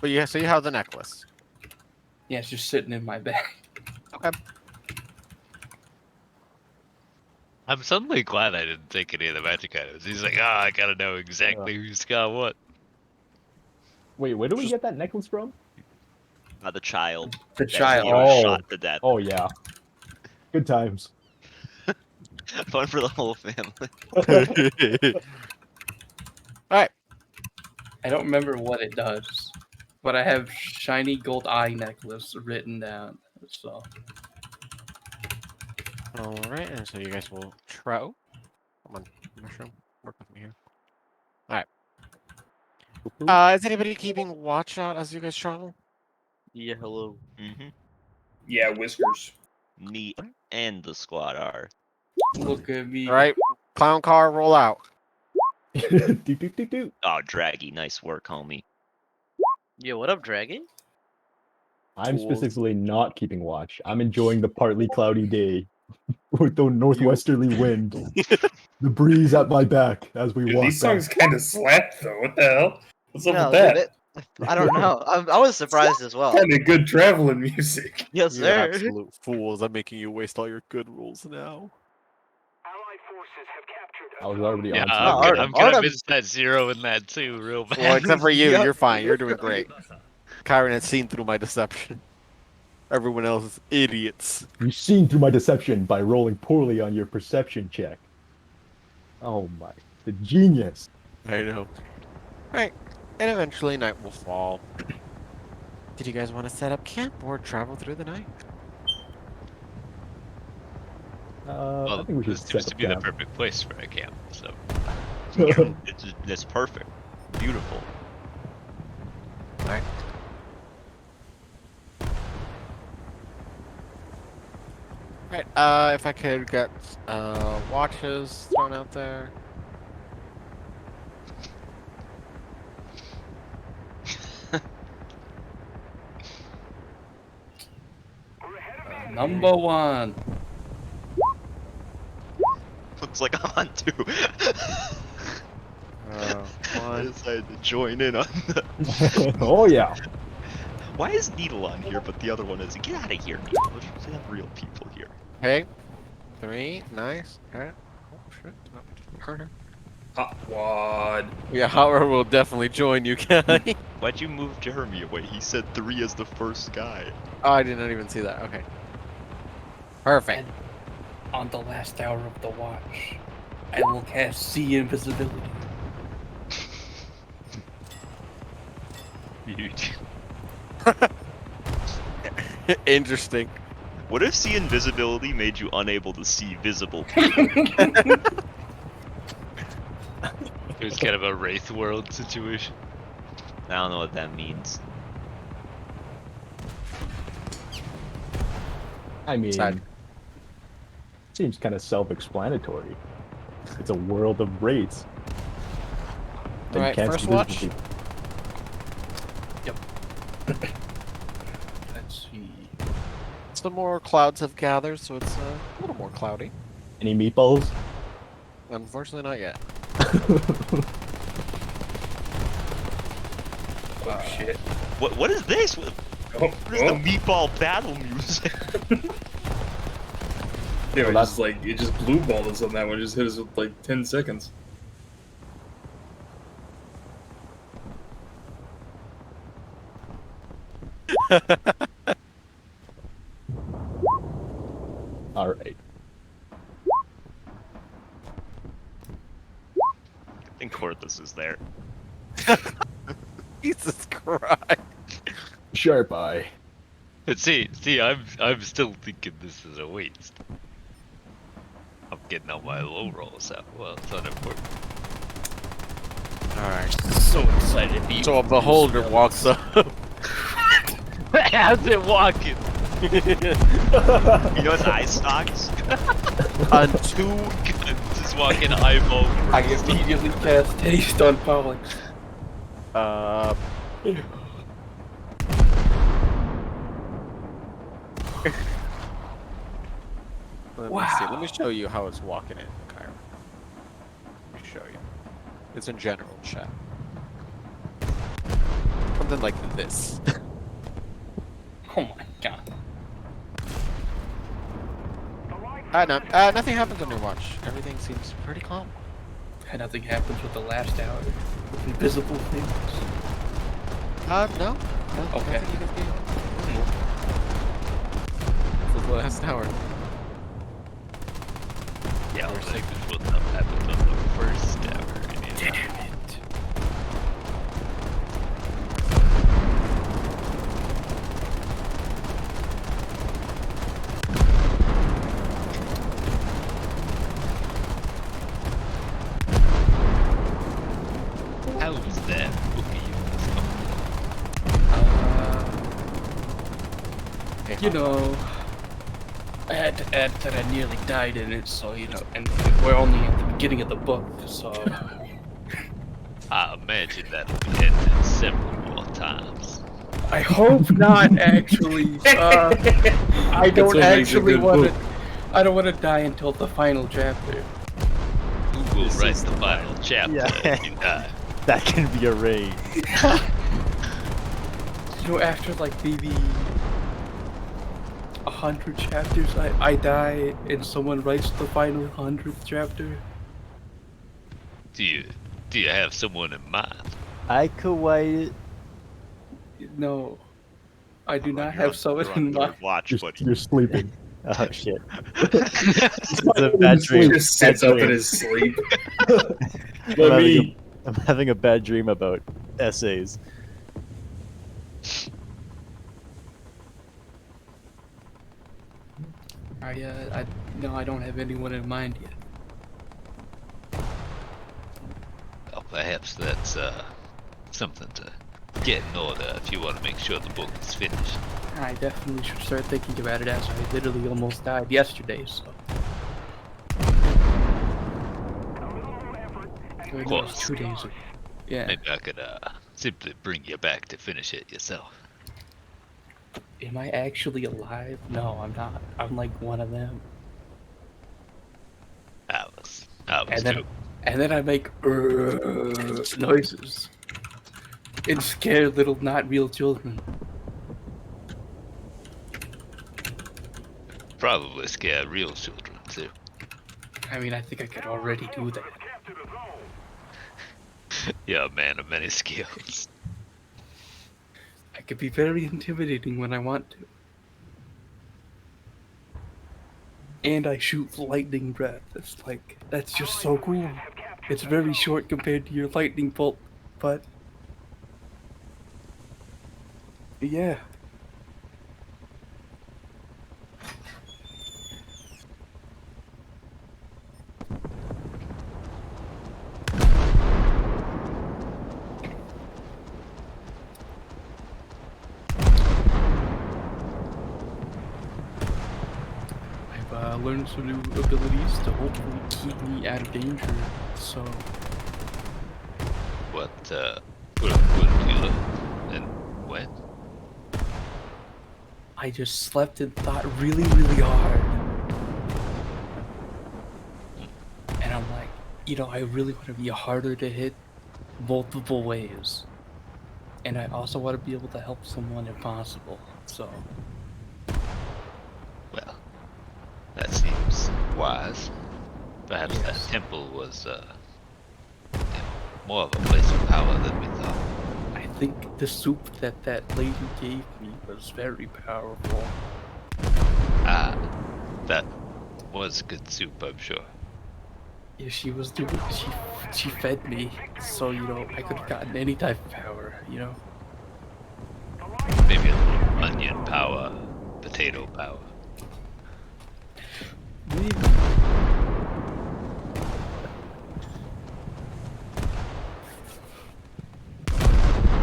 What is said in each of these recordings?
But yeah, so you have the necklace. Yeah, it's just sitting in my bag. Okay. I'm suddenly glad I didn't take any of the magic items. He's like, I gotta know exactly who's got what. Wait, where do we get that necklace from? The child. The that child. Theo Oh. shot to death. Oh yeah. Good times. Fun for the whole family. Alright. I don't remember what it does, but I have shiny gold eye necklace written down. So Alright, and so you guys will Come on, mushroom. Work with me here. Alright. Is anybody keeping watch out as you guys travel? Yeah, hello. Mm-hmm. Yeah, whiskers. Me and the squad are. look at me. Alright. Clown car, roll out. Doot, doot, doot, doot. Oh, Draggy, nice work, homie. Yo, what up, Dragon? I'm Tools. specifically not keeping watch. I'm enjoying the partly cloudy day with the northwesterly wind. The breeze at my back as we Dude, walk these back. songs kind of slap though. What the hell? What's up No, with that? dude, I don't know. I was surprised as well. Kind of good traveling music. Yes, You sir. absolute fools. I'm making you waste all your good rules now. I was already Yeah, on. I'm Artem- gonna Artem- miss that zero in that too, real bad. Well, except for you, Yep. you're fine. You're doing great. Kyron has seen through my deception. Everyone else is idiots. You've seen through my deception by rolling poorly on your perception check. Oh my, the genius. I know. Alright, and eventually night will fall. Did you guys want to set up camp or travel through the night? I Well, think we should this set seems up to be the camp. perfect place for a camp. So It's perfect. Beautiful. Alright. Alright, if I could get watches thrown out there. Number one. Looks like I'm on two. I One. decided to join in on the... Oh yeah. Why is Needle on here, but the other one isn't? Get out of here, Needle. Let's have real people here. Okay. 3, nice. Okay. Oh shit. Harder. Hot wad. Yeah, Howard will definitely join you, Kelly. Why'd you move Jeremy away? He said 3 as the first guy. Oh, I did not even see that. Okay. Perfect. On the last hour of the watch, I will cast see invisibility. huge. Interesting. What if see invisibility made you unable to see visible people? It was kind of a Wraith World situation. I don't know what that means. I mean, Sad. seems kind of self-explanatory. It's a world of rates. And Alright, can't first see visible watch. people. Let's see. Some more clouds have gathered, so it's a little more cloudy. Any meatballs? Unfortunately, not yet. Oh shit. What is this? What Oh, is the meatball battle music? Yeah, Well, it that's- just like it just blue balled us on that one. Just hit us with like 10 seconds. All right. I think Corthus is there. Jesus Christ. Sharp eye. But see, I'm still thinking this is a waste. I'm getting all my low rolls out. Well, it's unimportant. Alright. So excited to be. So a beholder walks up. How's it walking? You know his eye stalks? on 2 Just walking eyeball. I immediately cast haste on Pollock. Let me see. Let me show you how it's walking in, Kyra. Let me show you. It's in general chat. Come something like this. Oh my god. No, nothing happens on your watch. Everything seems pretty calm. And nothing happens with the last hour. With invisible things. No. Okay. Nothing you can do. For the last hour. Yeah, Or I'll six. think what happened on the first hour. Anyhow. Damn it. How was that bookie You know, I had to add that I nearly died in it, so you know, and we're only at the beginning of the book, so I imagine that'll be ended several more times. I hope not. Actually, I don't what makes a actually good want to. book. I don't want to die until the final chapter. Who will This write is the the final chapter Yeah. if you die? That can be arranged. You know, after like maybe 100 chapters, I die, and someone writes the final 100th chapter. Do you have someone in mind? I could wait. No, I do Hold on, not you're have on- someone you're on in third mind. watch, You're, buddy. you're sleeping. Oh shit. It's a bad He dream. just sits Bad up in dream. his sleep. I'm Let having, me. I'm having a bad dream about essays. No, I don't have anyone in mind yet. Well, perhaps that's something to get in order if you want to make sure the book is finished. I definitely should start thinking about it as I literally almost died yesterday, so. Wait, no, it was course. 2 days ago. Yeah. Maybe I could simply bring you back to finish it yourself. Am I actually alive? No, I'm not. I'm like one of them. I was too. And then I make noises. And scare little not real children. Probably scare real children too. I mean, I think I could already do that. You're a man of many skills. I could be very intimidating when I want to. And I shoot lightning breath. It's like, that's just so cool. It's very short compared to your lightning bolt, but... yeah. I've learned some new abilities to hopefully keep me out of danger, so... What did you learn? And when? I just slept and thought really, really hard. And I'm like, you know, I really want to be harder to hit multiple ways. And I also want to be able to help someone if possible, so... Well, that seems wise. Perhaps Yes. that temple was more of a place of power than we thought. I think the soup that lady gave me was very powerful. Ah, that was good soup, I'm sure. Yeah, she was doing, she fed me, so, you know, I could have gotten any type of power, you know? Maybe a little onion power, potato power. Maybe.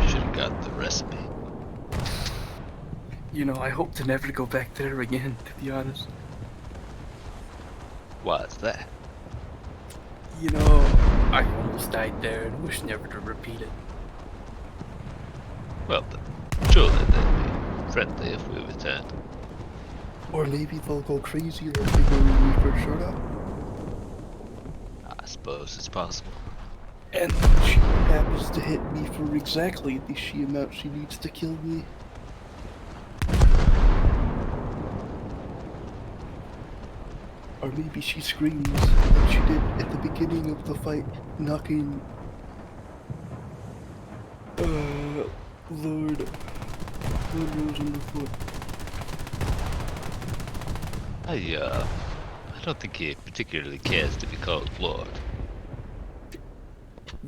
Should have got the recipe. You know, I hope to never go back there again, to be honest. Why is that? You know, I almost died there and wish never to repeat it. Well, then, surely they'd be friendly if we returned. Or maybe they'll go crazy like they were when we first showed up. I suppose it's possible. And she happens to hit me for exactly the amount she needs to kill me. Or maybe she screams like she did at the beginning of the fight, knocking... Lord Rose on the foot. I don't think he particularly cares to be called Lord.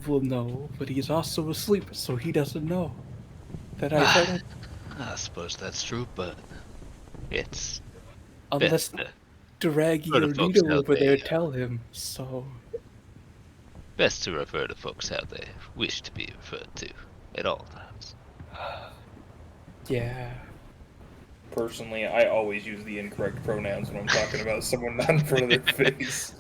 Well, no, but he's also asleep, so he doesn't know that I said it. I suppose that's true, but it's Unless best, Draggy for the or folks Nito out over there there. tell him, so... best to refer to folks how they wish to be referred to at all times. Yeah. Personally, I always use the incorrect pronouns when I'm talking about someone not in front of their face.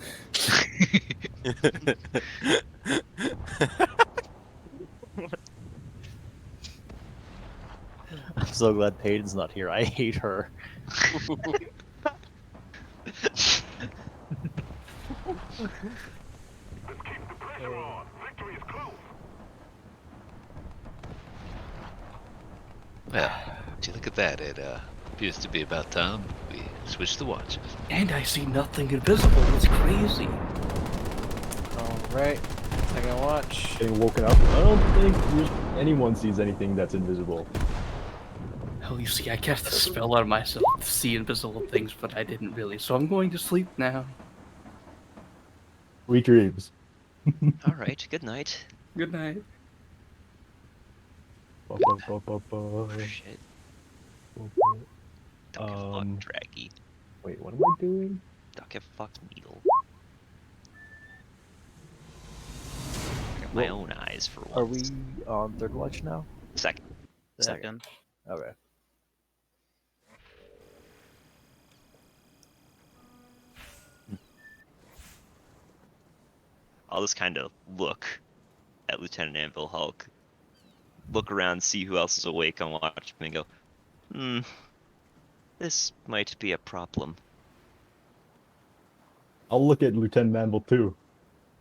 I'm so glad Peyton's not here. I hate her. Well, would you look at that? It appears to be about time we switch the watches. And I see nothing invisible. It's crazy. Alright, second watch. Getting woken up. I don't think anyone sees anything that's invisible. Hell, you see, I cast a spell on myself to see invisible things, but I didn't really. So I'm going to sleep now. Sweet dreams. All right. Good night. Good night. Ba, ba, ba, ba, ba. Oh, shit. Don't give a fuck, Um, Draggy. Wait, what am I doing? Don't give a fuck, Needle. Got my own eyes for once. Are we on third watch now? Second. Second. Okay. I'll just kind of look at Lieutenant Anvil Hulk, look around, see who else is awake, and watch me and go, this might be a problem. I'll look at Lieutenant Manville too.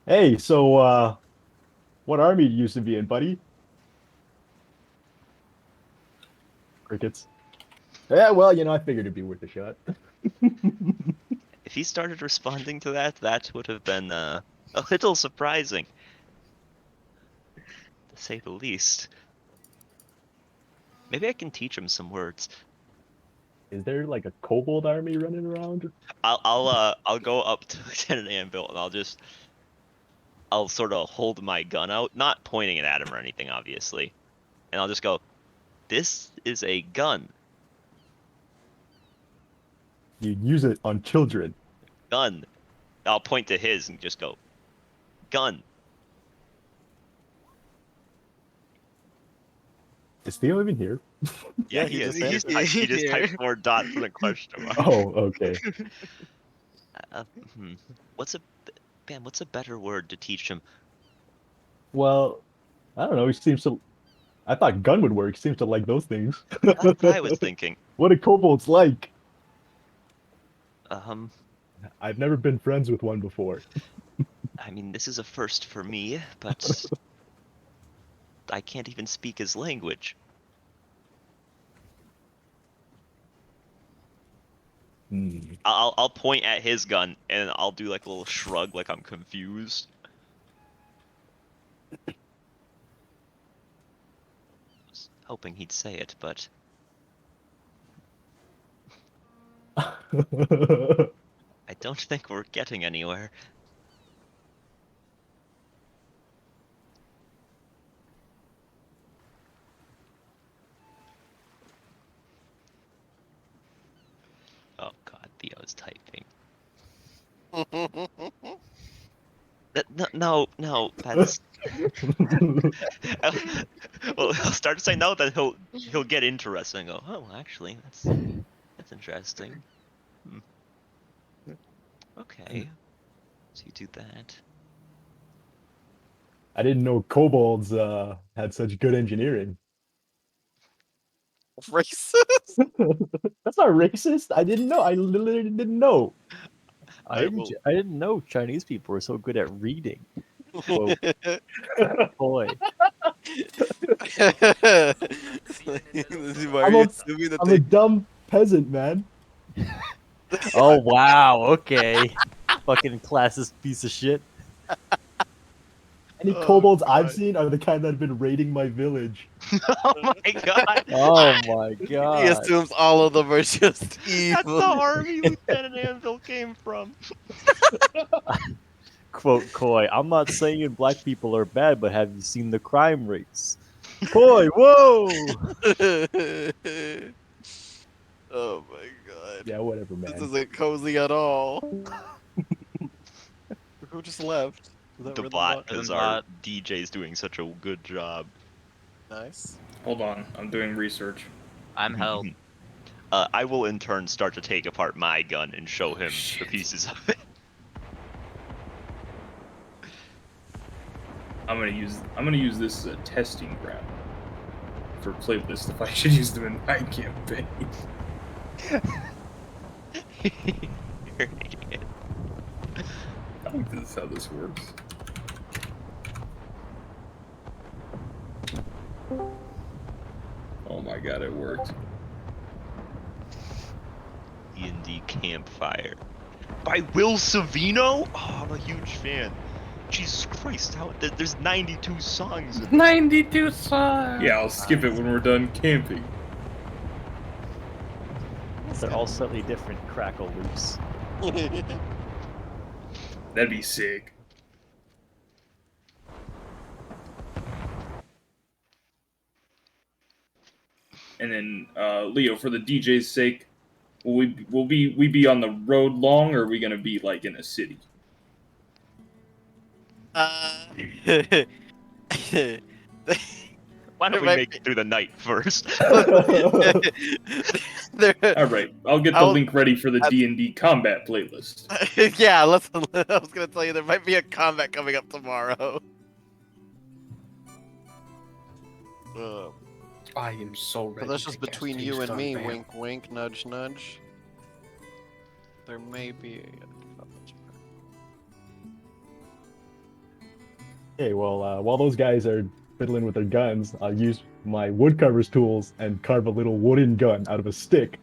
Hey, so what army do you used to be in, buddy? Crickets. Yeah, well, I figured it'd be worth a shot. If he started responding to that, that would have been a little surprising, to say the least. Maybe I can teach him some words. Is there like a kobold army running around? I'll go up to Lieutenant Anvil and I'll sort of hold my gun out, not pointing it at him or anything, obviously, and I'll just go, "This is a gun. You use it on children. Gun." I'll point to his and just go, "Gun." Is Theo even here? Yeah, he he is. just He just typed 4 dots and a question mark. Oh, okay. What's a better word to teach him? Well, I don't know. He seems to. I thought gun would work. He seems to like those things. That's what I was thinking. What do kobolds like? I I've never been friends with one before. mean, this is a first for me, but I can't even speak his language. I'll point at his gun and I'll do like a little shrug, like I'm confused. Was hoping he'd say it, but I don't think we're getting anywhere. Oh god, Theo's typing. No, that's. Well, he'll start to say no, then he'll get interested and go, oh, actually, that's interesting. Okay, so you do that. I didn't know kobolds had such good engineering. Racist. That's not racist. I didn't know. I literally didn't know. I didn't know Chinese people were so good at reading. Quote, boy. This is why I'm are you a- assuming that I'm a they dumb peasant, man. Oh wow, okay. Fucking classist piece of shit. Any Oh, kobolds I've God. seen are the kind that have been raiding my village. Oh my god. Oh my He god. assumes all of them are just That's evil. the army Lieutenant Anvil came from. Quote Coy, I'm not saying black people are bad, but have you seen the crime rates? Coy, whoa! Oh my god. Yeah, whatever, This man. isn't cozy at all. Who just left? Was that The Rhythm bot, Bot? because Rhythm our Bot. DJ's doing such a good job. Nice. Hold on, I'm doing research. I'm held. I will in turn start to take apart my gun and show him the Shit. pieces of it. I'm gonna use this as a testing ground for playlists if I should use them in my campaign. You're an idiot. I think this is how this works. Oh my god, it worked. D&D Campfire by Will Savino. Oh, I'm a huge fan. Jesus Christ, there's 92 songs. In 92 songs. Yeah, I'll skip it when we're done camping. They're all slightly different crackle loops. That'd be sick. And then, Leo, for the DJ's sake, will we be on the road long, or are we gonna be like in a city? Why don't we Right. make it through the night first? There- All right, I'll get the I'll- link ready for the D&D combat playlist. yeah, let's. I was gonna tell you there might be a combat coming up tomorrow. I am so ready. But that's to just cast between Haste you and on me. Vamp. Wink, wink, nudge, nudge. There may be. Okay, well, while those guys are fiddling with their guns, I'll use my woodcarver's tools and carve a little wooden gun out of a stick.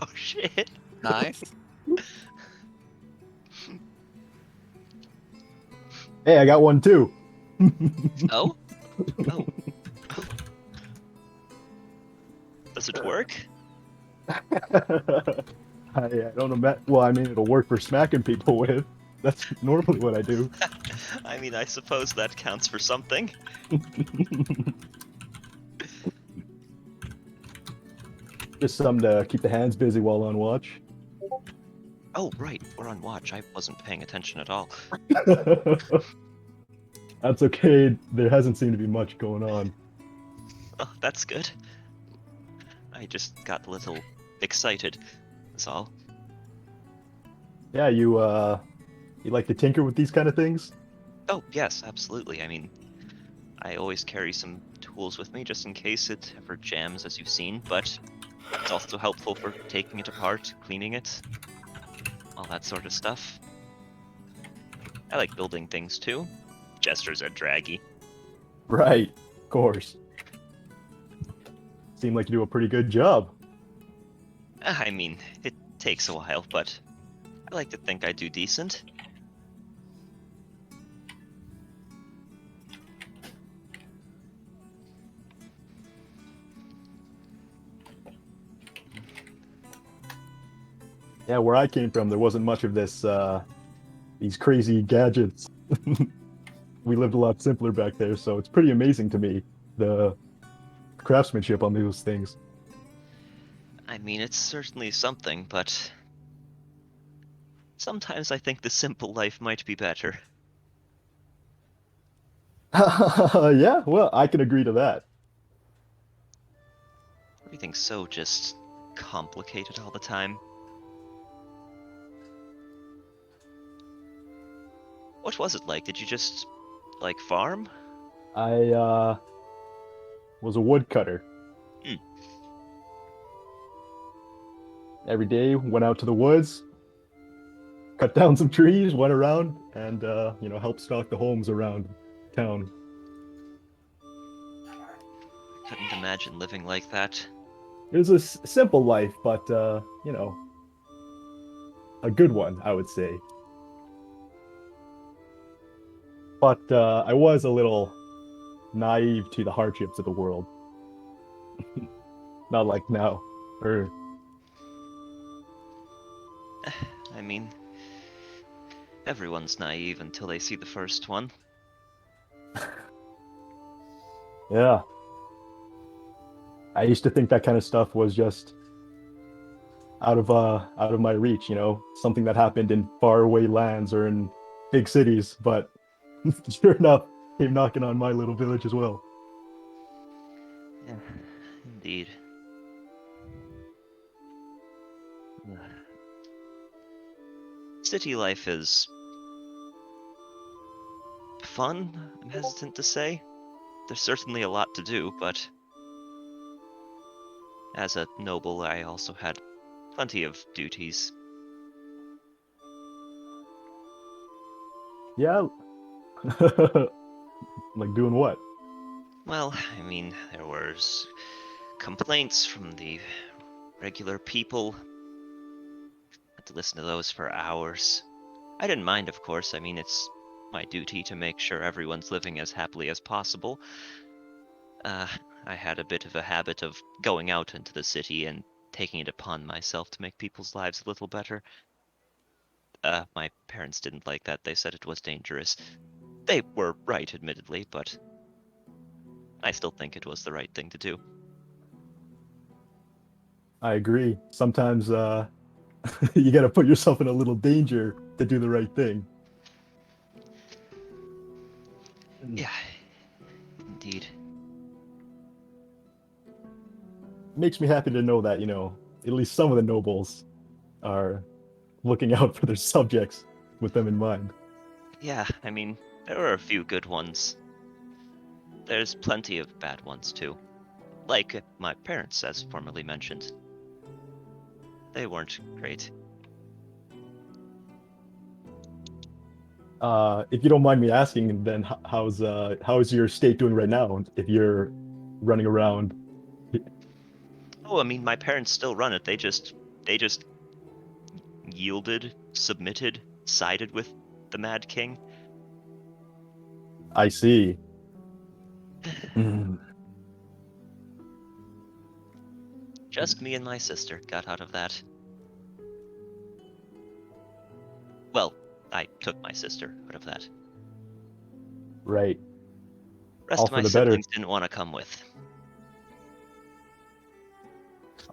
Oh shit. Nice. Hey, I got one too. Oh? Oh. Does it work? I don't know. Well, I mean, it'll work for smacking people with. That's normally what I do. I mean, I suppose that counts for something. Just something to keep the hands busy while on watch. Oh, right, we're on watch. I wasn't paying attention at all. That's okay. There hasn't seemed to be much going on. Oh, that's good. I just got a little excited. That's all. Yeah, you like to tinker with these kind of things? Oh, yes, absolutely. I mean, I always carry some tools with me just in case it ever jams, as you've seen, but it's also helpful for taking it apart, cleaning it, all that sort of stuff. I like building things too. Gestures are draggy. Right, of course. Seem like you do a pretty good job. I mean, it takes a while, but I like to think I do decent. Yeah, where I came from, there wasn't much of this, these crazy gadgets. We lived a lot simpler back there, so it's pretty amazing to me, the craftsmanship on those things. I mean, it's certainly something, but sometimes I think the simple life might be better. Yeah, well, I can agree to that. Everything's so just complicated all the time. What was it like? Did you just, like, farm? I was a woodcutter. Hmm. Every day, went out to the woods, cut down some trees, went around, and helped stock the homes around town. Couldn't imagine living like that. It was a simple life, but a good one, I would say. But I was a little naive to the hardships of the world. Not like now. Or I mean, everyone's naive until they see the first one. yeah. I used to think that kind of stuff was just out of my reach, something that happened in faraway lands or in big cities, but sure enough, came knocking on my little village as well. Yeah, indeed. City life is fun, I'm hesitant to say. There's certainly a lot to do, but as a noble, I also had plenty of duties. Yeah. Like doing what? Well, I mean, there was complaints from the regular people. Had to listen to those for hours. I didn't mind, of course. I mean, it's my duty to make sure everyone's living as happily as possible. I had a bit of a habit of going out into the city and taking it upon myself to make people's lives a little better. My parents didn't like that. They said it was dangerous. They were right, admittedly, but I still think it was the right thing to do. I agree. Sometimes you gotta put yourself in a little danger to do the right thing. Yeah, indeed. Makes me happy to know that, at least some of the nobles are looking out for their subjects with them in mind. Yeah, I mean, there were a few good ones. There's plenty of bad ones, too. Like my parents, as formerly mentioned. They weren't great. If you don't mind me asking, then how's your state doing right now? If you're running around. Oh, I mean, my parents still run it. They just yielded, submitted, sided with the Mad King. I see. Just me and my sister got out of that. Well, I took my sister out of that. Right. Rest All of my for the better. siblings didn't want to come with.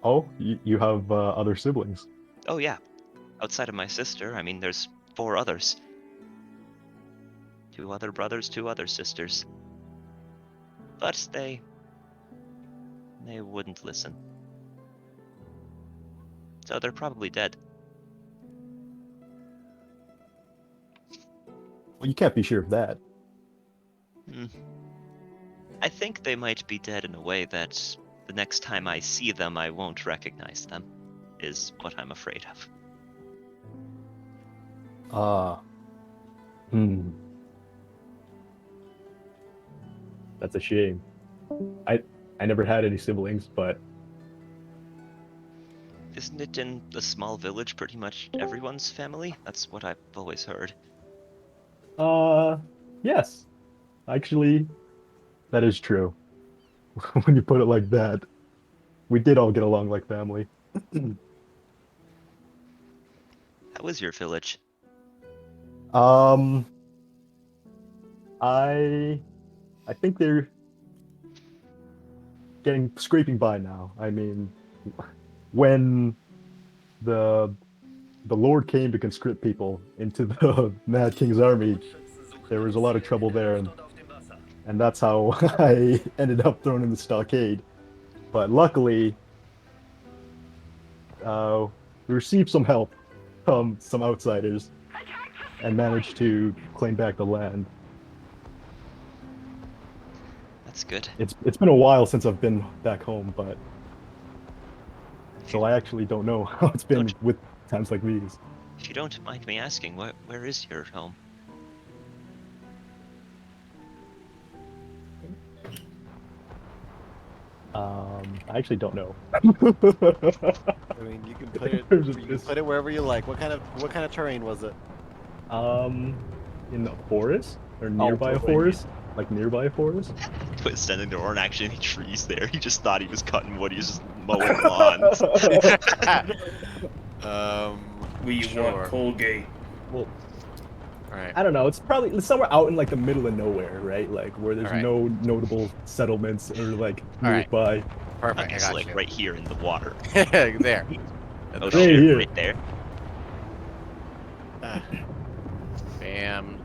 Oh, you have other siblings. Oh yeah. Outside of my sister, I mean, there's 4 others. 2 other brothers, 2 other sisters. But they wouldn't listen. So they're probably dead. Well, you can't be sure of that. I think they might be dead in a way that the next time I see them, I won't recognize them, is what I'm afraid of. That's a shame. I never had any siblings, but Isn't it in a small village pretty much everyone's family? That's what I've always heard. yes. Actually, that is true. When you put it like that, we did all get along like family. How is your village? I think they're scraping by now. I mean, when the Lord came to conscript people into the Mad King's army, there was a lot of trouble there, and that's how I ended up thrown in the stockade. But luckily, we received some help from some outsiders and managed to claim back the land. That's good. It's been a while since I've been back home, but so I actually don't know how it's been with times like these. If If you don't mind me asking, where is your home? I actually don't know. I mean, you can put it. There's a- You can put it wherever you like. What kind of terrain was it? In the forest or nearby a totally. forest, like nearby a forest. But standing there weren't actually any trees there. He just thought he was cutting wood. He was just mowing lawns. We Sure. want Colgate. Well, All right. I don't know. It's probably somewhere out in like the middle of nowhere, right? Like where there's Alright. no notable settlements or like Alright. nearby. Perfect. I I guess got like you. right here in the water. there. Oh Right shit, here. right there. Bam.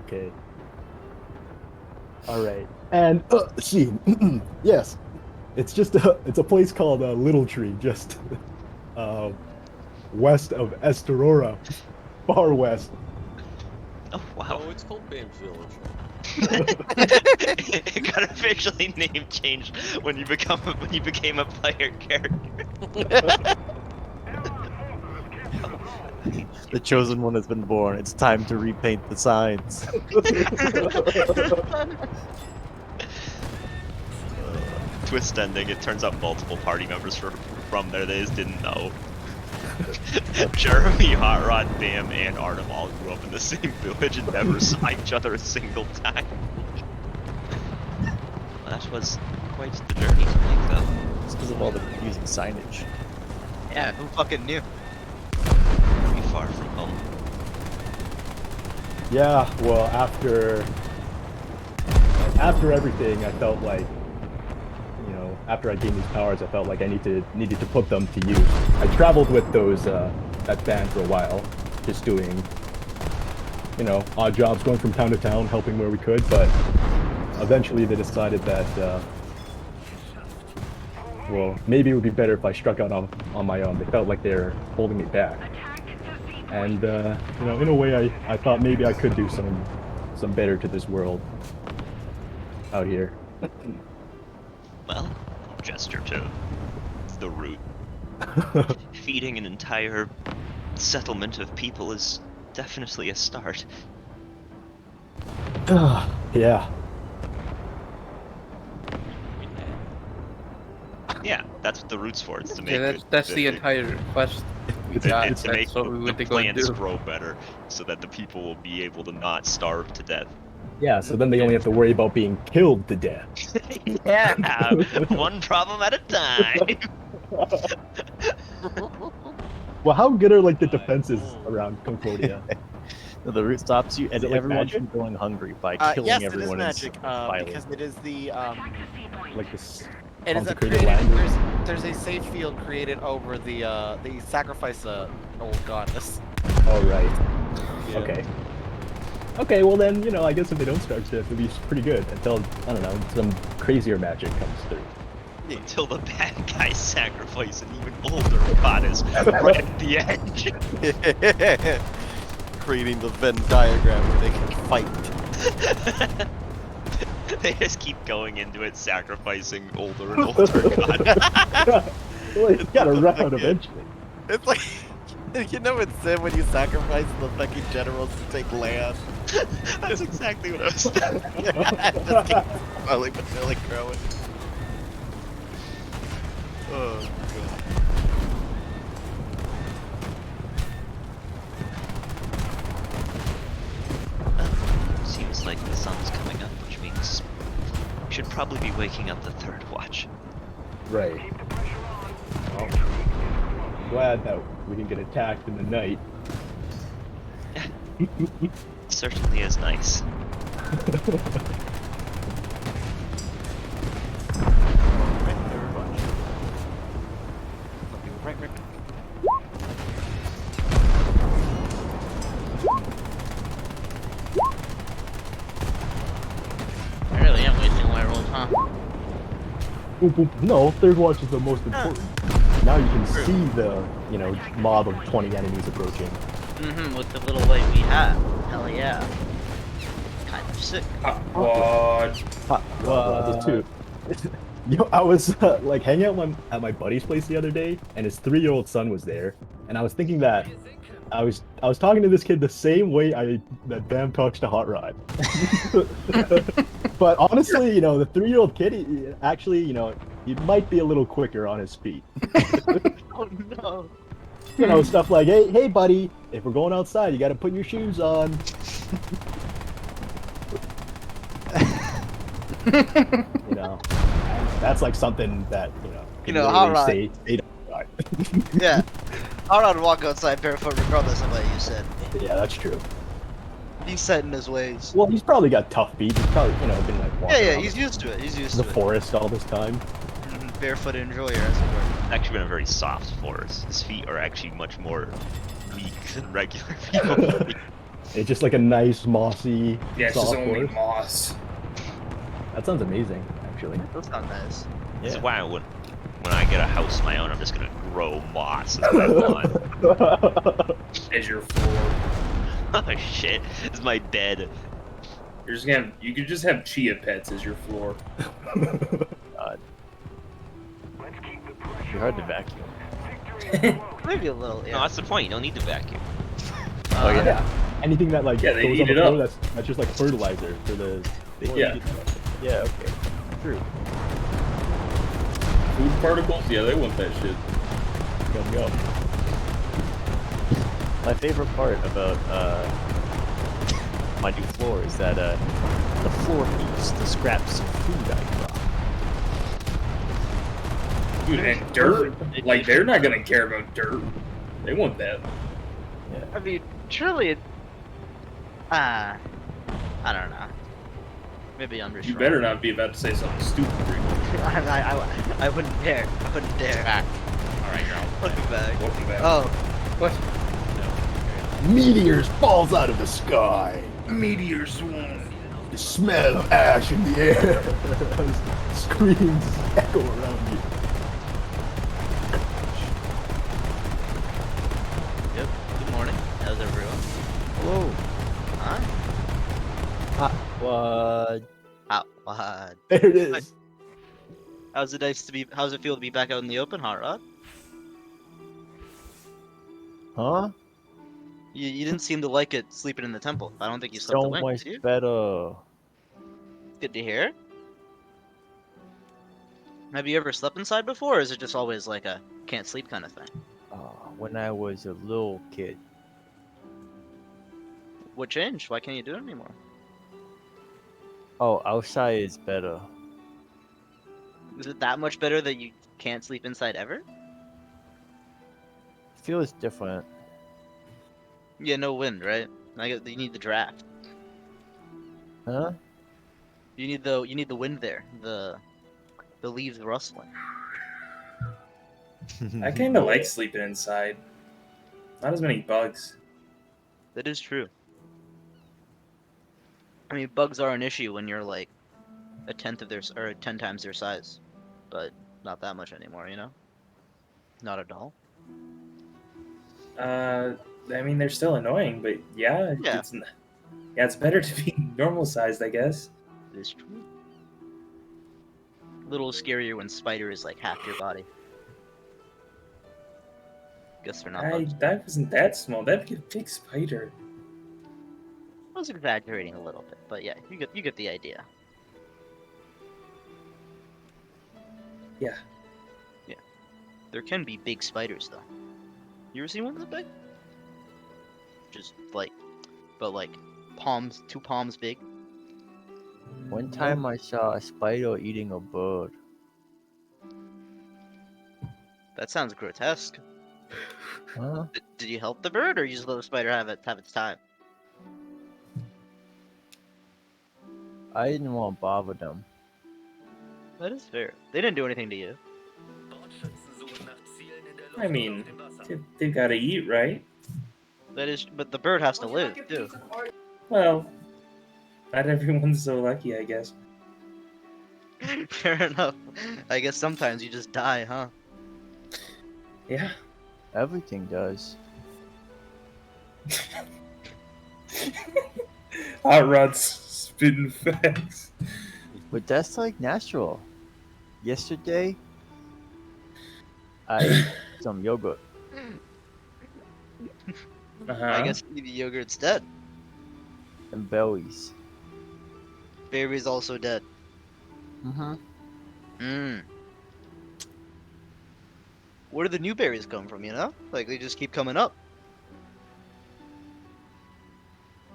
Okay. All right. And see, yes, it's just it's a place called Little Tree, just west of Estorora, far west. Oh wow. Oh, it's called Bam's Village. It got officially name changed when you became a player character. The chosen one has been born. It's time to repaint the signs. Twist ending. It turns out multiple party members from there. They just didn't know. Jeremy, Hot Rod, Bam, and Artem all grew up in the same village and never saw each other a single time. That was quite the journey to make, though. It's because of all the confusing signage. Yeah, who fucking knew? Pretty far from home. Yeah. Well, after everything, I felt like, you know, after I gained these powers, I felt like I needed to put them to use. I traveled with those that band for a while, just doing, you know, odd jobs, going from town to town, helping where we could. But eventually, they decided that, well, maybe it would be better if I struck out on my own. They felt like they're holding me back, and you know, in a way, I thought maybe I could do some better to this world out here. Well, I'll gesture to the root. Feeding an entire settlement of people is definitely a start. Yeah. Yeah, that's what the root's for. It's to make Yeah, that's the it- entire quest. We It's got. to make That's what we the went to go and plants do. grow better, so that the people will be able to not starve to death. Yeah, so then they only have to worry about being killed to death. Yeah, one problem at a time. Well, how good are like the defenses around Concordia? The root stops you, and Is it like everyone magic? from going hungry by Yes, killing it is everyone magic. violently. Because it is the Like this it is a consecrated created, land? there's a safe field created over the they sacrifice a old goddess. Oh, right. Yeah. Okay. Okay, well then, you know, I guess if they don't start to, it'll be pretty good until, I don't know, some crazier magic comes through. Until the bad guys sacrifice an even older goddess right at the edge. Creating the Venn diagram where they can fight. They just keep going into it, sacrificing older and older goddess. Well, it's gotta run out eventually. It's like you know in Sim when you sacrifice the fucking generals to take land. That's exactly what I was thinking. Just keep slowly but surely growing. Oh god. Seems like the sun's coming up, which means we should probably be waking up the third watch. Right. Well, glad that we didn't get attacked in the night. Certainly is nice. Right. I really am wasting my rolls, huh? Boop, boop. No, third watch is the most important. Now you can see the, you know, mob of 20 enemies approaching. Mm-hmm, with the little light we have. Hell yeah. Kind of sick. What? Well, there's two. Yo, I was like hanging out at my buddy's place the other day, and his 3-year-old son was there, and I was thinking that I was talking to this kid the same way that Bam talks to Hot Rod. But honestly, you know, the 3-year-old kid, actually, you know, he might be a little quicker on his feet. Oh no. You know, stuff like, hey, buddy, if we're going outside, you got to put your shoes on. You know, that's like something that You know, literally Hot Rod. say to Hot Rod. Yeah. Hot Rod would walk outside barefoot regardless of what you said. Yeah, that's true. He's set in his ways. Well, he's probably got tough feet. He's probably, been like walking Yeah, around he's used to it. He's used the to it. forest all this time. Barefoot enjoyer, as it were. Actually been a very soft forest. His feet are actually much more weak than regular people. It's just like a nice mossy, Yeah, it's just soft only forest. moss. That sounds amazing, actually. That's not nice. This is why when I get a house of my own, I'm just gonna grow moss as my lawn. As your floor. Oh shit, this is my bed. You're just gonna you could just have chia pets as your floor. God. It'd be hard to vacuum. Maybe a little, No, yeah. that's the point. You don't need to vacuum. Oh yeah. Anything that like Yeah, they goes eat on the it floor, up. that's just like fertilizer for the. Yeah. Yeah, okay. True. Food particles? Yeah, they want that shit. Yum, yum. My favorite part about my new floor is that the floor heaps the scraps of food I drop. Dude, and dirt? Like, they're not gonna care about dirt. They want that. I mean, surely it... I don't know. Maybe I'm just You wrong. better not be about to say something stupid. Rico. I wouldn't dare. I wouldn't dare. Back. Alright, you're out. Welcome back. Welcome back. Oh, What? Meteors falls out of the sky. Meteor swarm. The smell of ash in the air. Screams echo around you. yep. Good morning. How's everyone? Hello. Hi. What? What? There it is. How's it nice to be? How's it feel to be back out in the open, Hot Rod? Huh? You didn't seem to like it sleeping in the temple. I don't think you slept So the wing, much did you? better. Good to hear. Have you ever slept inside before, or is it just always like a can't sleep kind of thing? When I was a little kid. What changed? Why can't you do it anymore? Oh, outside is better. Is it that much better that you can't sleep inside ever? Feels different. Yeah, no wind, right? You need the draft. Huh? You need the wind there. The leaves rustling. I kind of like sleeping inside. Not as many bugs. That is true. I mean, bugs are an issue when you're like a tenth of their or 10 times their size, but not that much anymore, you know? Not at all. I mean, they're still annoying, but yeah, Yeah. It's better to be normal sized, I guess. It is true. A little scarier when spider is like half your body. Guess they're not bugs. That wasn't that small. That'd be a big spider. I was exaggerating a little bit, but yeah, you get the idea. Yeah. Yeah. There can be big spiders though. You ever seen one that big? Just like, but like palms, 2 palms big. One time I saw a spider eating a bird. That sounds grotesque. Huh? Did you help the bird, or you just let the spider have its time? I didn't want to bother them. That is fair. They didn't do anything to you. I mean, they've got to eat, right? That is, but the bird has to live too. Well, not everyone's so lucky, I guess. Fair enough. I guess sometimes you just die, huh? Yeah. Everything does. Hot Rod's spitting facts. But that's like natural. yesterday, I ate some yogurt. I guess the yogurt's dead. And berries. Berry's also dead. Mm-hmm. Mmm. Where do the new berries come from, you know? Like, they just keep coming up.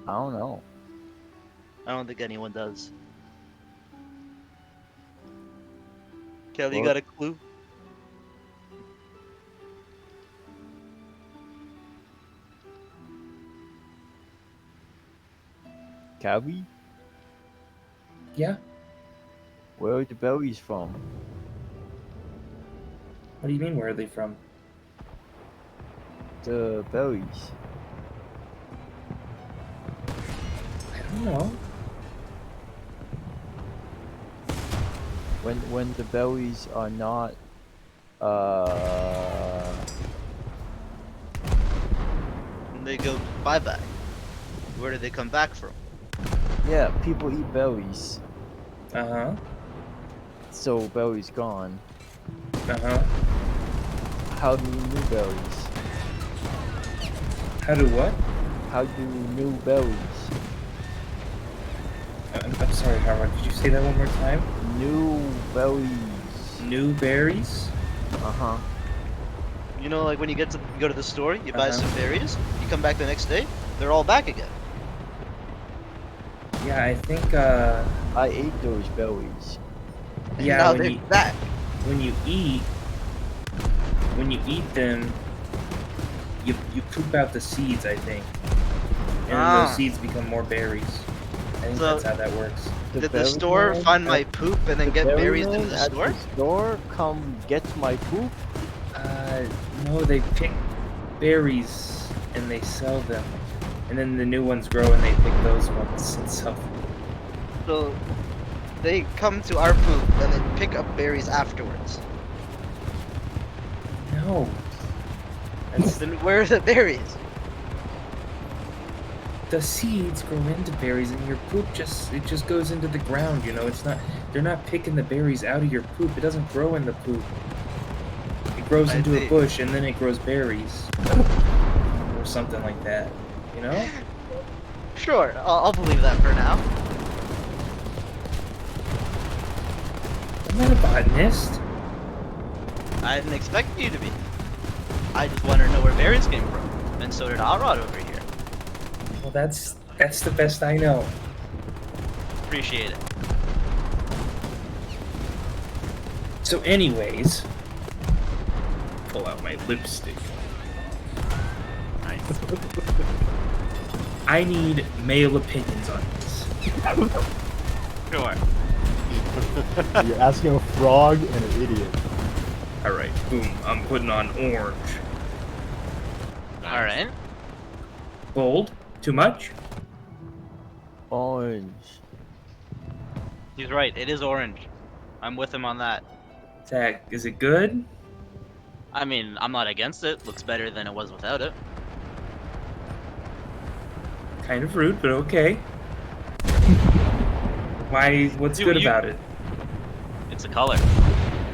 I don't know. I don't think anyone does. Kelly, you Well- got a clue? Cabby? Yeah. Where are the berries from? What do you mean? Where are they from? The berries. I don't know. When the berries are not And they go bye-bye. Where do they come back from? yeah, people eat berries. Uh-huh. So berries gone. Uh-huh. How do new berries? How do what? How do new berries? I'm sorry, Howard. Did you say that one more time? New berries. New berries? Uh-huh. You know, like when you go to the store, you buy Uh-huh. some berries, you come back the next day, they're all back again. Yeah, I think, I ate those berries. And yeah, now when they're you, back. when you eat them, you poop out the seeds, I think. And then Ah. those seeds become more berries. I think So- that's how that works. Did the berry store man find my at- poop and then the get berry berries man in the at store? the store come get my poop? No, they pick berries and they sell them. And then the new ones grow and they pick those ones and sell them. So they come to our poop and then pick up berries afterwards. No. That's, Then where are the berries? the seeds grow into berries and your poop just goes into the ground, you know. It's not, they're not picking the berries out of your poop. It doesn't grow in the poop. It grows I into see. a bush and then it grows berries. Or something like that. You know? Sure, I'll believe that for now. I'm not a botanist. I didn't expect you to be. I just wanted to know where berries came from. And so did Arod over here. Well, that's the best I know. Appreciate it. So anyways, pull out my lipstick. Nice. I need male opinions on this. Sure. You're asking a frog and an idiot. Alright, boom, I'm putting on orange. Alright. Bold? Too much? Orange. He's right, it is orange. I'm with him on that. Zach, is it good? I mean, I'm not against it. Looks better than it was without it. Kind of rude, but okay. Why, what's good about it? It's a color.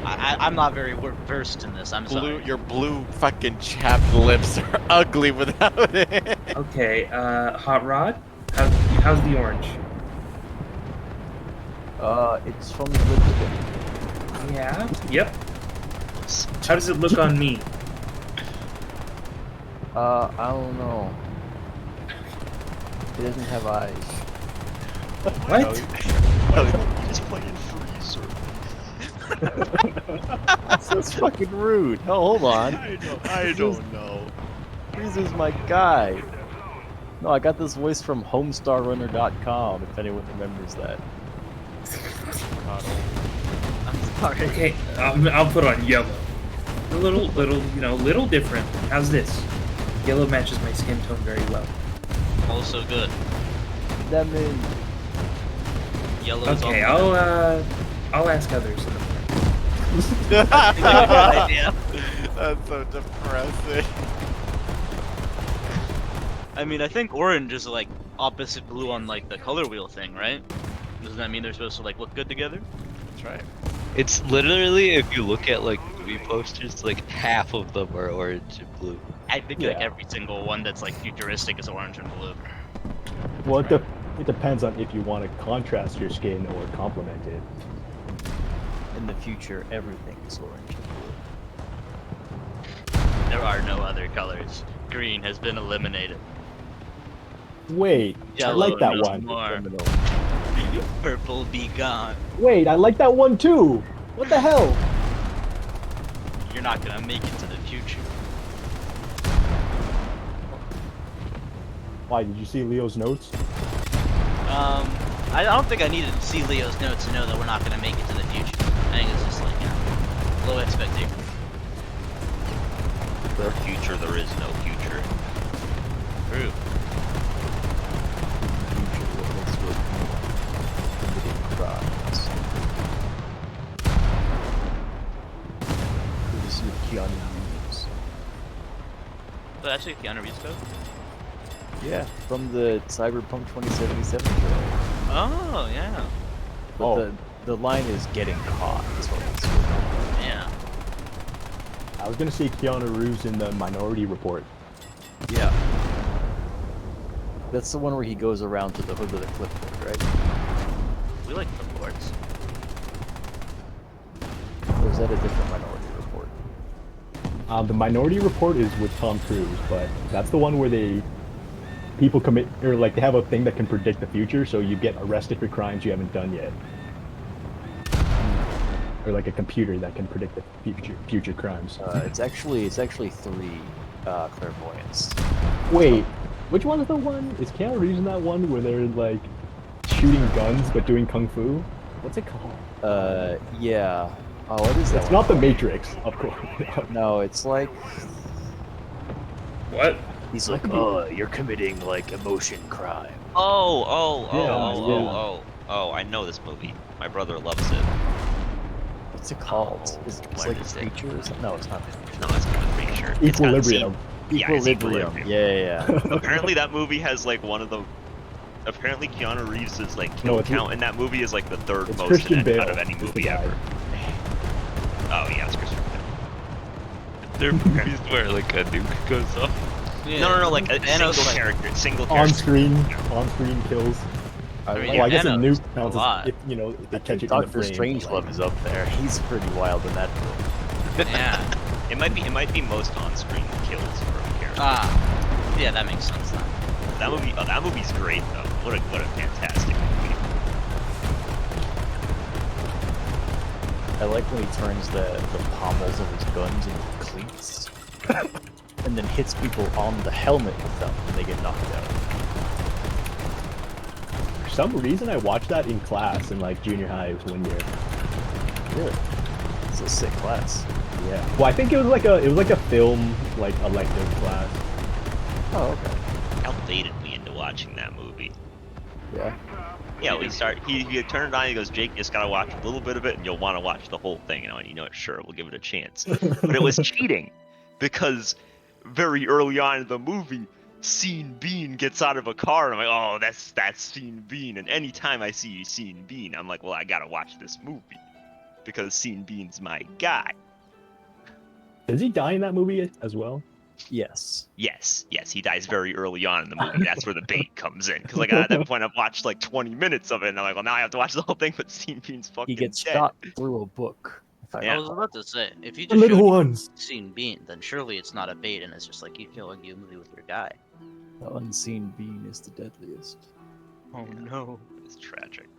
I'm not very versed in this. I'm Blue, sorry. your blue fucking chapped lips are ugly without it. Okay, Hot Rod? How's the orange? It's from the lipstick. Yeah? Yep. How does it look on me? I don't know. It doesn't have eyes. What? He's playing Freezer. That's fucking rude. No, hold on. I don't know. Freezer's my guy. No, I got this voice from HomestarRunner.com, if anyone remembers that. I'm sorry. Okay, I'll put on yellow. A little different. How's this? Yellow matches my skin tone very well. Also good. Lemon. Yellow is Okay, also I'll ask others. good idea. That's so depressing. I mean, I think orange is like opposite blue on like the color wheel thing, right? Doesn't that mean they're supposed to like look good together? That's right. It's literally, if you look at like movie posters, like half of them are orange and blue. I think like Yeah. every single one that's like futuristic is orange and blue. Well, it depends on if you want to contrast your skin or complement it. In the future, everything is orange and blue. There are no other colors. Green has been eliminated. Wait, I like that no one. more. Criminal. Purple be gone. Wait, I like that one too. What the hell? You're not gonna make it to the future. Why, did you see Leo's notes? I don't think I needed to see Leo's notes to know that we're not gonna make it to the future. I think it's just like, low expectations. For future, there is no future. True. Future, what makes you committing crimes. Courtesy of Keanu Reeves. So actually, Keanu Reeves code? Yeah, from the Cyberpunk 2077 trailer. Oh, yeah. But Oh. the line is getting caught. Is what it's Yeah. I was gonna say Keanu Reeves in the Minority Report. Yeah. That's the one where he goes around to the hood with a clipboard, right? We like the boards. Or is that a different Minority Report? The Minority Report is with Tom Cruise, but that's the one where people commit, or like they have a thing that can predict the future, so you get arrested for crimes you haven't done yet. Or like a computer that can predict the future crimes. It's actually 3 clairvoyants. Wait, which one is the one? Is Keanu Reeves in that one where they're like shooting guns but doing kung fu? What's it called? Yeah. Oh, what is that? It's one not The called? Matrix, of course. No, it's like What? he's like, oh, you're committing like emotion crime. Oh, I know this movie. My brother loves it. What's it called? Oh, It's what like is it? creature or something? No, it's not. No, it's not a picture. Equilibrium. Yeah, it's Equilibrium. Yeah. Apparently that movie has like one of the... Apparently Keanu Reeves' like kill No, it's- count in that movie is like the third It's most Christian in, Bale out of any is the movie guy. ever. Oh yeah, it's Christian Bale. There are movies where like a nuke goes off. Yeah. No, like a Thanos, single like, character. Single On character. screen kills. I mean, Well, I guess a Thanos, nuke counts a lot. as if, you know, if they catch it in the Doctor frame. but, Strangelove like, is up there. He's pretty wild in that film. Yeah. It might be most on-screen kills for a character. Yeah, that makes sense then. That movie's great though. What a fantastic movie. I like when he turns the pommels of his guns into cleats, and then hits people on the helmet with them, and they get knocked out. For some reason, I watched that in class in like junior high. It was one year. Really? It's a sick class. Yeah. Well, I think it was like a film like elective class. Oh, okay. How baited me into watching that movie. Yeah. Yeah, he turned it on. He goes, "Jake, you just gotta watch a little bit of it, and you'll want to watch the whole thing." And you know what? Sure, we'll give it a chance. But it was cheating because very early on in the movie, Sean Bean gets out of a car, and I'm like, "Oh, that's Sean Bean." And anytime I see Sean Bean, I'm like, "Well, I gotta watch this movie because Sean Bean's my guy." Does he die in that movie as well? Yes. Yes, he dies very early on in the movie. That's where the bait comes in. Because like at that point, I've watched like 20 minutes of it, and I'm like, well, now I have to watch the whole thing. But Sean Bean's fucking He gets dead. shot through a book. If I Yeah. I was about to say, if you The just little showed ones. Sean Bean, then surely it's not a bait, and it's just like you killing you movie with your guy. The unseen bean is the deadliest. Oh no. It's tragic.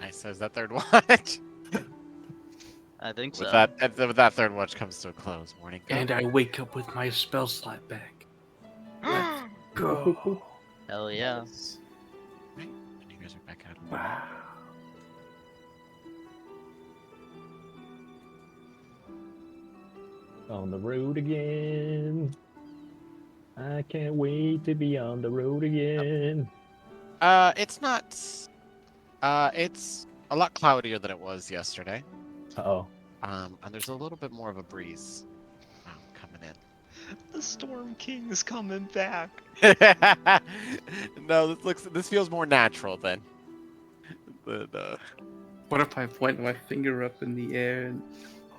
Nice. So is that third watch? I think so. With that third watch comes to a close. Morning. And I wake up with my spell slot back. Let's go. Hell yeah. And you guys are back out. Wow. On the road again. I can't wait to be on the road again. It's not. It's a lot cloudier than it was yesterday. Uh-oh. And there's a little bit more of a breeze coming in. The Storm King's coming back. No, this feels more natural than the What if I point my finger up in the air and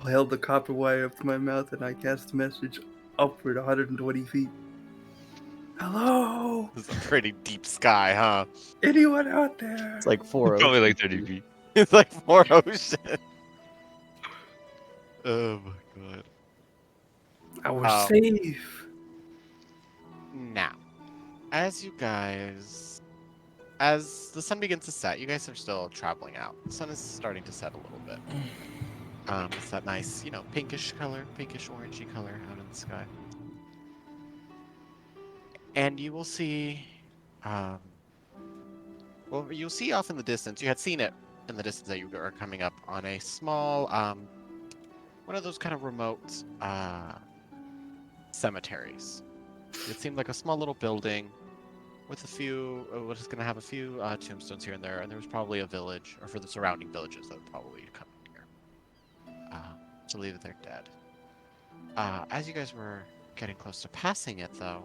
held the copper wire up to my mouth and I cast a message upward 120 feet? Hello? This is a pretty deep sky, huh? Anyone out there? It's like 4 Probably like 30 feet. It's like 4 oceans. Oh my god. We're Oh. safe. Now, as the sun begins to set, you guys are still traveling out. The sun is starting to set a little bit. It's that nice, pinkish color, pinkish orangey color out in the sky. And you will see, you'll see off in the distance. You had seen it in the distance that you are coming up on a small, one of those kind of remote cemeteries. It seemed like a small little building with a few, we're just going to have a few tombstones here and there, and there was probably a village, or for the surrounding villages that would probably come here to leave their dead. As you guys were getting close to passing it, though,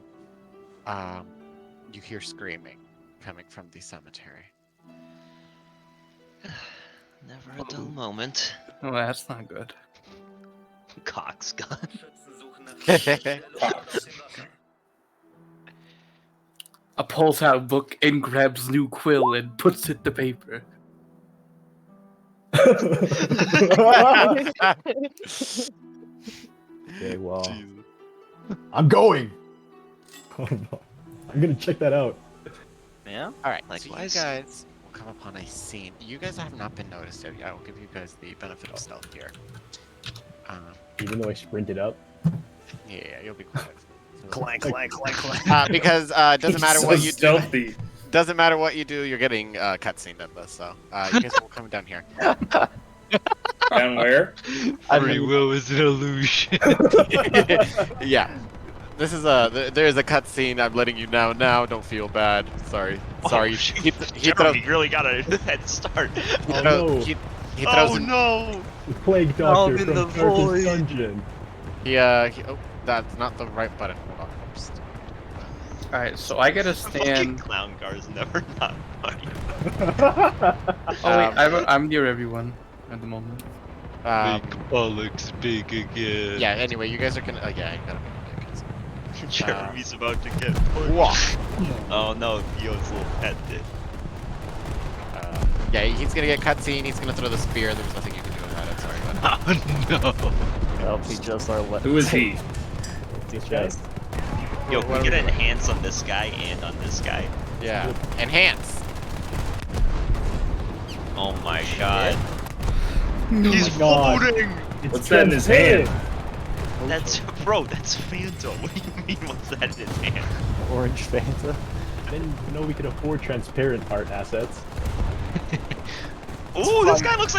you hear screaming coming from the cemetery. Never a dull moment. Oh, that's not good. Cox gun. Pulls out a book and grabs new quill and puts it to paper. Okay, well, I'm going. I'm gonna check that out. Yeah. All right, so Likewise. you guys will come upon a scene. You guys have not been noticed yet. I will give you guys the benefit of stealth here. Even though I sprinted up. Yeah, you'll be quiet. Clank, clank, clank, clank. Because it doesn't matter what you do. Stealthy. Doesn't matter what you do. You're getting cutscene in this. So you guys will come down here. Down where? Free will is an illusion. Yeah. This is there is a cutscene. I'm letting you know now. Don't feel bad. Sorry. Sorry. He throws. Jeremy really got a head start. Oh, no. He throws. Oh no! The Plague Doctor in from the Darkest void. Dungeon. Oh, that's not the right button. Hold on. Alright, so I gotta Fucking stand. clown cars never not funny. Oh, wait, I'm near everyone at the moment. Make Pollux big again. Yeah. Anyway, you guys are gonna. Yeah, you gotta. Jeremy's about to get pushed. Walk. Oh no, Theo's little pet did. Yeah, he's gonna get cutscene. He's gonna throw the spear. There's nothing you can do about it. Sorry. But... Oh no. That'll be just our Who is he? Chest. Yo, What can we are get we an doing? enhance on this guy and on this guy? Yeah. Enhance. Oh my god. He's God. floating! What's that in his hand? That's that's Phantom. What do you mean what's that in his hand? Orange Fanta. I didn't know we could afford transparent art assets. Ooh, this guy looks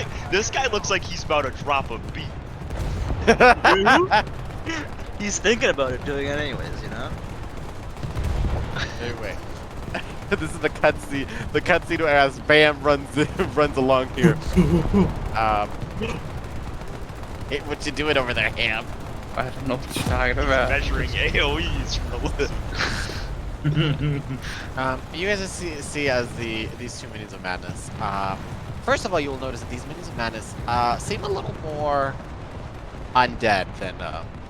like he's about to drop a beat. He's thinking about it, doing it anyways, you know? Anyway. This is the cutscene. The cutscene as Bam runs along here. What you doing over there, Ham? I don't know what you're talking about. Measuring AoEs from the lip. You guys see as these 2 Minions of Madness. First of all, you will notice that these Minions of Madness seem a little more undead than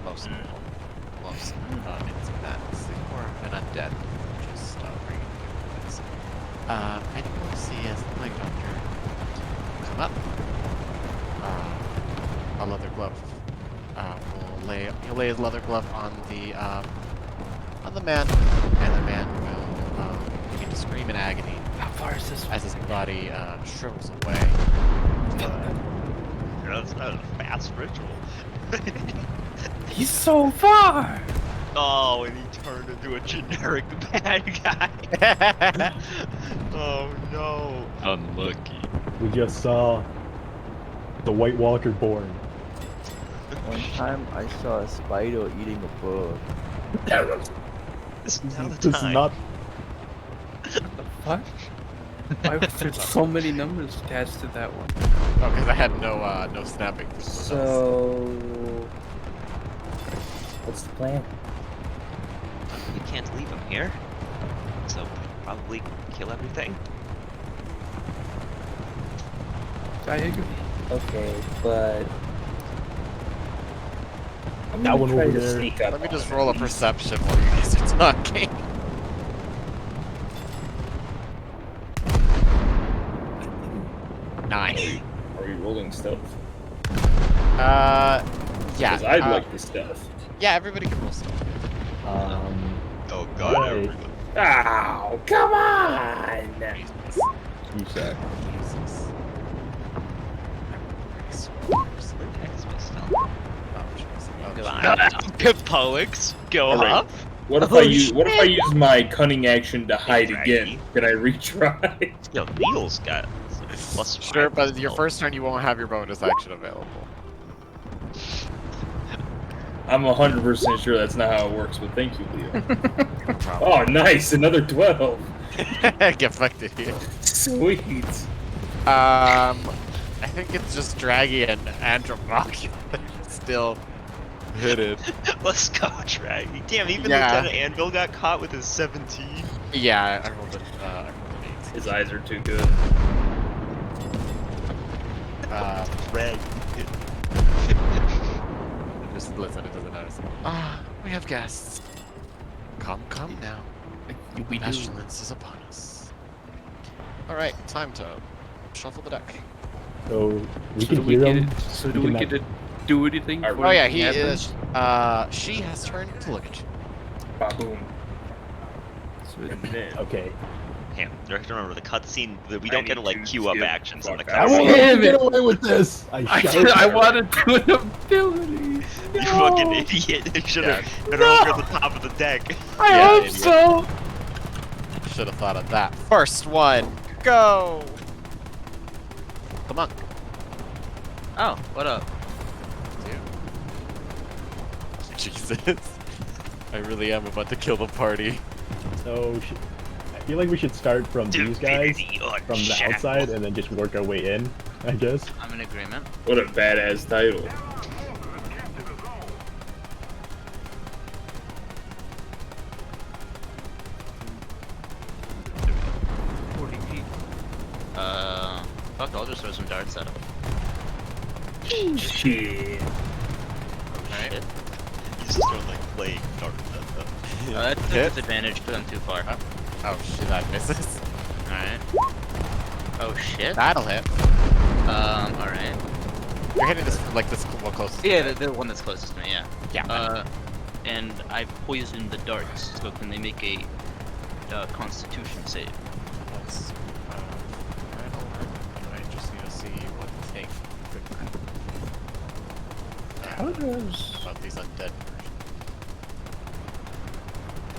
most Minions of Madness. They're more of an undead. Just bringing you guys. And you will see as the Plague Doctor come up. A leather glove. He'll lay his leather glove on the man, and the man will begin to scream in agony. How far is this? As his body shrivels away. That's not a fast ritual. He's so far! Oh, and he turned into a generic bad guy. Oh no. Unlucky. We just saw the White Walker born. One time I saw a spider eating a bug. This is now the This is time. not. What? Why was there so many numbers attached to that one? Oh, because I had no snapping. So, what's the plan? can't leave him here. So probably kill everything. I agree. Okay, but I'm That gonna one try over to there. sneak up Let me on just him roll a at least. perception while you guys are talking. Nine. Are we rolling stealth? Yeah. Because I'd uh, like the stealth. Yeah, everybody can roll stuff. Oh god. Alright. Ow! Come on! You suck. Jesus. That's my stealth. Oh, jeez. Oh, Come jeez. on. Poets, go Alright. up. What if Oh, I use shit. my cunning action to hide Draggy. again? Can I retry? Yo, Neil's got plus Sure, 5 but your stealth. first turn you won't have your bonus action available. I'm 100% sure that's not how it works, but thank you, Leo. No problem. Oh, nice! Another 12. Get fucked in here. Sweet. I think it's just Draggy and Andromock still hidden. Let's go, Draggy. Damn, even Yeah. Lieutenant Anvil got caught with his 17. Yeah, I rolled an 8. His eyes are too good. Red. Just listen, it doesn't notice. Ah, we have guests. Come now. We do. Pestilence is upon us. Alright, time to shuffle the deck. So we So do can we hear get him. it? So We do we can get to do anything? Alright. for Oh yeah, anything he happens? is. She has turned to look at you. Ba-boom. So And then... Okay. Damn, you have to remember the cutscene. We I don't get to need like to queue up skip actions in the fuck I out. cutscene. won't let Damn you get it. away with this. I wanted to do an ability. You fucking idiot! You should have been over at the top of the deck. I Yeah, hope idiot. so. Should have thought of that. First one, go! The monk. Oh, what up? Jesus. I really am about to kill the party. So I feel like we should start from these guys, Divinity or from the shadow. outside, and then just work our way in. I guess. I'm in agreement. What a badass title. Fuck, I'll just throw some darts at him. Shit. Alright. Shit. He's just throwing like plague darts at them. That's a Hit. disadvantage because I'm too far. Oh shit, that misses. Alright. Oh shit. That'll hit. Alright. You're hitting this like this one closest. Yeah, the one that's closest to me, yeah. Yeah. And I poisoned the darts, so can they make a constitution save? That's, right over. I just need to see what thing. How does About these undead versions.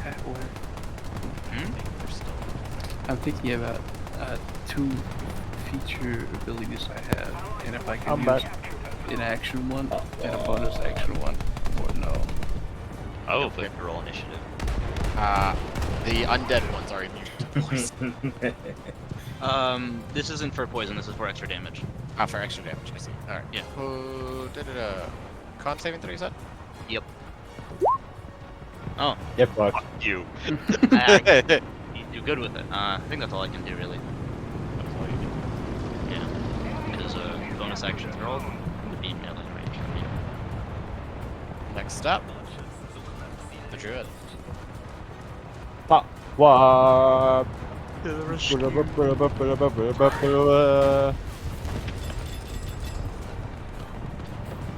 that work? I think they're still. I'm thinking about two feature abilities I have, and if I can I'm use back. an action one and a bonus action one, or no. Oh, we have to roll initiative. The undead ones are immune to poison. This isn't for poison, this is for extra damage. For extra damage, I see. Alright. Yeah. Con saving throw, you said? Yep. Oh, Yeah, fuck. Fuck you. you're good with it. I think that's all I can do, really. Yeah. It is a bonus action roll. Would be melee range for me. Next up, the druid. Pop. What?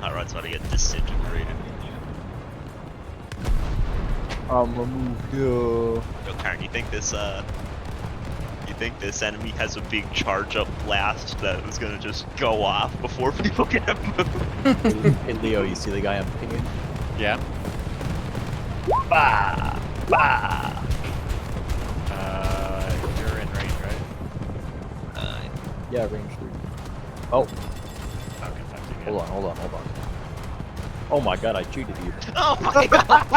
Alright, about to get disintegrated. I'ma move here. Yo, Karen, you think this enemy has a big charge up blast that is gonna just go off before people get moved? Hey Leo, you see the guy I'm pinging? Yeah. Bah! Bah! You're in range, right? Yeah, range 3. Oh, Okay, fuck you. hold on. Oh my god, I cheated you. Oh my god!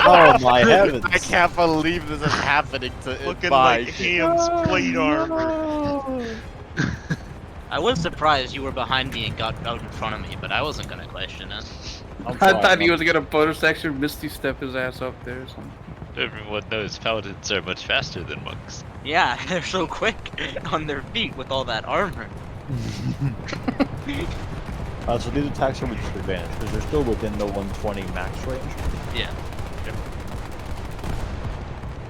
Oh my heavens. I can't believe this is happening to Looking my like Ham's plate armor. I was surprised you were behind me and got out in front of me, but I wasn't gonna question it. I'm I sorry, thought he man. was gonna bonus action Misty step his ass up there or something. Everyone knows paladins are much faster than monks. Yeah, they're so quick on their feet with all that armor. So these attacks are with disadvantage because they're still within the 120 max range. Yeah.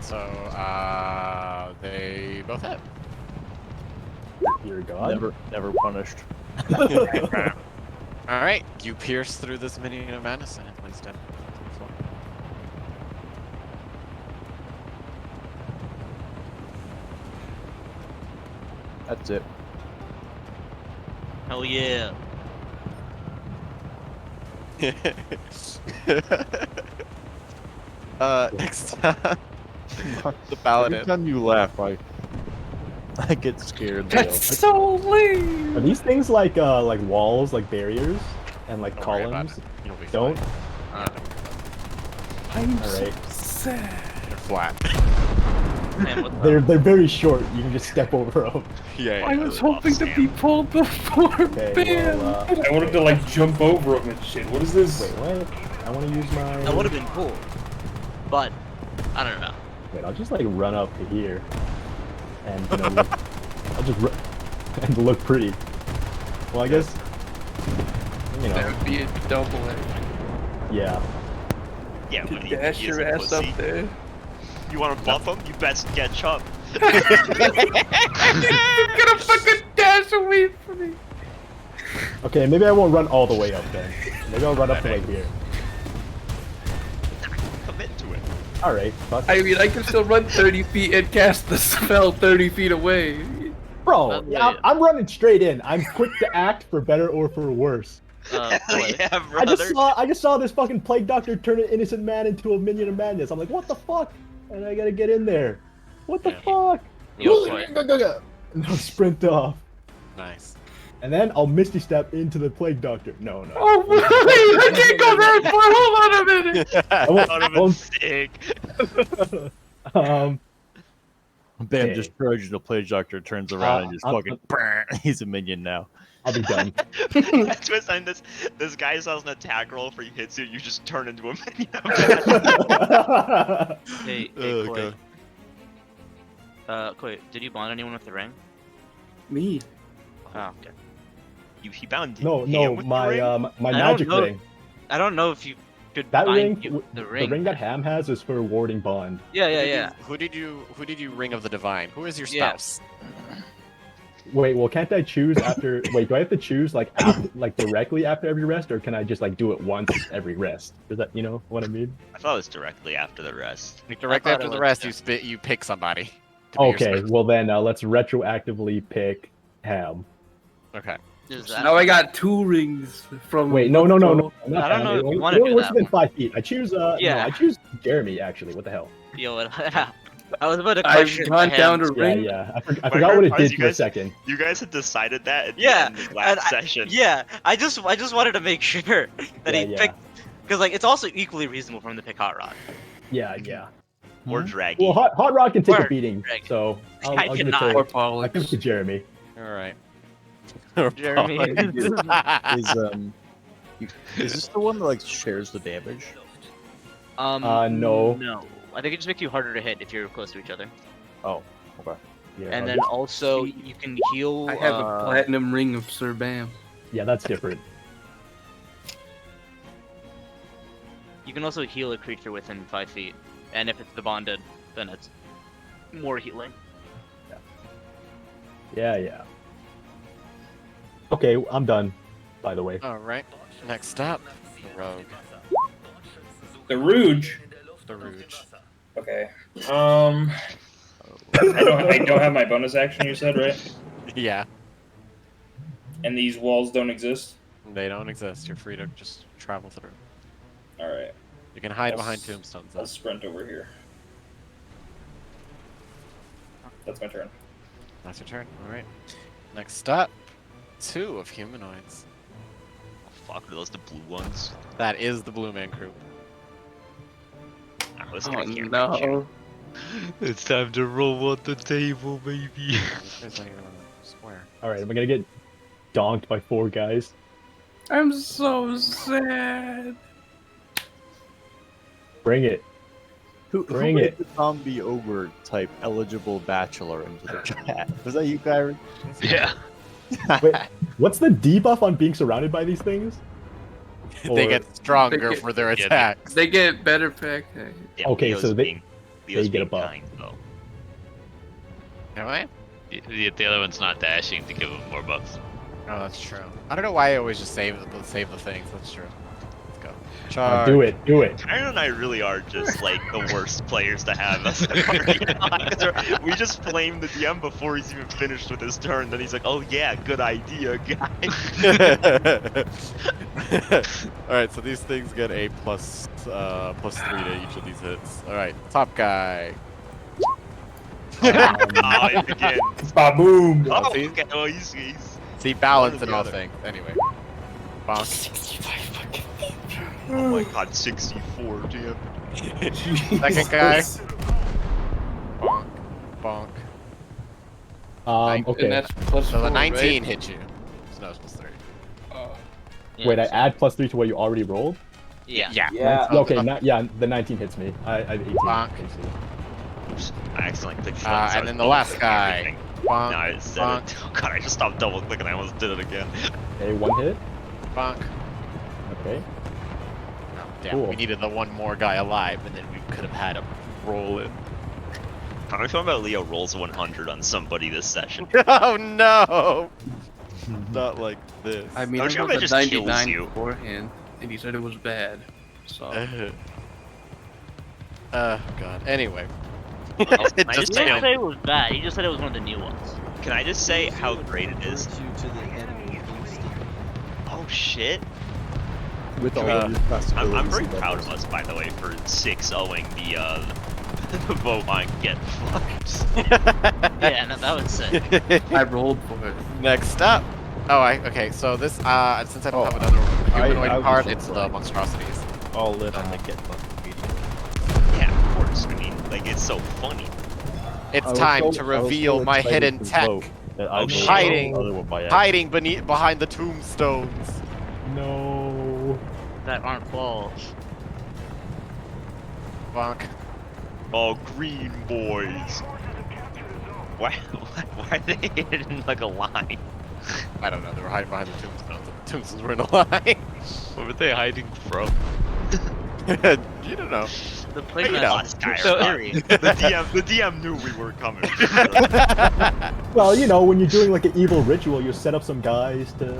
So, they both hit. Dear God. Never punished. Alright, you pierce through this minion of madness and it plays dead. That's it. Hell yeah. Next time, the paladin. Every time you laugh, I get scared. Leo. That's so lame. Are these things like walls, like barriers, and like Don't worry about columns? it. You'll be Don't. fine. I'm All right. so sad. They're flat. Man, what the? They're very short. You can just step over them. Yeah, I was hoping to be pulled before Okay. Bam. Well, I wanted to like jump over him and shit. What is this? wait, what? I want to use my. That would have been cool. But, I don't know. Wait, I'll just like run up to here, and look, I'll just and look pretty. Well, I guess That would be a double edge. yeah. Yeah, To but dash he is your a ass up pussy. there. You want to buff him? You best get Chub. You're gonna fucking dash away from me. Okay, maybe I won't run all the way up then. Maybe I'll run up to like here. Commit to it. All right, fuck. I mean, I can still run 30 feet and cast the spell 30 feet away. Bro, yeah. I'm running straight in. I'm quick to act for better or for worse. Hell Boy. yeah, brother. I just saw this fucking plague doctor turn an innocent man into a minion of madness. I'm like, what the fuck? And I gotta get in there. What the fuck? Yo, boy. And I'll sprint off. Nice. And then I'll misty step into the plague doctor. No. Oh, wait, I can't go that far. Hold on a minute. I won't, That I would've been won't- sick. Bam Okay. just charges the plague doctor, turns around, and just I'm- fucking. He's a minion now. I'll be done. That's what I'm this guy sells an attack roll for you hits you, you just turn into a minion. Hey, Oh, Koi. God. Koi, did you bond anyone with the ring? Me. Oh, okay. He bound no, him with the my ring? my I don't magic know. ring. I don't know if you could That bind ring, you with the the ring. ring that Ham has is for warding bond. Yeah. Who did you ring of the divine? Who is your Yeah. spouse? Wait, well, can't I choose after? Wait, do I have to choose like after, like directly after every rest, or can I just like do it once every rest? Does that, you know what I mean? I thought it was directly after the rest. Like directly thought after it the was, rest, yeah. you pick somebody. to be your Okay, spouse. well then let's retroactively pick Ham. Okay. Is that- Now I got 2 rings from. Wait, no, not I don't Ham. know if you Only- wanna do what's that within one. 5 feet? I choose Yeah. no, I choose Jeremy actually. What the hell? Yo, I was about to I've question gone the down hand. to Yeah, ring. yeah. I forgot My what it favorite part did is you for a guys- second. You guys had decided that at the Yeah, end of last and session. Yeah, I just wanted to make sure that Yeah, he yeah. picked, because like it's also equally reasonable for him to pick Hot Rod. Yeah, yeah. Or Draggy. Well, Hot Rod can take a Or beating, Dragon. so I'll I give it cannot. Or to I give it to Jeremy. All right. Jeremy. Is is this the one that like shares the damage? No. No, I think it just makes you harder to hit if you're close to each other. Oh, okay. Yeah, And then also you can heal. I have a platinum ring of Sir Bam. yeah, that's different. You can also heal a creature within 5 feet, and if it's the bonded, then it's more healing. Yeah. Okay, I'm done. By the way. All right. Next up, the rogue, The Rouge. the Rouge. Okay. I don't have my bonus action. You said right. Yeah, And these walls don't exist. they don't exist. You're free to just travel through. All right. You can hide I'll behind s- tombstones. I'll Though. sprint over here. That's my turn. That's your turn. All right. Next up, 2 of humanoids. Oh, fuck, are those the blue ones? That is the Blue Man Group. I was Oh gonna hear about you. no. It's time to roll on the table, baby. There's like a square. All right, am I gonna get donked by 4 guys? I'm so sad. Bring it. Who Bring made it. the zombie ogre type eligible bachelor into the chat? Was that you, Kyron? Yeah. Wait, what's the debuff on being surrounded by these things? They Or- get stronger They get- for their Yeah, they- attacks. They get better pack. Yeah, Okay, Leo's so they- being, Leo's get a being buff. kind, though. Am I? The other one's not dashing to give him more buffs. Oh, that's true. I don't know why I always just save the things. That's true. Let's go. do Charge. it, do it. Kyron and I really are just like the worst players to have as a party. 'Cause we just flamed the DM before he's even finished with his turn. Then he's like, "Oh yeah, good idea, guys." All right, so these things get a plus 3 to each of these hits. All right, top guy. Oh, it begins. Ba-boom! Oh, see? okay. Oh, he's See, balance One or and the all other. things. Anyway. Bonk. oh my god, 64, damn. Second guy. Bonk. Bonk. And Okay. that's plus So the 4, 19 right? hit you. So no, it's plus 3. Wait, I add +3 to what you already rolled? Yeah. Yeah. Okay, the 19 hits me. I have 18. Bonk. Oops, I accidentally clicked And so I was then the last double-clicking guy. everything. Bonk. Now I said bonk. it. Oh god, I just stopped double clicking. I almost did it again. Okay, 1 hit. Bonk. Okay. Oh, damn. Cool. We needed the one more guy alive, and then we could have had him roll in. How much fun about Leo rolls 100 on somebody this session? Oh no! Not like this. I mean, Don't it you know was that a just kills 99 you? beforehand, and he said it was bad. So God. Anyway. It He just didn't say- say it was bad. He just said it was one of the new ones. Can I just say how great it is? Oh shit! With all Can of your I'm very possibilities proud of us, by the way, for 6-0ing the vote on Get Fucked. Yeah, no, that was sick. I rolled for it. Next up. Oh, okay. So this, since I don't have Oh, another humanoid I was card, just it's the like- monstrosities. all in on the get buff feature. Yeah, of course. I mean, like, it's so funny. It's I was time so- to I was so reveal my excited hidden to tech. vote that I Oh, voted shit. for the Hiding. other one by accident. Hiding behind the tombstones. No. That aren't balls. Bonk. Oh, green boys. Why are they hidden like a line? I don't know. They were hiding behind the tombstones. The tombstones were in a line. What were they hiding from? You don't know. The you playground know. is Guy, scary. the DM knew we were coming. Well, you know, when you're doing like an evil ritual, you set up some guys to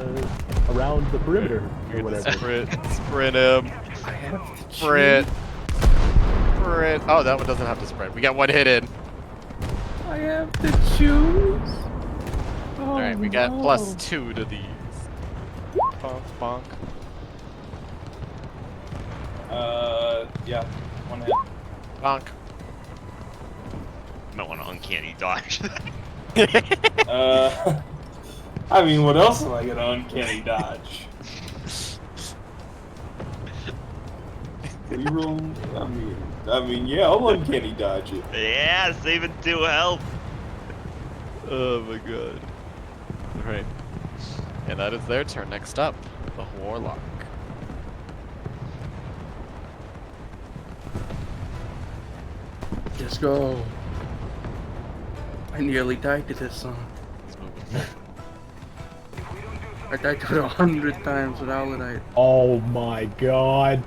around the perimeter or whatever. Sprint him. I have to Sprint. Sprint. Oh, that one doesn't have to sprint. We got one hit in. I have to choose. Oh, All right, we got no. +2 to these. Bonk, bonk. Yeah, one hit. Bonk. Might want to uncanny dodge. I mean, what else am I gonna uncanny dodge? Reroll. I mean, yeah, I'll uncanny dodge it. Yeah, saving 2 health. Oh my god. Alright. And that is their turn. Next up, the Warlock. Let's go. I nearly died to this song. I died to it 100 times with Owlite. Oh my god.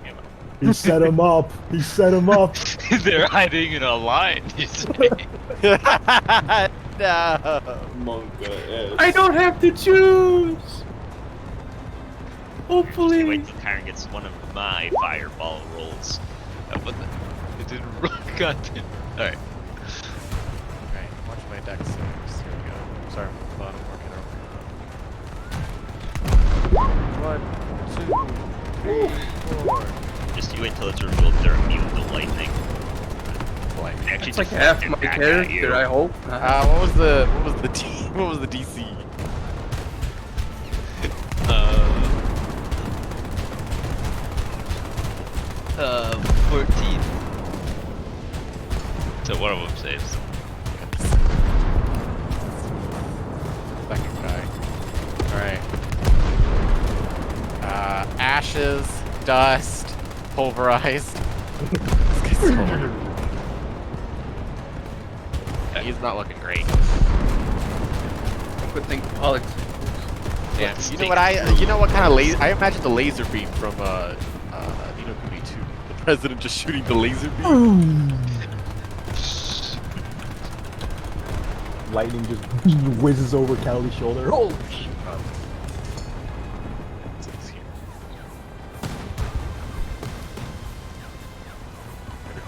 He set him up. He set him up. They're hiding in a line. You say. No. Monka I don't have to choose! Just Hopefully. wait till Kyron gets one of my fireball rolls. What the? It didn't roll. God damn. Alright. Alright, watch my deck saves. Here we go. Sorry, hold on, I'm working over. 1, 2, 3, 4. Just you wait till it's revealed they're immune to lightning. Like, They actually It's like just half it my back at character, you. I hope. what was the DC? 14. So one of them saves. Second guy. Alright. Ashes, dust, pulverized. This guy's so weird. he's not looking great. Good thing Alex. Yeah, Let's you know take what you know what kind of laser? I imagine the laser beam from Ni no Kuni 2. The president just shooting the laser beam. Lightning just whizzes over Cowley's shoulder. Holy shit.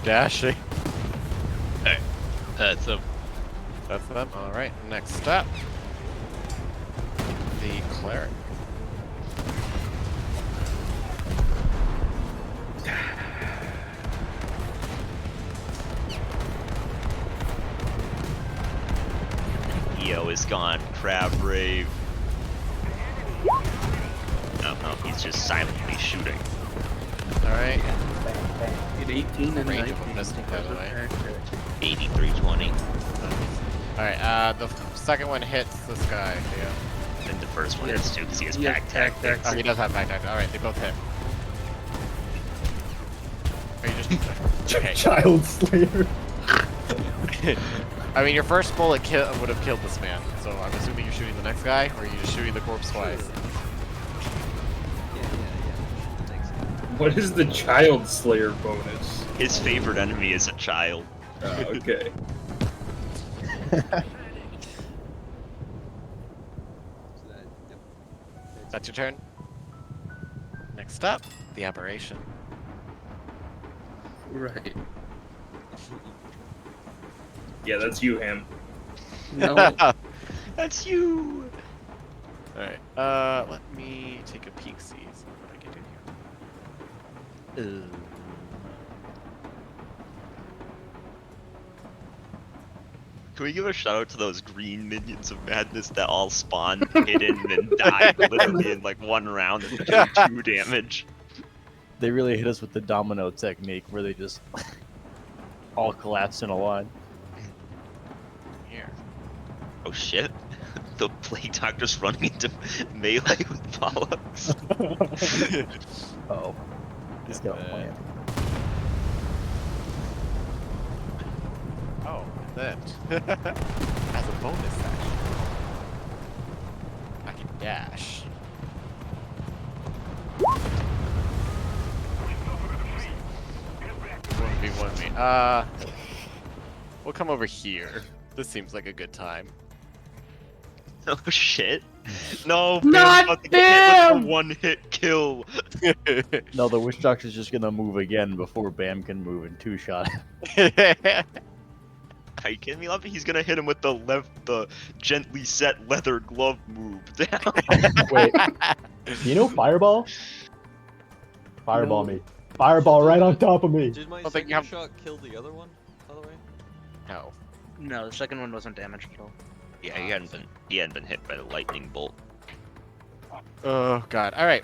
Dashing. Hey, that's a That's them. All right, next up, the cleric. EO is gone. Crab Rave. No, he's just silently shooting. All right, Get 18 and Range 19. of a missile, by the way. 8320. all right. The second one hits this guy. Yeah. And the first one is too, because he has Yeah, pack tactics. Oh, he does have back tactics. All right, they both hit. Are you just okay? Child Slayer. I mean, your first bullet would have killed this man, so I'm assuming you're shooting the next guy, or are you just shooting the corpse twice? What is the Child Slayer bonus? His favorite enemy is a child. Okay. That's your turn. Next up, the aberration. Right. Yeah, that's you, Ham. No. That's you! Alright, let me take a peek, see what I can do here. Can we give a shout out to those green minions of madness that all spawned hidden and died literally in like one round and did 2 damage? They really hit us with the domino technique where they just all collapse in a line. Here. Oh shit. The Plague Doctor's running into melee with Pollux. Oh, he's got a plan. Oh, then. As a bonus action, I can dash. 1v1 me. We'll come over here. This seems like a good time. Oh shit. No, Not Bam's about to get hit with a 1-hit kill. No, the Witch Doctor's just gonna move again before Bam can move in 2 shots. Are you kidding me, Lumpy? He's gonna hit him with the gently set leather glove move down. Wait, you know Fireball? Fireball No. me. Fireball right on top of me. Did my I think you second have- shot kill the other one, by the way? No. No, the second one wasn't damaged at all. Yeah, he hadn't been hit by the lightning bolt. Oh god. All right.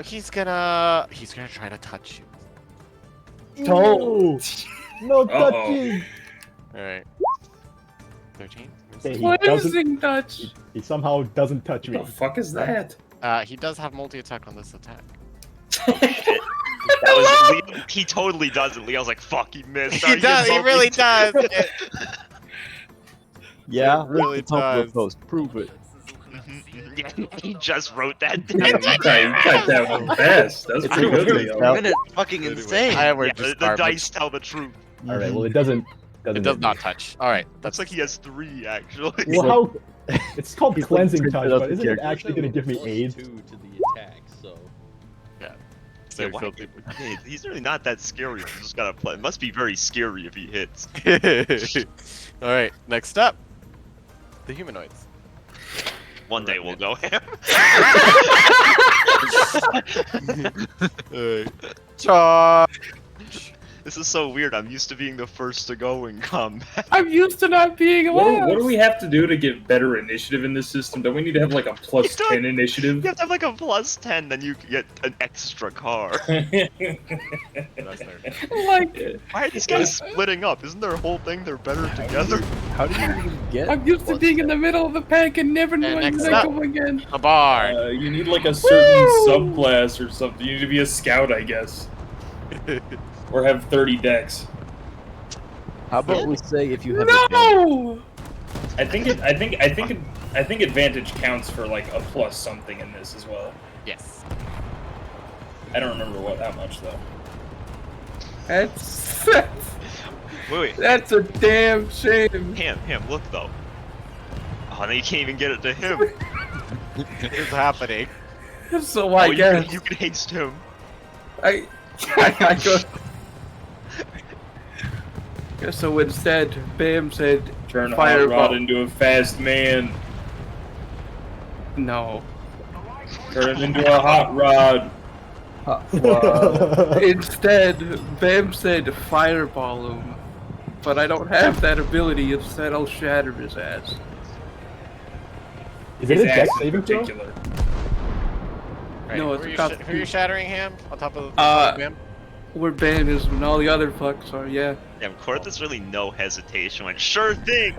He's gonna try to touch you. No, no Uh-oh. touching. All right. 13. Okay, he doesn't. Cleansing touch. He somehow doesn't touch me. What the fuck is that? He does have multi-attack on this attack. That was Leo. He totally doesn't. Leo's like, fuck, he missed. He does. He really does. Yeah, It really look at the top of does. the post. Prove it. Yeah, he just wrote that Yeah, down. you got that one fast. That was It's pretty a good, good Leo. stuff. Minute fucking insane. We're Yeah, just the garbage. dice tell the truth. All right, well it doesn't. It does not touch. All right. That's like he has 3 actually. Well, how? It's called He's cleansing like touch, printed out but the isn't it character. actually going to give me Plus AIDS? 2 to the attack, so. So Yeah, why- Hey, he's really not that scary. You just gotta play. It must be very scary if he hits. All right. Next up, the humanoids. One day we'll go ham. Charge. This is so weird. I'm used to being the first to go in combat. I'm used to not being alive. What do we have to do to get better initiative in this system? Don't we need to have like a plus You don't- 10 initiative? You have to have like a plus 10, then you can get an extra car. That's their- Like, Why are these guys splitting up? Isn't their whole thing they're better together? How do you even get? I'm used to plus being in the 10? middle of the pack and never knowing next when I up. come again. A bard. You need like a certain subclass or something. You need to be a scout, I guess. Or have 30 decks. How about we say if you have No! I think advantage counts for like a plus something in this as well. Yes. I don't remember how much though. Wait, That's a damn shame. Ham, look though. Oh, now you can't even get it to him. It's happening. So Oh, I you guess can haste him. I go. So instead, Bam said, Turn a hot Fireball. rod into a fast man. "No." Turn him into a hot rod. Instead, Bam said, "Fireball him," but I don't have that ability. Instead, I'll shatter his ass. Is it His a ass dex in saving throw? particular. Right, No, who it's are you about who are you shattering him on top of him? Where Bam is and all the other fucks are, yeah. Damn, Court, there's really no hesitation. Like, sure thing.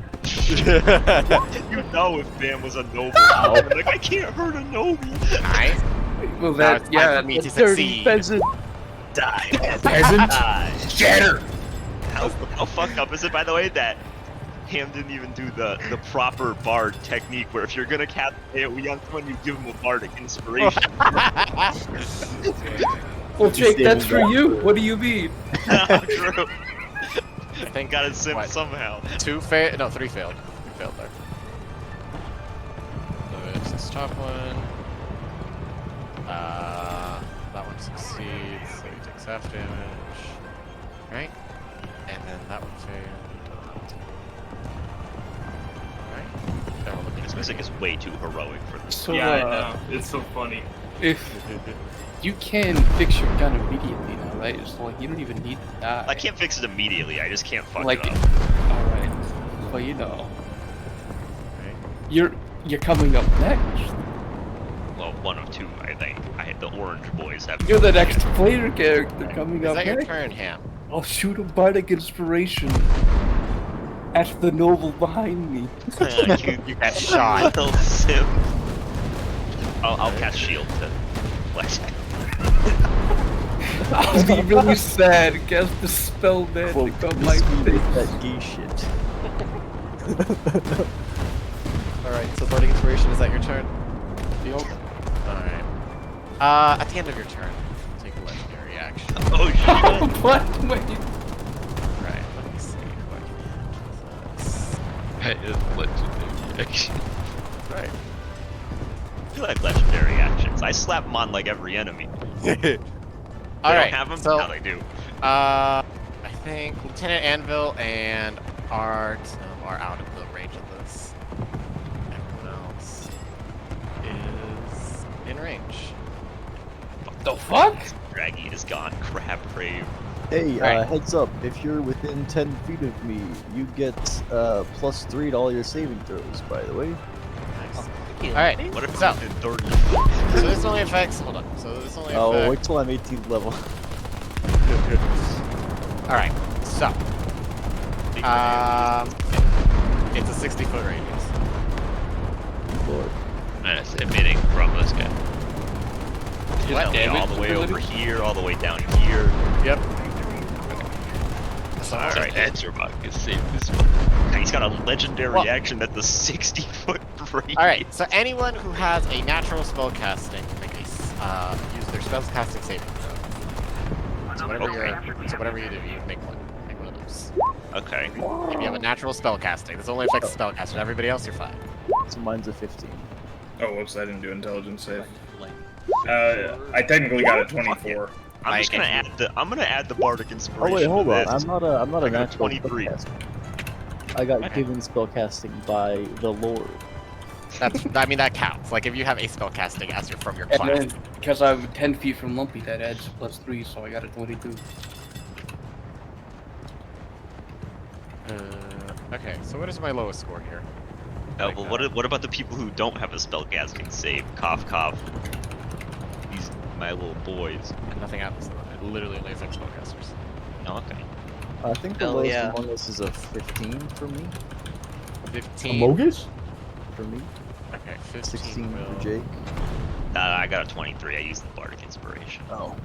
You know, if Bam was a noble, like I can't hurt a noble. Nice. Well, Now that, it's time yeah. for me to Dirty succeed. peasant. Die. Peasant. Shatter! How fucked up is it, by the way, that Ham didn't even do the proper bard technique, where if you're gonna cast AoE on someone, you give him a bardic inspiration. Well, Jake, that's for you. What do you mean? True. I think Got it sim what, somehow. 2 failed. No, 3 failed. 3 failed there. So it's this top one. That one succeeds, so he takes half damage. Right? And then that one failed. Alright. Now we're looking This at music is way too heroic for this. So, Yeah, I know. It's so funny. if you can fix your gun immediately now, right? It's like you don't even need to die. I can't fix it immediately, I just can't fuck Like, it up. alright. Well, you know. Right. You're coming up next. Well, one of two, I think. The orange boys have. You're the next player character coming Is up that your next. turn, Ham? I'll shoot a bardic inspiration at the noble behind me. You got shot. Little sim. I'll cast shield to flex. I'll be really sad. Cast the spell then to come my face. That gay shit. Alright, so Bardic Inspiration, is that your turn? Yup. Alright. At the end of your turn, take a legendary action. Oh shit. What? Wait. Right, let me see what I can do this. That is legendary action. Right. I feel like legendary actions. I slap them on like every enemy. They Alright, don't have them? so, Now they do. I think Lieutenant Anvil and Art are out of the range of this. Everyone else is in range. The fuck? Draggy is gone. Crab brave. Hey, Alright. heads up, if you're within 10 feet of me, you get +3 to all your saving throws, by the way. Nice. Alright, What if so, it's in 30? so this only affects, hold on, so this only Oh, affects, wait till I'm 18th level. alright, so, it's a 60-foot radius. Lord. And it's emitting from this guy. What? All the way over here, all the way down here. Yep. So, Alright, Alright. that's your mark. Save this one. He's got a legendary Well- action that's a 60-foot radius. alright, so anyone who has a natural spell casting can make use their spell casting saving throw. So whatever you do, you make one. Make one of those. Okay. If you have a natural spell casting, this only affects spell casting. Everybody else, you're fine. So mine's a 15. Oh, whoops! I didn't do intelligence save. I technically got a 24. I'm just gonna add the bardic inspiration. Oh wait, hold to on. this. I'm not a I got a natural 23. spellcaster. I got Okay. given spellcasting by the Lord. I mean, that counts. Like, if you have a spell casting as you're from your And class. then, because I'm 10 feet from Lumpy, that adds +3, so I got a 22. Okay, so what is my lowest score here? Oh, well, what about the people who don't have a spellcasting save? Cough, cough. These my little boys. Nothing happens to them. It literally only affects spellcasters. Oh, okay. I think the Hell lowest yeah. among us is a 15 for me. 15. Amogus? For me. Okay, 15 16 will... for Jake. I got a 23. I used the bardic inspiration. Oh.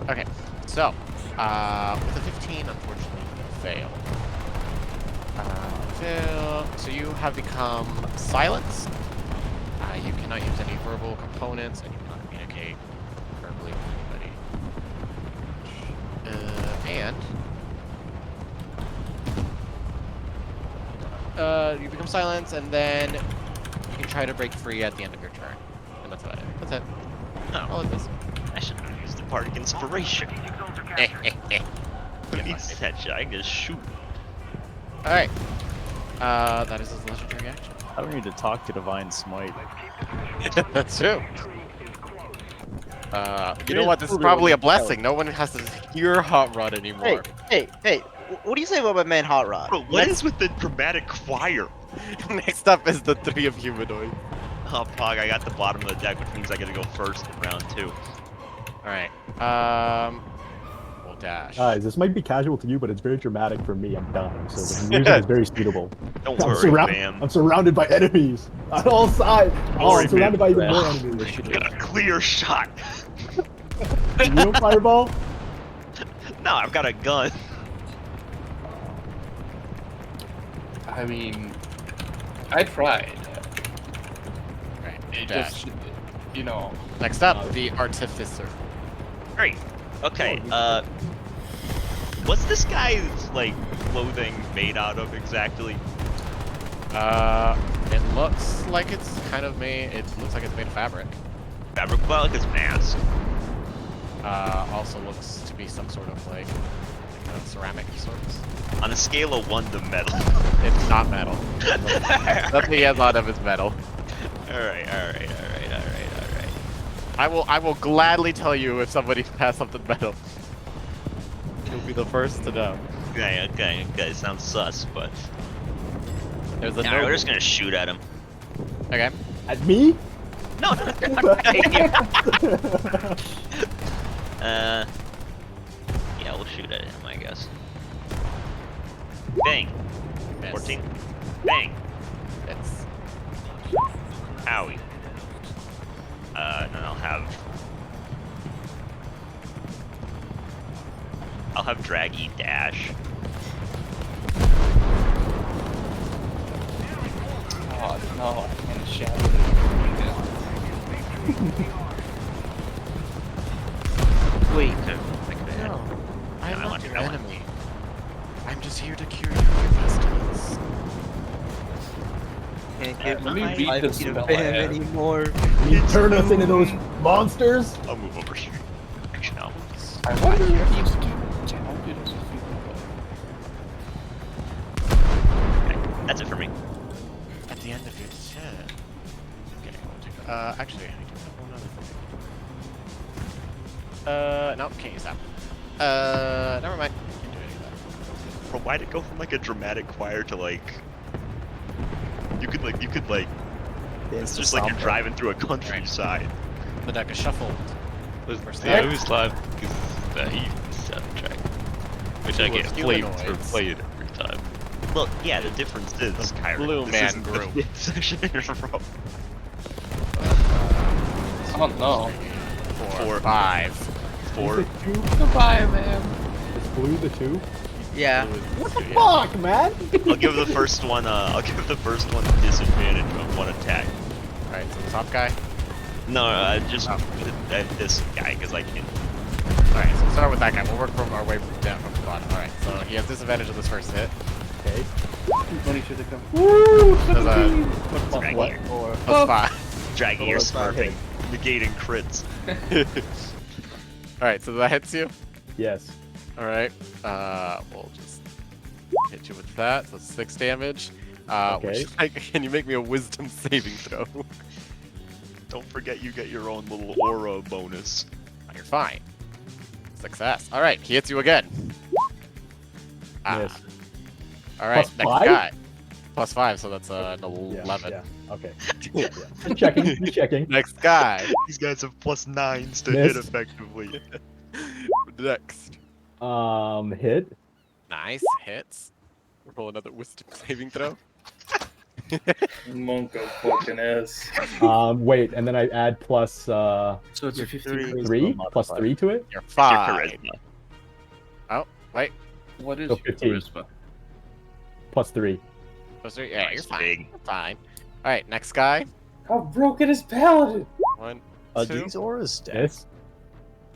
Okay, so, with a 15, 15. Unfortunately, you fail. Fail. So you have become silenced. You cannot use any verbal components, and you cannot communicate verbally with anybody. You become silenced, and then you can try to break free at the end of your turn. And that's about it. That's it. All of this. I should have used the Bardic Inspiration. Who needs that shit? I can just shoot. Alright. That is his legendary action. I don't need to talk to Divine Smite. That's true. You know what? This is probably a blessing. No one has to hear Hot Rod anymore. Hey! What do you say about my man Hot Rod? Bro, what is with the dramatic choir? Next up is the 3 of Humanoid. Oh, fuck, I got the bottom of the deck, which means I gotta go first in round 2. Alright. We'll dash. Guys, this might be casual to you, but it's very dramatic for me. I'm dying, so the music is very suitable. Don't worry, fam. I'm surrounded by enemies on all sides. I'm surrounded by even more enemies. Got a clear shot. You know fireball? No, I've got a gun. I mean, I tried. Right. It Dash. just, you know. Next up, the Artificer. Great. Okay, what's this guy's, like, clothing made out of exactly? It looks like it's kind of made. It looks like it's made of fabric. Fabric, well, like his mask. Also looks to be some sort of like ceramic sorts. On a scale of 1 to metal. It's not metal. Nothing he has on him is metal. Alright. I will gladly tell you if somebody has something metal. You'll be the first to know. Okay, sounds sus, but... There's a Alright, we're just gonna shoot at him. Okay. At me? No, yeah, we'll shoot at him, I guess. Bang. Miss. 14. Bang. It's Owie. And then I'll have Draggy dash. Oh no, I can't shadow Wait. no. I'm I not want your it, I want enemy. I'm just here to cure you of your pestilence. Can't get let me my read life this to spell bam I have. anymore. You turn us into those monsters? I'll move over here. Actually, no. I wonder if these two challenges are Okay, that's it for me. At the end of your turn. Okay, I'll take actually, I need to have one other thing. No, can't use that. Never mind. Can't do any of that. Bro, why'd it go from like a dramatic choir to like... You could like... It's just like you're driving through a countryside. The deck is shuffled. Yeah, it was live because the Heat soundtrack, which I get flamed for playing every time. Well, yeah, the difference is, Kyron, Blue this Man isn't the Group. fifth session in a row. Oh no. 4, 5. 4. Goodbye, man. Is blue the 2? Yeah. What the fuck, man? I'll give the first one. Disadvantage on 1 attack. All right, so the top guy. No, just this guy because I can. All right, so we'll start with that guy. We'll work from our way down from the bottom. All right, so he has disadvantage on this first hit. Okay. Money should have come. Woo! Does a Draggy, What? plus Oh. 5. Draggy, you're Well, that's not smurfing, negating crits. All right, so that hits you. Yes. All right, we'll just hit you with that. So 6 damage. Okay. Can you make me a Wisdom saving throw? Don't forget you get your own little aura bonus. You're fine. Success. All right, he hits you again. Yes. All right, Plus next 5? guy. Plus 5, so that's an 11. Yeah. Okay. Yeah. Just checking. Just checking. Next guy. These guys have +9s to Miss. hit effectively. Next. Hit. Nice hits. Roll another Wisdom saving throw. Monk of fucking ass. Wait, and then I add plus So it's a 53. 3 plus 3 to it. You're Your fine. charisma. Oh, wait. What is So your 15. charisma? +3. Those are, yeah, Nice, you're fine. big. You're fine. All right, next guy. How broken is Paladin? 1, Are 2. these auras stacked? This.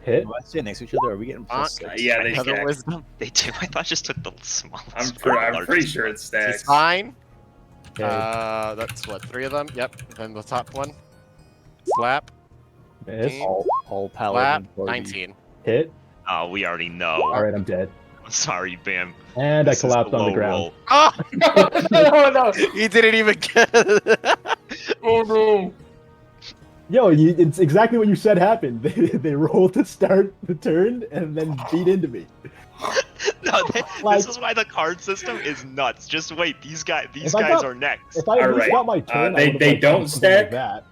Hit. Do I stay next to each other? Are we getting plus Bonk. 6? Yeah, they Another stack. wisdom. They do. I thought I just took the smallest. I'm or pretty largest sure one. it stacks. He's fine. Okay. That's what, 3 of them? Yep. Then the top one. Slap. Miss. All Slap. paladin party. 19. Hit. Oh, we already know. All right, I'm dead. I'm sorry, Bam. And This I is collapsed on the low ground. roll. Oh! Oh no! He didn't even get it. Oh no! Yo, it's exactly what you said happened. They rolled to start the turn and then beat into me. No, Like- this is why the card system is nuts. Just wait, these guys If I guys got- are next. If I at least Alright, got my turn, I they- would've, they like, don't done something like stack? that.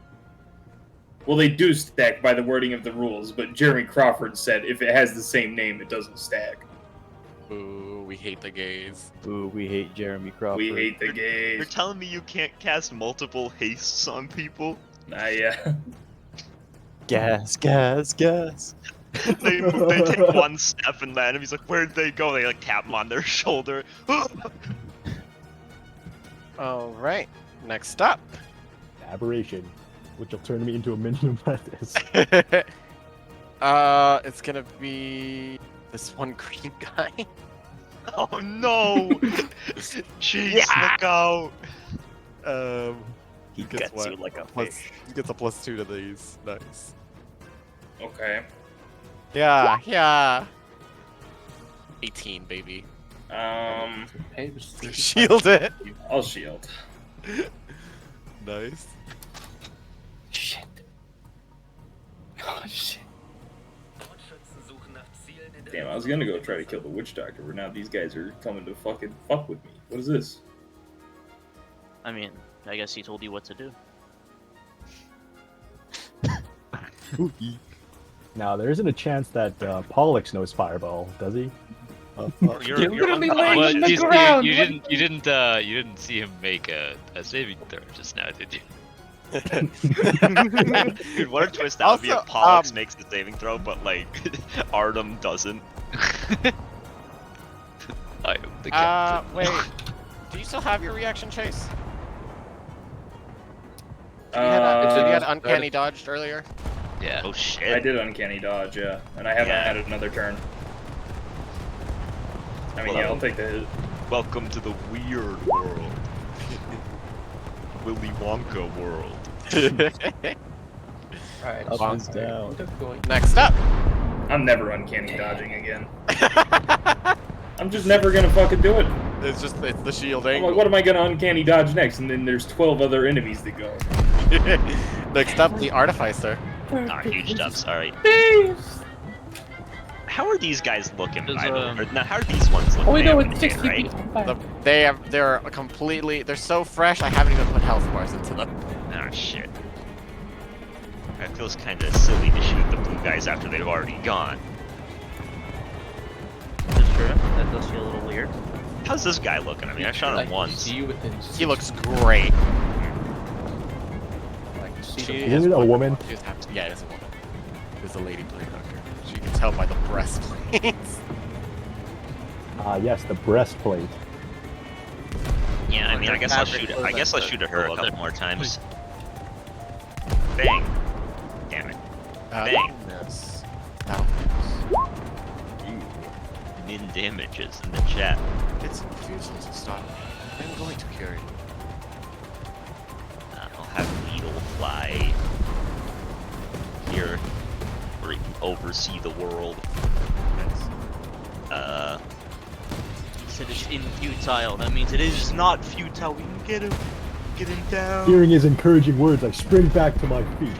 Well, they do stack by the wording of the rules, but Jeremy Crawford said if it has the same name, it doesn't stack. Ooh, we hate the gays. Ooh, we hate Jeremy Crawford. We hate the You're gays. telling me you can't cast multiple hastes on people? Yeah. Gas, gas, gas. They take one step and the enemy's like, where'd they go? They like tap them on their shoulder. All right. Next up. Aberration, which will turn me into a minion apprentice. It's gonna be this one green guy. Oh no! Jeez, look out! He Guess gets what? you like a Plus, fish. he gets a +2 to these. Nice. Okay. Yeah, yeah. 18, baby. Hey, it was 35. Shield it. I'll shield. Nice. Shit. Oh shit. Damn, I was gonna go try to kill the witch doctor, but now these guys are coming to fucking fuck with me. What is this? I mean, I guess he told you what to do. Now, there isn't a chance that Pollux knows Fireball, does he? You're literally unconscious. laying on the you, ground. you didn't see him make a saving throw just now, did you? Dude, what a twist that would be Also, if Pollux makes the saving throw, but like Artem doesn't. I am the captain. Wait. Do you still have your reaction chase? You Uh, had uncanny dodged earlier. Yeah. Oh I shit. did uncanny dodge, yeah, and I haven't Yeah. had another turn. I mean, yeah, I'll take the hit. Welcome to the weird world. Willy Wonka world. Alright, Up so is down. Next up. I'm never uncanny dodging again. I'm just never gonna fucking do it. It's the shield I'm angle. like, what am I gonna uncanny dodge next? And then there's 12 other enemies that go. Next up, the artificer. Ah, huge dubs. Alright. How are these guys looking? Does, By the way? Or, no, how are these ones looking? Oh, we They know haven't it's hit, 60 right? feet. They're completely. They're so fresh. I haven't even put health bars into them. Ah, shit. It feels kind of silly to shoot the blue guys after they've already gone. That's true. That does feel a little weird. How's this guy looking? I mean, I shot him once. See you within He looks great. like, see She the- is Isn't it a woman? She is yeah, it is a woman. It's a lady blade hunter. You can tell by the breastplates. Yes, the breastplate. Yeah, I mean, I guess I'll Fabric shoot it. was I guess like I'll the- shoot at her a well, couple they're- more times. Bang! Damn it. Bang. Yes. Min damages in the chat. It's refusal to stop. I'm going to carry. I'll have Needle fly here, where he can oversee the world. He said it's infutile. That means it is not futile. We can get him. Get him down. Hearing his encouraging words, I spring back to my feet.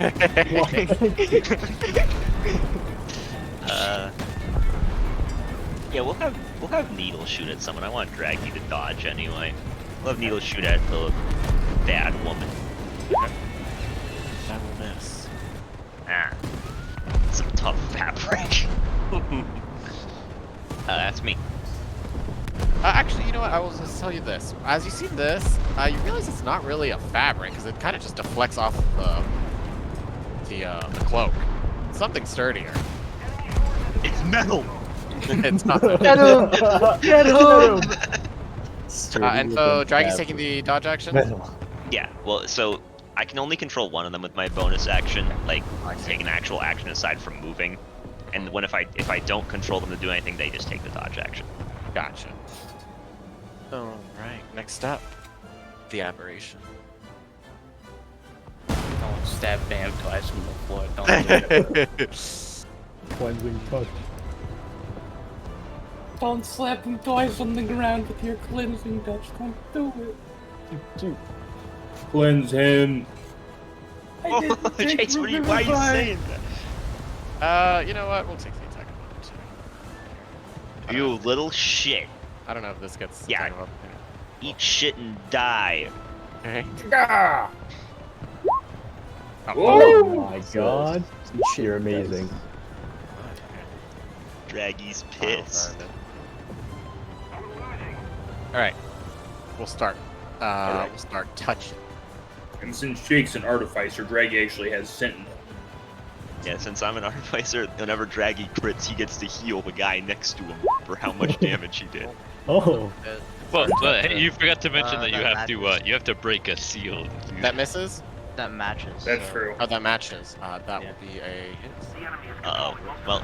Yeah, we'll have Needle shoot at someone. I want Draggy to dodge anyway. We'll have Needle shoot at the bad woman. That will miss. Ah, some tough fabric. That's me. Actually, you know what? I will just tell you this. As you see this, you realize it's not really a fabric because it kind of just deflects off the cloak. It's something sturdier. It's metal. It's not. Get him! Get him! And so Draggy's taking the dodge action. Yeah, well, so I can only control one of them with my bonus action, like take an actual action aside from moving. And when if I don't control them to do anything, they just take the dodge action. Gotcha. All right. Next up, the aberration. Don't stab Bam twice from the floor. Don't do it. Cleansing touch. Don't slap him twice on the ground with your cleansing touch. Don't do it. Cleanse him. I didn't take Chase, why are you saying that? You know what? We'll take the attack of opportunity. You little shit. I don't know if this gets Yeah. attack of opportunity. Eat shit and die. Okay. Oh my god. You're amazing. Draggy's pissed. All right. We'll start. We'll start touching. And since Jake's an artificer, Draggy actually has Sentinel. Yeah, since I'm an artificer, whenever Draggy crits, he gets to heal the guy next to him for how much damage he did. Oh. Well, but hey, you forgot to mention that that you have to break a seal. That misses. That matches. That's so- true. Oh, that matches. That will be a hit. Uh-oh. Well,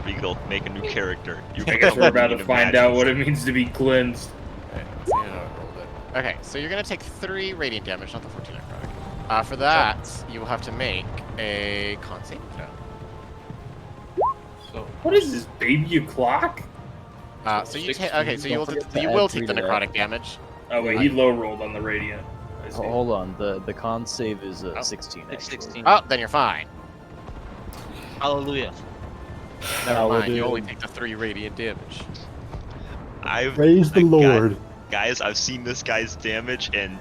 Regal, make a new character. You I guess we're about to find out what it means to be cleansed. Okay, let's see how I rolled it. Okay, so you're gonna take 3 radiant damage, not the 14 necrotic. For that, you will have to make a con saving throw. So, What is this, baby o'clock? So you take. 16, Okay, so you will. forget to You add will 3 take the to that. necrotic damage. Oh wait, he low rolled on the radiant. I see. Hold on, the con save is Oh. 16. It's actually. 16. Oh, then you're fine. Hallelujah. Never mind. You Paladin. only take the 3 radiant damage. Praise the Lord. Guys, I've seen this guy's damage, and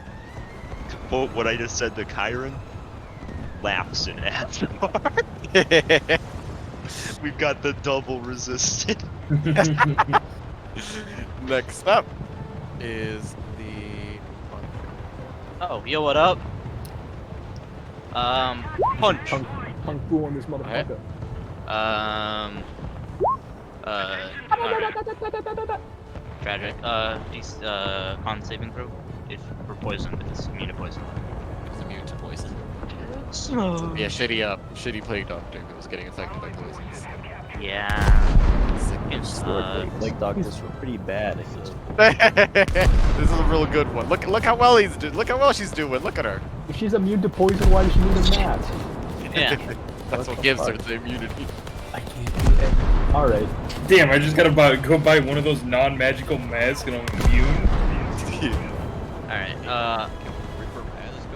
to quote what I just said to Kyron, laughs and adds more. We've got the double resisted. Next up is the. Oh, yo, what up? Punch. Kung Fu on this motherfucker. Alright. Tragic. Con saving throw. If for poison, it's immune to poison. It's immune to poison. So. Yeah, shitty plague doctor that was getting affected by poisons. Yeah. Historically, plague doctors were pretty bad at this. This is a real good one. Look how well he's doing. Look how well she's doing. Look at her. If she's immune to poison, why does she need a mask? Yeah. That's what gives her the immunity. I can't do it. Alright. Damn, I just gotta go buy one of those non-magical masks and I'm immune. Alright. Reaper Man is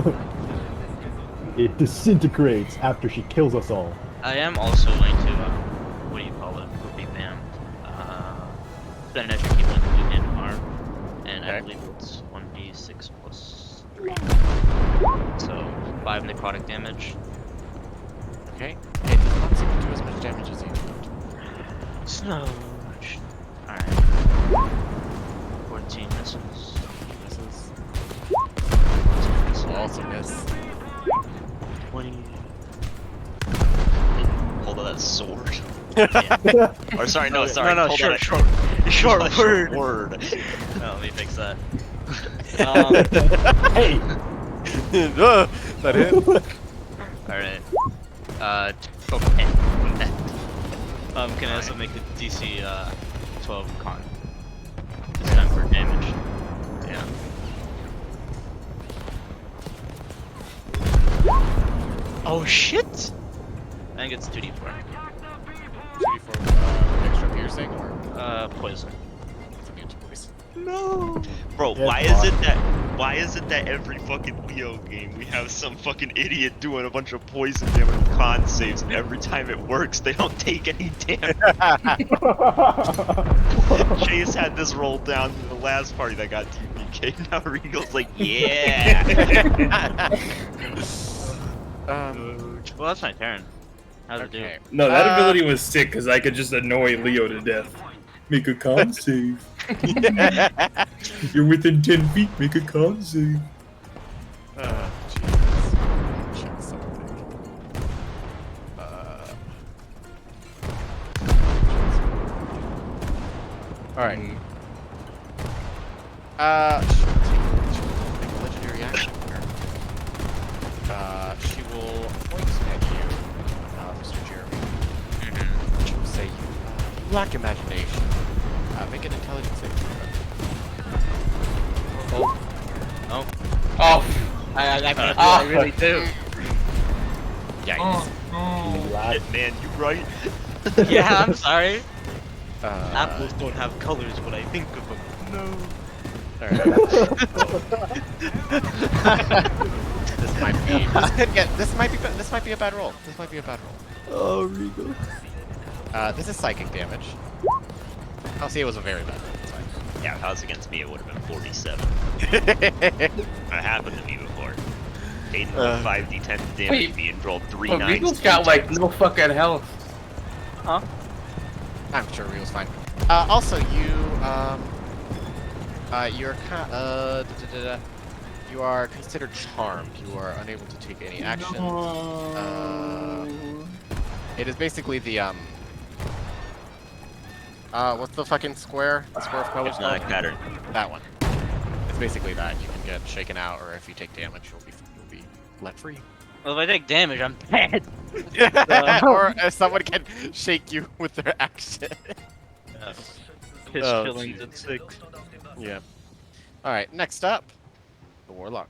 gone. It disintegrates after she kills us all. I am also going to, what do you call it? Poopy Bam. Spend an extra key point to do hand harm. And I Okay. believe it's 1d6 plus 3. So, 5 necrotic damage. Okay. It does not seem to do as much damage as you thought. Snow. Alright. 14 misses. Misses. 14 misses. Also miss. 20. Hold on that sword. Yeah. Or sorry, no, sorry. No, hold short, on, short. Short hold on, word. word. No, let me fix that. Hey! That hit. Alright. Okay. Can I also make a DC 12 con? This time for damage. Yeah. Oh shit! I think it's 2d4. 2d4 for extra piercing or Poison. it's immune to poison. No! Bro, Yeah, why fine. is it that every fucking Leo game we have some fucking idiot doing a bunch of poison damage with con saves, and every time it works they don't take any damage? Chase had this roll down in the last party that got TPK. Now Regal's like, yeah. Well, that's my turn. How's it do? Okay. No, that ability was sick because I could just annoy Leo to death. Make a con save. You're within 10 feet, make a con save. Jesus. Check something. All right. She'll make a legendary action here. She will point at you, Mr. Jeremy. She will say, "You lack imagination. Make an intelligence saving throw." Oh, I really do. Yikes. Shit, man, you right. Yeah, I'm sorry. Apples don't have colors when I think of them. No. Alright. This might be. This might be a bad roll. This might be a bad roll. Oh, Regal. This is psychic damage. Oh, see, it was a very bad roll. It's fine. Yeah, if I was against me, it would have been 47. That happened to me before. Aiden rolled 5d10 damage, Wait, being rolled 3 but 9s. Regal's got like no fucking health. I'm sure Real's fine. Also, you are considered charmed. You are unable to take any action. It is basically the what's the fucking square? The square of colors. Hypnotic pattern. That one. It's basically that. You can get shaken out, or if you take damage, you'll be let free. Well, if I take damage, I'm dead. Or someone can shake you with their action. Piss Oh, killings jeez. at 6. Yeah. All right. Next up, the warlock.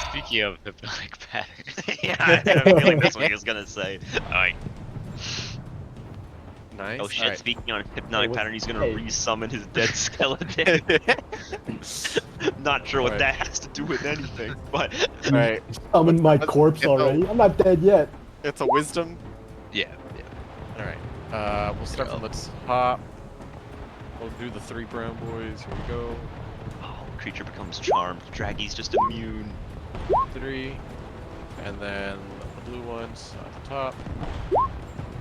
Speaking of hypnotic patterns. Yeah, I had a feeling that's what he was gonna say. Alright. Nice. Oh shit, All right. speaking on hypnotic Hey, pattern, he's gonna hey. resummon his dead skeleton. Not sure what Alright. that has to do with anything, but All right. I'm in my Let's corpse get already. I'm not dead yet. It's a wisdom. Yeah. All right. We'll start from the top. We'll do the 3 brown boys. Here we go. oh, creature becomes charmed. Draggy's just immune. 3, and then the blue ones at the top,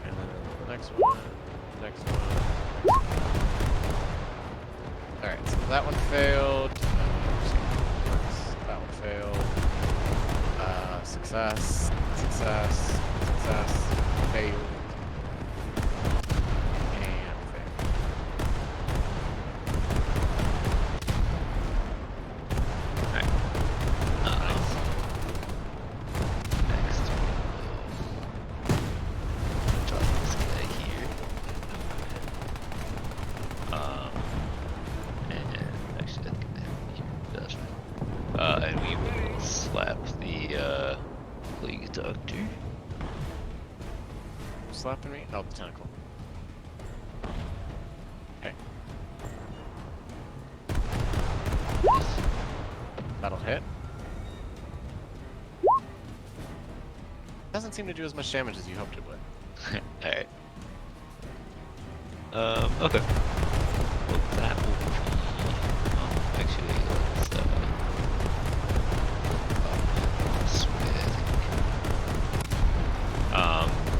and then the next one, next one. All right. So that one failed. That one failed. Success. Success. Success. Failed. And failed. Next, drop this guy here. And actually, I think that here. That's right. And we will slap the Plague Doctor. Slapping me? Oh, the tentacle. Okay. That'll hit. Doesn't seem to do as much damage as you hoped it would. Alright. Okay. Well, that will be... Oh, actually, let's, this way, I think.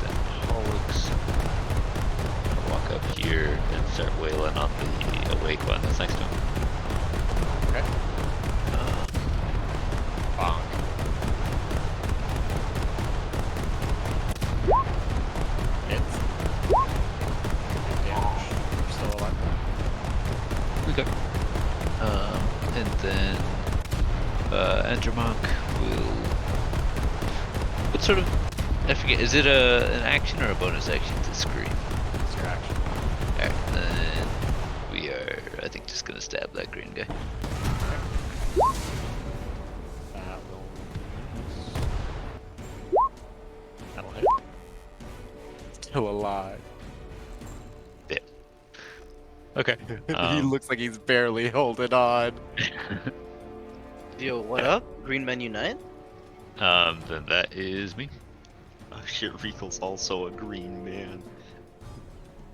Then Hulks. Walk up here and start wailing on the awake one that's next to him. Okay. Bonk. Hits. Good damage. You're still alive. Okay. And then Andromonk will. What sort of? I forget. Is it an action or a bonus action to scream? It's your action. Alright, then we are. I think just gonna stab that green guy. That will miss. That'll hit. Still alive. Okay. He looks like he's barely holding on. Yo, what up? Green Men Unite? Then that is me. Oh shit, Regal's also a green man.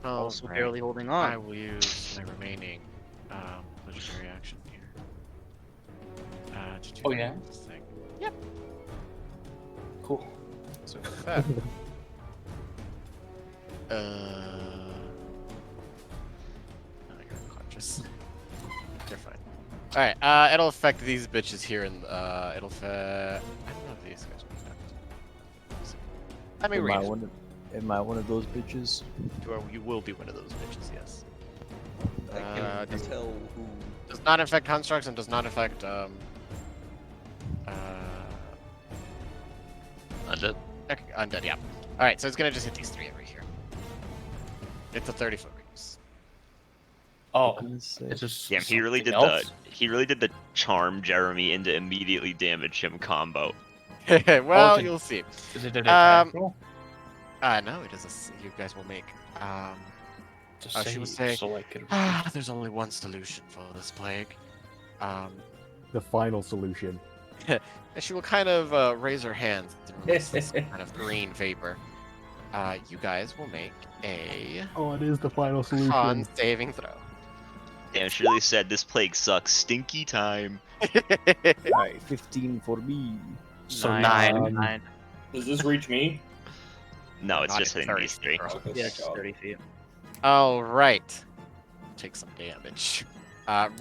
Also right. barely holding I on. will use my remaining legendary action here. To do Oh, yeah? this thing. Cool. So with that, now you're unconscious. You're fine. All right. It'll affect these bitches here, and it'll affect. I don't know if these guys will affect. Let me You read. might it. want to Am I one of those bitches? You will be one of those bitches, yes. I can does, tell who. does not affect constructs and does not affect Undead. undead. Yeah. All right, so it's gonna just hit these 3 over here. It's a 30-foot radius. Oh, Gonna say- it's just Damn, he really did something else? he really did the charm Jeremy into immediately damage him combo. Well, Okay. you'll see. Is it an Um, attack roll? No, it is. You guys will make. Just she will say say, so I could. There's only one solution for this plague. The final solution. And she will kind of raise her hands and release this kind of green vapor. You guys will make a Oh, it is the final solution. con saving throw. Damn, she really said this plague sucks. Stinky time. Alright, 15 for me. So Nine. 9. Does this reach me? No, it's Not just at hitting 30 these 3. bro. Okay, Yeah, thank just God. 30 feet. All right. Take some damage.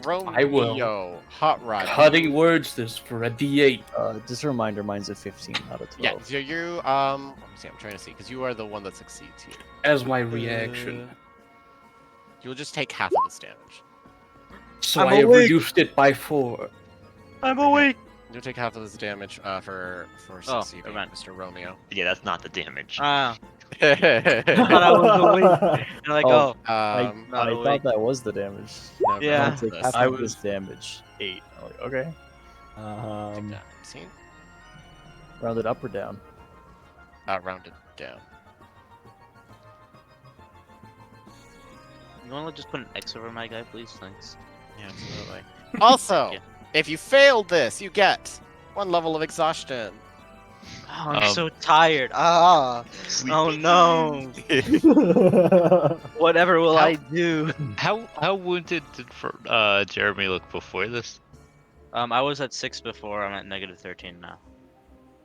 Romeo, I will. Hot Rod. Cutting words this for a D8. Just a reminder, mine's a 15 out of 12. Yeah, so you let me see, I'm trying to see because you are the one that succeeds here. As my reaction. You'll just take half of this damage. So I'm I have awake. reduced it by 4. I'm awake. You'll take half of this damage for Oh, succeeding, never mind. Mr. Romeo. Yeah, that's not the damage. Ah, I thought I was awake. And like, Oh. oh, I not awake. thought that was the damage. never Yeah. mind I'll take this. half I of was- this damage. 8. I'm like, okay. Take that. 18. Rounded up or down? Rounded down. you want to just put an X over my guy, please? Thanks. Yeah, absolutely. Also, Yeah. if you failed this, you get 1 level of exhaustion. Oh, I'm Um, so tired. Ah. Oh no. Whatever will How- I do? How wounded did Jeremy look before this? I was at 6 before. I'm at negative 13 now.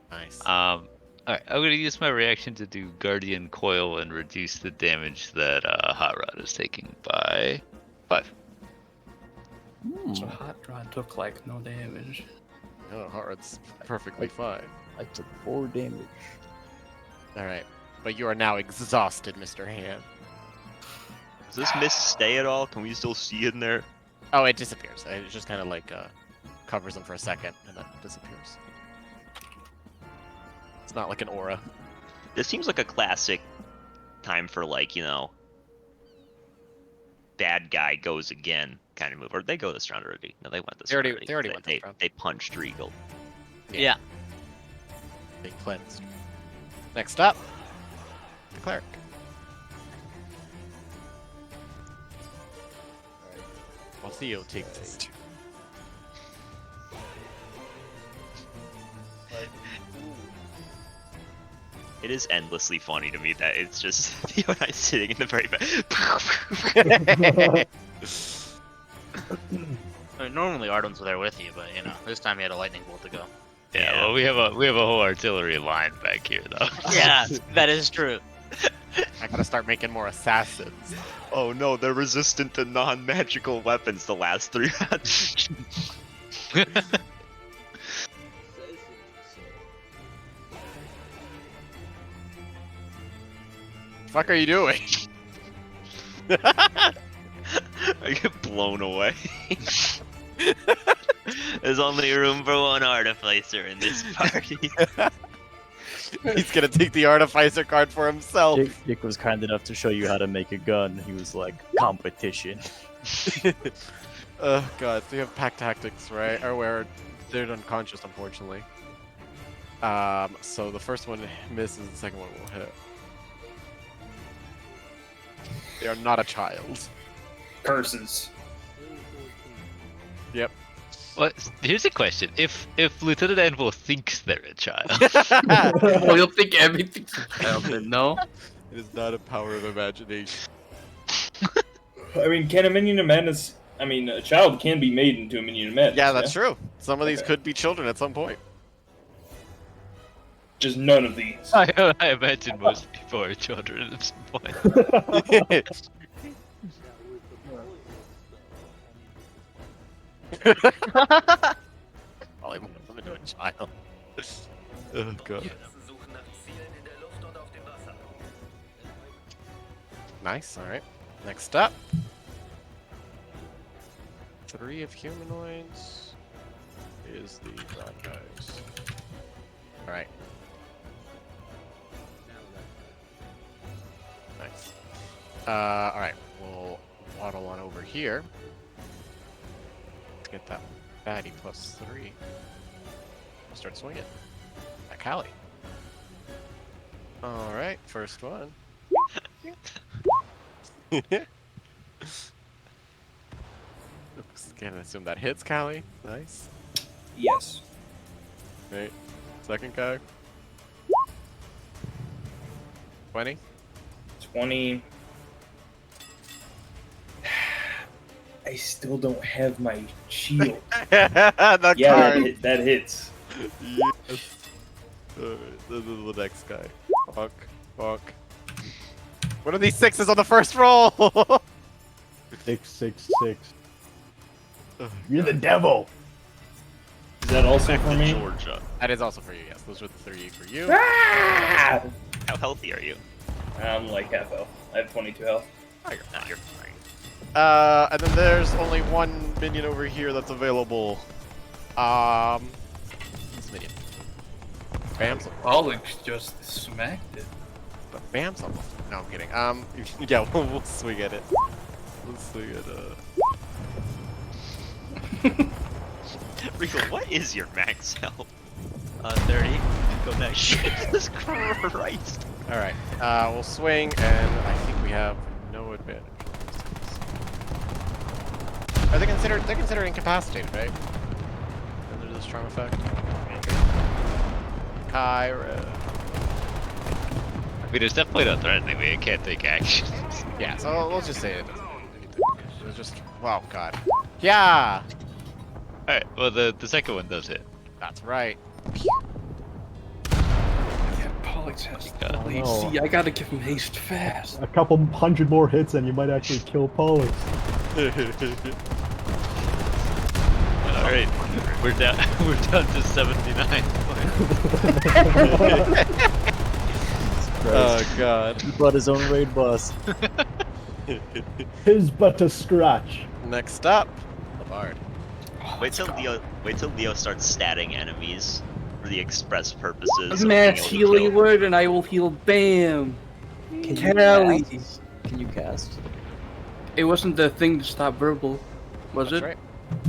Nice. Alright, I'm gonna use my reaction to do Guardian Coil and reduce the damage that Hot Rod is taking by 5. So Hot Rod took like no damage. Oh, Harrod's perfectly fine. I took 4 damage. All right, but you are now exhausted, Mr. Hand. Does this mist stay at all? Can we still see it in there? Oh, it disappears. It just kind of like covers them for a second and then disappears. It's not like an aura. This seems like a classic time for, like, you know, bad guy goes again kind of move. Or they go this round already. No, they went this They already- round they already went this they, round. They punched Regal. Yeah. They cleansed. Next up, the cleric. While Theo takes this too. It is endlessly funny to me that it's just Theo and I sitting in the very back. I mean, normally Arden's there with you, but you know, this time he had a lightning bolt to go. Yeah, well, we have a whole artillery line back here though. Yeah, that is true. I gotta start making more assassins. Oh no, they're resistant to non-magical weapons the last 3 rounds. Fuck are you doing? I get blown away. There's only room for one artificer in this party. He's gonna take the artificer card for himself. Dick was kind enough to show you how to make a gun. He was like, competition. Oh god, so you have pack tactics, right? Or where they're unconscious, unfortunately. So the first one misses, the second one will hit. They are not a child. Curses. Yep. Well, here's a question: If Lieutenant Anvil thinks they're a child, Well, you'll think everything's a child, then no? It is not a power of imagination. I mean, can a minion of madness? I mean, a child can be made into a minion of madness. Yeah, that's true. Some of these Okay. could be children at some point. Just none of these. I imagine most people are children at some point. Probably more of them into a child. Oh god. Nice. All right. Next up. 3 of humanoids is the broad guys. All right. Nice. All right. We'll waddle on over here. Let's get that baddie +3. We'll start swinging. At Callie. All right. First one. Just gonna assume that hits Callie. Nice. Yes. Right. Second guy. 20. 20. I still don't have my shield. That Yeah, card. that hits. Yes. This is the next guy. Fuck. Fuck. What are these 6s on the first roll? 666. You're the devil. Is that also Back for to me? Georgia. That is also for you, yes. Those were the 3 for you. Ah! How healthy are you? I'm like half health. I have 22 health. Oh, you're Nah, fine. you're fine. And then there's only one minion over here that's available. This minion. Bam's, Alex just smacked it. but Bam's almost. No, I'm kidding. Yeah, we'll swing at it. We'll swing at Rico, what is your max health? 30. Go back. Jesus Christ. All right. We'll swing, and I think we have no advantage. Are they considered? They're considered incapacitated, right? Under this charm effect. Kyra. I mean, it's definitely not threatening me. It can't take action. Yeah. So we'll just say it doesn't. It was just. Wow. God. Yeah. Alright, well, the second one does hit. That's right. Yeah, Pollux has God. the Oh. See, I gotta give him haste fast. A couple hundred more hits and you might actually kill Pollux. Alright, we're down we're down to 79 Oh God. He bought his own raid boss. His but a scratch. Next up, the bard. Wait till Leo starts statting enemies for the express purposes. of Mass being able to healing kill. word, and I will heal Bam. Can Callie. you cast? Can you cast? It wasn't the thing to stop verbal, was That's it? right.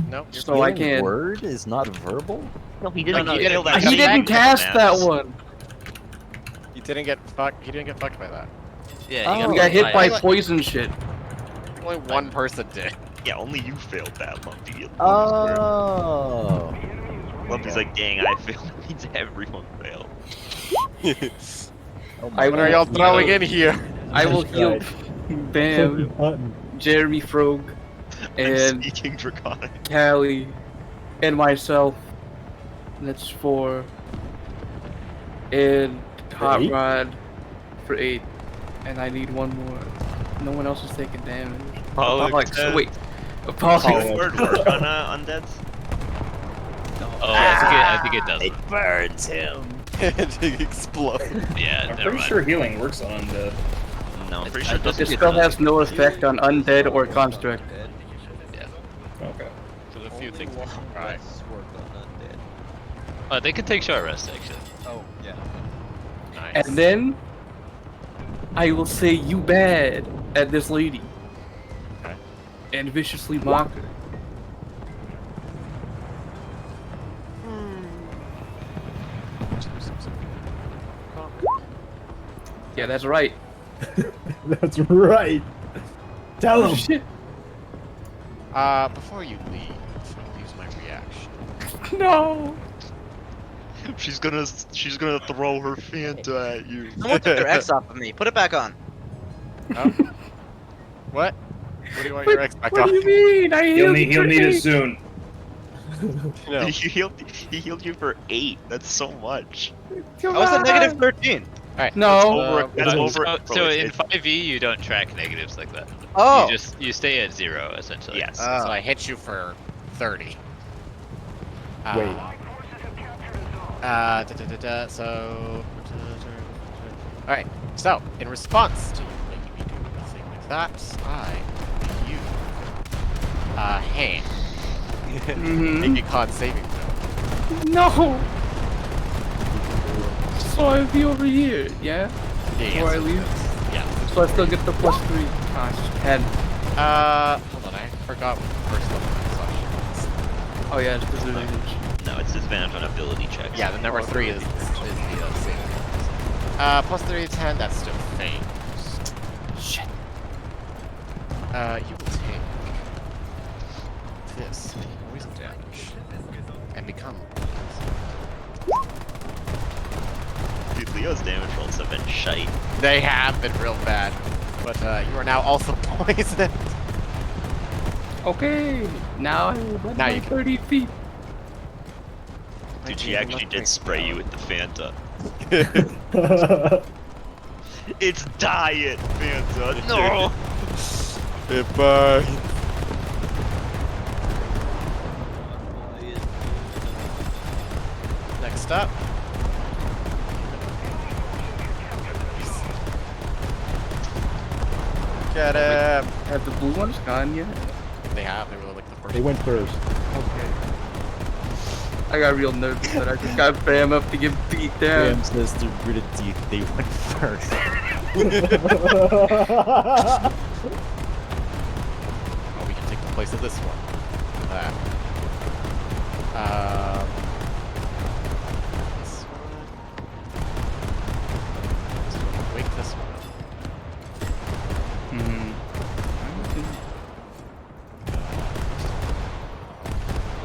No. You're So I Healing can. Word is not verbal. No, he didn't. No, he you killed didn't- that He guy. didn't cast that Mass. one. You didn't get fucked. He didn't get fucked by that. Yeah, Oh. We got hit by Like- poison shit. Only one person did. Yeah, only you failed that, Lumpy. Oh. Lumpy's like, dang, I failed. That means everyone failed. Oh I What are will y'all heal- throwing in here? I will Nice heal try. Bam, Button. Jeremy Frog, I'm and speaking Draconic. Callie, and myself. That's 4. And Hot eight? Rod for 8. And I need one more. No one else is taking damage. Pollux, Wait. Pollux. Does word work on undeads? Oh, I think it does. It burns him. It explode. Yeah, I'm never pretty mind. sure healing works on undead. No, I'm pretty I sure it thought doesn't. This spell has no effect on undead or construct. Okay. There's a few things. Right. They can take short rest, actually. Nice. And then I will say you bad at this lady. Okay. And viciously mock her. Yeah, that's right. That's right. Tell Oh him. shit. Before you leave, I'll use my reaction. No. She's gonna throw her Fanta at you. Someone took their X off of me. Put it back on. Oh. What? What do you want your X back What on? do you mean? I He'll healed you for need it 8. soon. No. He healed you for 8. That's so much. I was at negative 13. No. That's over. So in 5e, you don't track negatives like that. Oh. You stay at 0, essentially. Yes. So I hit you for 30. Wait. So. Alright, so, in response to you making me do the thing that, I, you, hand. Mhm. Make a con saving throw. No! So I'll be over here, yeah? Yeah, Before I so leave? it's- Yeah. So I still get the +3. Ah, it's 10. Hold on, I forgot what the first level is. Oh yeah, it's disadvantage. No, it's disadvantage on ability checks. Yeah, the number 3 is the saving throws. +3 to 10, that's still fails. Shit. You will take this poison damage and become. Dude, Leo's damage rolls have been shite. They have been real bad, but you are now also poisoned. Okay, now I will run Now my you can- 30 feet. Dude, she actually did spray you with the Fanta. It's diet Fanta. No. It burns. Next up. Get him. Have the blue ones gone yet? They have. They were like the first. They went first. Okay. I got real nervous that I just got Bam up to get beat down. Graham says they're gritted teeth. They went first. Oh, we can take the place of this one. That. This one. This one. Wake this one up. Hmm.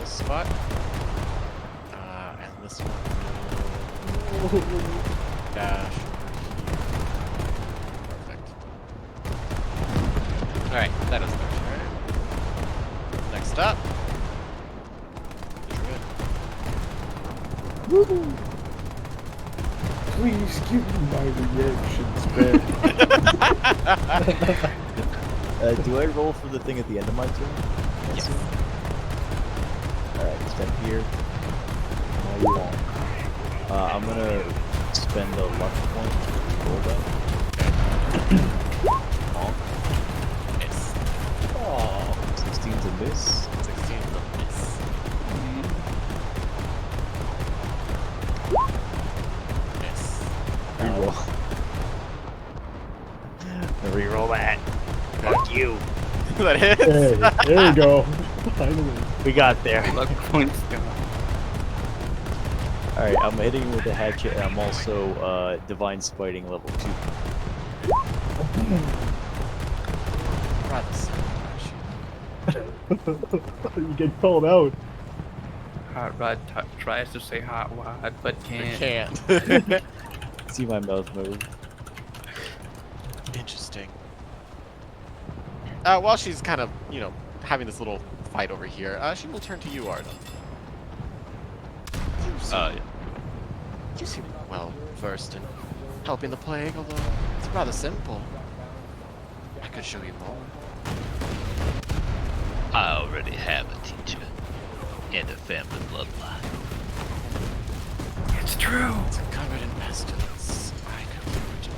This spot. And this one. Dash. Perfect. Alright, that is their turn. Next up. Druid. Please give me my reactions back. Do I roll for the thing at the end of my turn? Yes. Alright, step here. Now you won't. I'm gonna spend a luck point to roll that. Miss. Oh, 16 to miss. 16 is a miss. Miss. Reroll. Reroll that. Fuck you. That hits. Hey, there you go. Finally. We got there. Luck points gone. Alright, I'm hitting with a hatchet and I'm also divine spiting level 2. Rather simple, actually. You get called out. Hot Rod tries to say hot wad, but I can't. can't. See my mouth move. Interesting. While she's kind of, you know, having this little fight over here, she will turn to you, Arden. You seem well versed in helping the plague, although it's rather simple. I could show you more. I already have a teacher and a family bloodline. It's true. It's covered in pestilence. I could prove it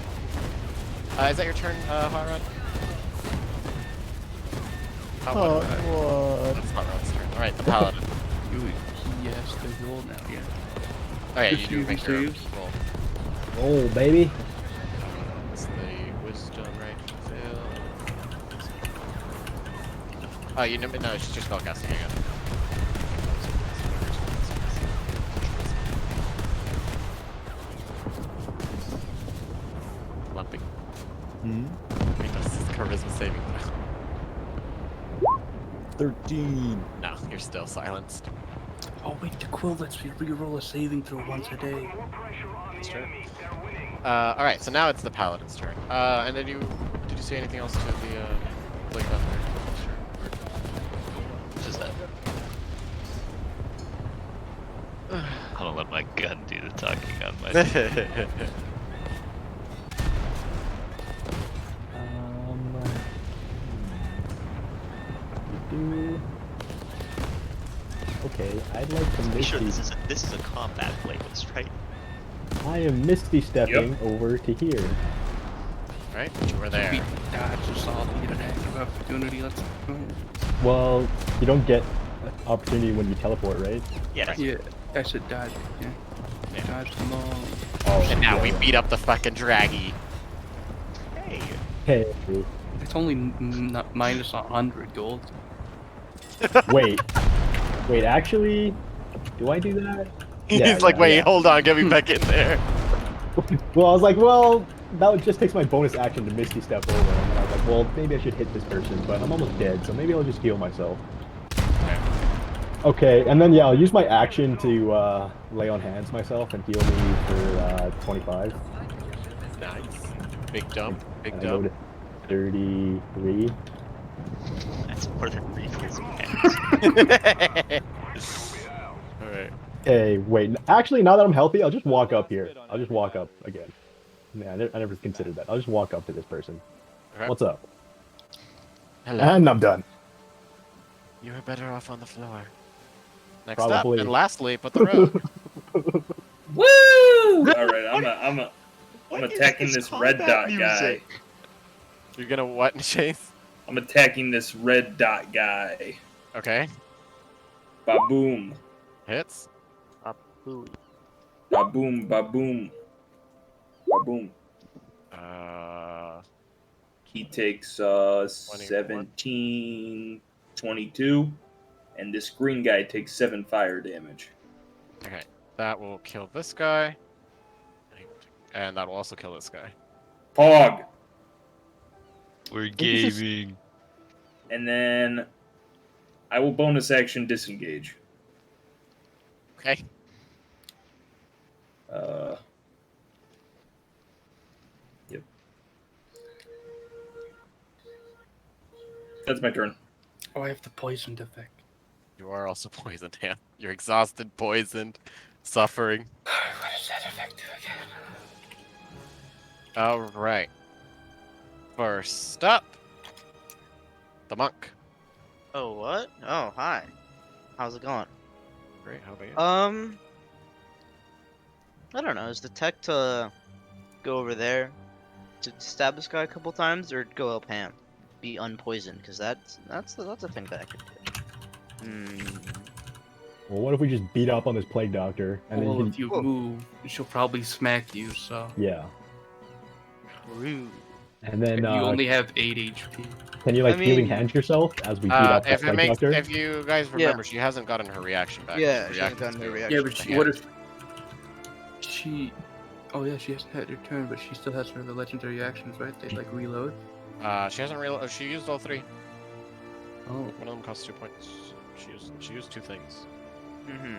all. Is that your turn, Harrod? That's Harrod's turn. Alright, the paladin. He has to roll now, yeah. Oh yeah, you Just do use make the your saves. roll. Oh, baby. It's the wisdom, right? Fail. Oh, you know, no, she's just spellcasting again. Lumping. Hmm? Make this charisma saving throw. 13. No, you're still silenced. Oh wait, the quill lets me reroll a saving throw once a day. That's true. Alright, so now it's the paladin's turn. And then did you say anything else to the, blade gun there? Sure. What is that? I'm gonna let my gun do the talking on my. Okay, I'd like to Be sure misty. this is a combat playlist, right? I am misty stepping over to here. Right? You were there. Beat dodge or something. opportunity. Let's go. Well, you don't get opportunity when you teleport, right? Yeah. Yeah, I should dodge. Yeah. Dodge them all. Oh, And now yeah, we yeah. beat up the fucking draggy. Hey. Hey, It's only minus 100 gold. wait. Wait, actually, do I do that? He's Yeah, like, yeah, wait, yeah. hold on, get me back in there. Well, I was like, well, that just takes my bonus action to Misty Step over. And then I was like, well, maybe I should hit this person, but I'm almost dead, so maybe I'll just heal myself. Okay, and then yeah, I'll use my action to lay on hands myself and heal me for 25. Nice. Big dump. Big And I go dump. to 33. That's more than refills of Alright. Hey, wait. Actually, now that I'm healthy, I'll just walk up here. I'll just walk up again. Yeah, I never considered that. I'll just walk up to this person. Okay. What's up? Hello. And I'm done. You were better off on the floor. Next Probably. up, and lastly, but the road. Woo! All right, I'm What is attacking this red combat dot music? guy. You're gonna what, Chase? I'm attacking this red dot guy. Okay. Ba-boom. Hits. Ooh. Ba-boom, ba-boom. Ba-boom. He takes 17, 22, and this green guy takes 7 fire damage. Okay. That will kill this guy. And that will also kill this guy. Pog! We're gaming. And then I will bonus action disengage. Okay. Yep. That's my turn. Oh, I have the poisoned effect. You are also poisoned, Dan. You're exhausted, poisoned, suffering. What does that effect do again? Alright. First up, the monk. Oh, what? Oh, hi. How's it going? Great, how about you? I don't know. Is the tech to go over there to stab this guy a couple times, or go help Ham be unpoisoned? Because that's a thing that I could do. Well, what if we just beat up on this plague doctor and Well, then if you move, she'll probably smack you, so. yeah, Rude. and then And you only have 8 HP. can you like I healing mean- hand yourself as we beat up that If it plague makes, doctor? if you guys remember, she hasn't gotten her reaction back. Yeah, Her she hasn't reaction's gotten her due. reaction. Yeah, but Actually, what if she? Oh yeah, she hasn't had her turn, but she still has her legendary actions, right? They like reload. She hasn't real. She used all 3. Oh, One of them costs 2 points. She used 2 things. Mm-hmm.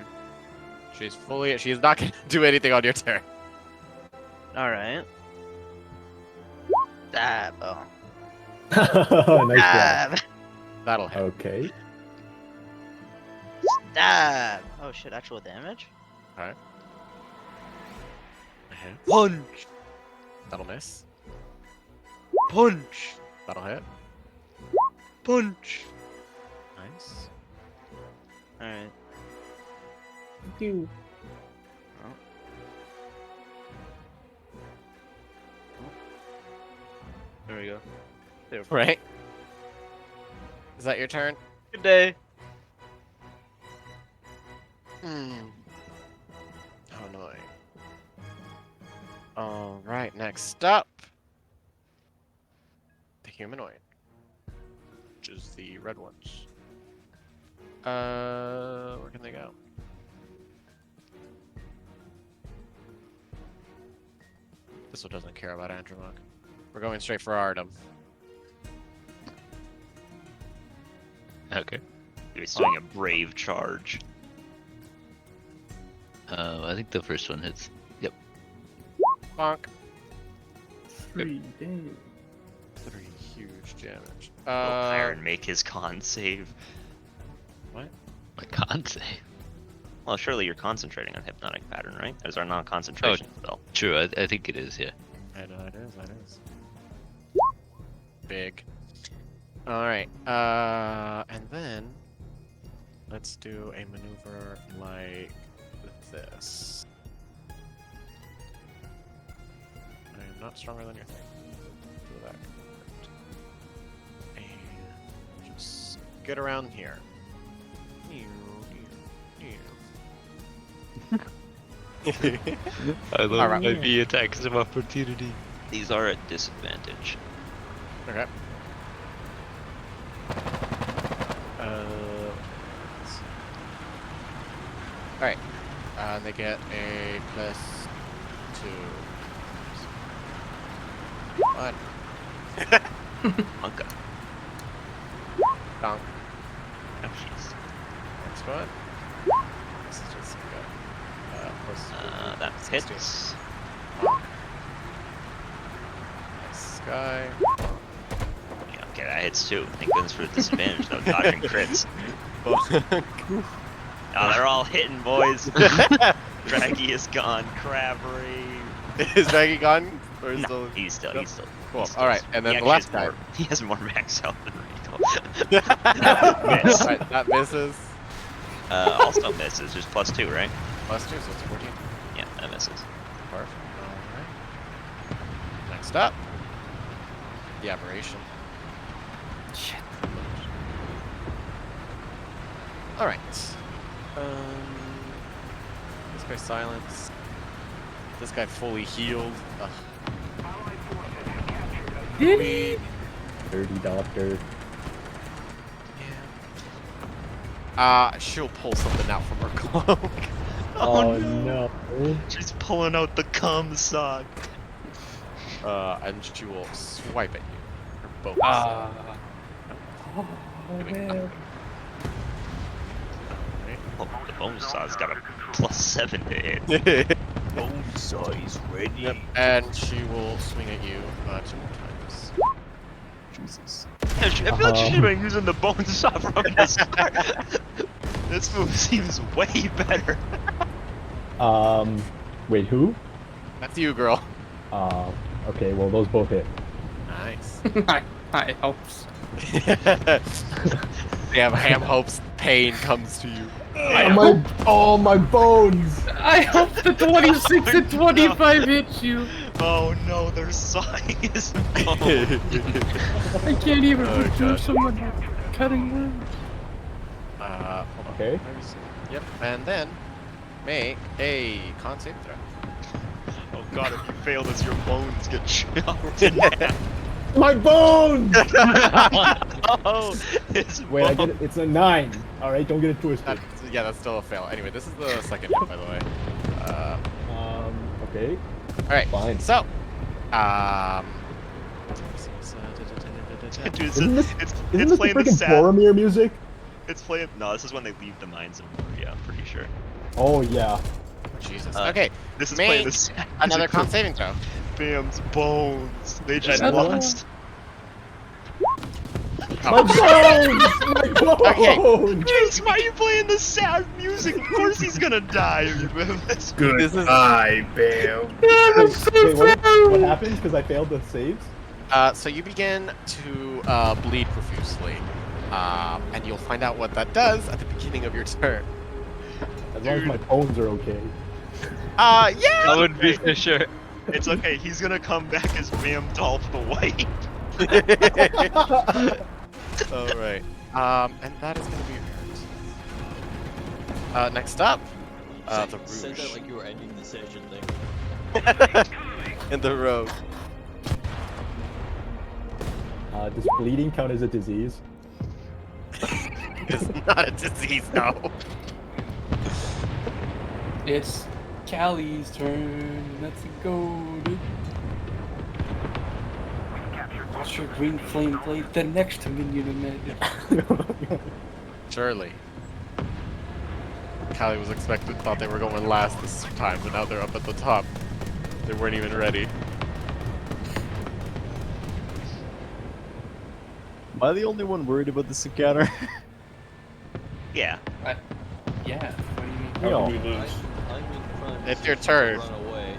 She's not gonna do anything on your turn. All right. Stab. Oh. Nice job. Stab. That'll hit. Okay. Stab. Oh shit! Actual damage. Alright. A hit. Punch. That'll miss. Punch. That'll hit. Punch. Nice. All right. you. There we go. There. Right. Is that your turn? Good day. How annoying. Alright, next up. The humanoid. Which is the red ones. Where can they go? This one doesn't care about Andromach. We're going straight for Artem. Okay. He's doing a brave charge. I think the first one hits. Yep. Bonk. 3 damage. 3 huge damage. Will Iron make his con save? What? I can't say. Well, surely you're concentrating on hypnotic pattern, right? That is our non-concentration spell. True, I think it is, yeah. I know it is. Big. Alright, and then let's do a maneuver like this. I am not stronger than your thing. Do that. And get around here. I love Alright. my V attacks of opportunity. These are at disadvantage. Okay. Alright. They get a +2. 1. Monka. Donk. Oh, jeez. Next one. This is just That 16. hits. Nice guy. Yeah, okay, that hits too. Thank goodness for the disadvantage though, dodging crits. Oh, they're all hitting, boys. Draggy is gone. Crabbery. Is Draggy gone? Or is No, still... he's still. Cool. he's still- Alright, and then he the actually last has guy. more- He has more max health than Rico. Miss. Alright, that misses. Also misses. There's +2, right? +2, so it's 14. Yeah, that misses. Perfect. Alright. Next up. The aberration. Shit. Alright. This guy's silenced. This guy fully healed. Ugh. Diddy! Dirty doctor. She'll pull something out from her cloak. Oh, no. She's pulling out the cum sock. And she will swipe at you. Her bow. Ah. Oh, the bone saw's got a +7 to hit. Bone saw is ready. Yep. And she will swing at you 2 more times. Jesus. I feel like she should have been using the bone saw from the start. This move seems way better. Wait, who? That's you, girl. Okay, well, those both hit. Nice. I hopes. Yeah, Ham hopes pain comes to you. Oh, my bones! I hope the 26 and 25 hit you. Oh no, they're sawing his bone. I can't even Oh, picture God. someone cutting wood. Hold on. Okay. Let me see. Yep. And then make a con save throw. Oh god, if you fail this, your bones get chopped in half. My bones! Oh, his Wait, I bone. get it. It's a 9. Alright, don't get it twisted. Yeah, that's still a fail. Anyway, this is the second hit, by the way. Okay. All right. Fine. So, Dude, it's, Isn't this, it's isn't this playing the the freaking sad. Boromir music? It's playing. No, this is when they leave the mines of Moria. I'm pretty sure. Oh, yeah. Jesus. Uh, Okay. This is Make playing the sad Another music con for saving throw. Bam's bones. They just Another one? lost. My bones! My bones! Jace, why are you playing the sad music? Of course he's gonna die. Good. This is- Bam. Wait, what happens? Because I failed the saves? So you begin to bleed profusely, and you'll find out what that does at the beginning of your turn. As long as my bones are okay. Yeah. I would be for sure. It's okay. He's gonna come back as Bam Dolph the White. All right. And that is gonna be yours. Next up, the Rouge. Said that like you were ending the session thing. And the Rogue. Does bleeding count as a disease? It's not a disease, no. It's Callie's turn. Let's go, dude. Watch your green flame blade the next minion imagine. Surely. Callie was thought they were going last this time, but now they're up at the top. They weren't even ready. Am I the only one worried about this encounter? Yeah. Yeah. What do you mean? No. How do we lose? It's your turn. Run away.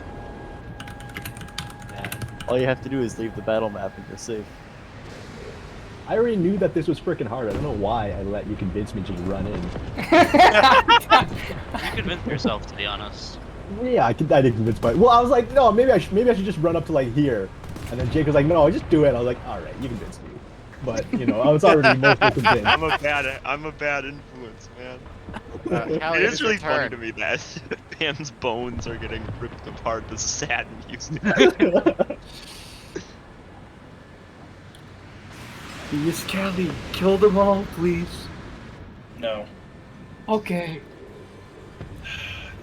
All you have to do is leave the battle map and you're safe. I already knew that this was freaking hard. I don't know why I let you convince me to just run in. You convinced yourself, to be honest. Yeah, I did convince my. Well, I was like, no, maybe I should just run up to like here. And then Jake was like, no, just do it. I was like, all right, you convinced me. but you know, I was already mostly convinced. I'm a bad influence, man. Hallie, It is your really funny turn. to me that Pam's bones are getting ripped apart the sad music. Miss Kelly, kill them all, please. No. Okay.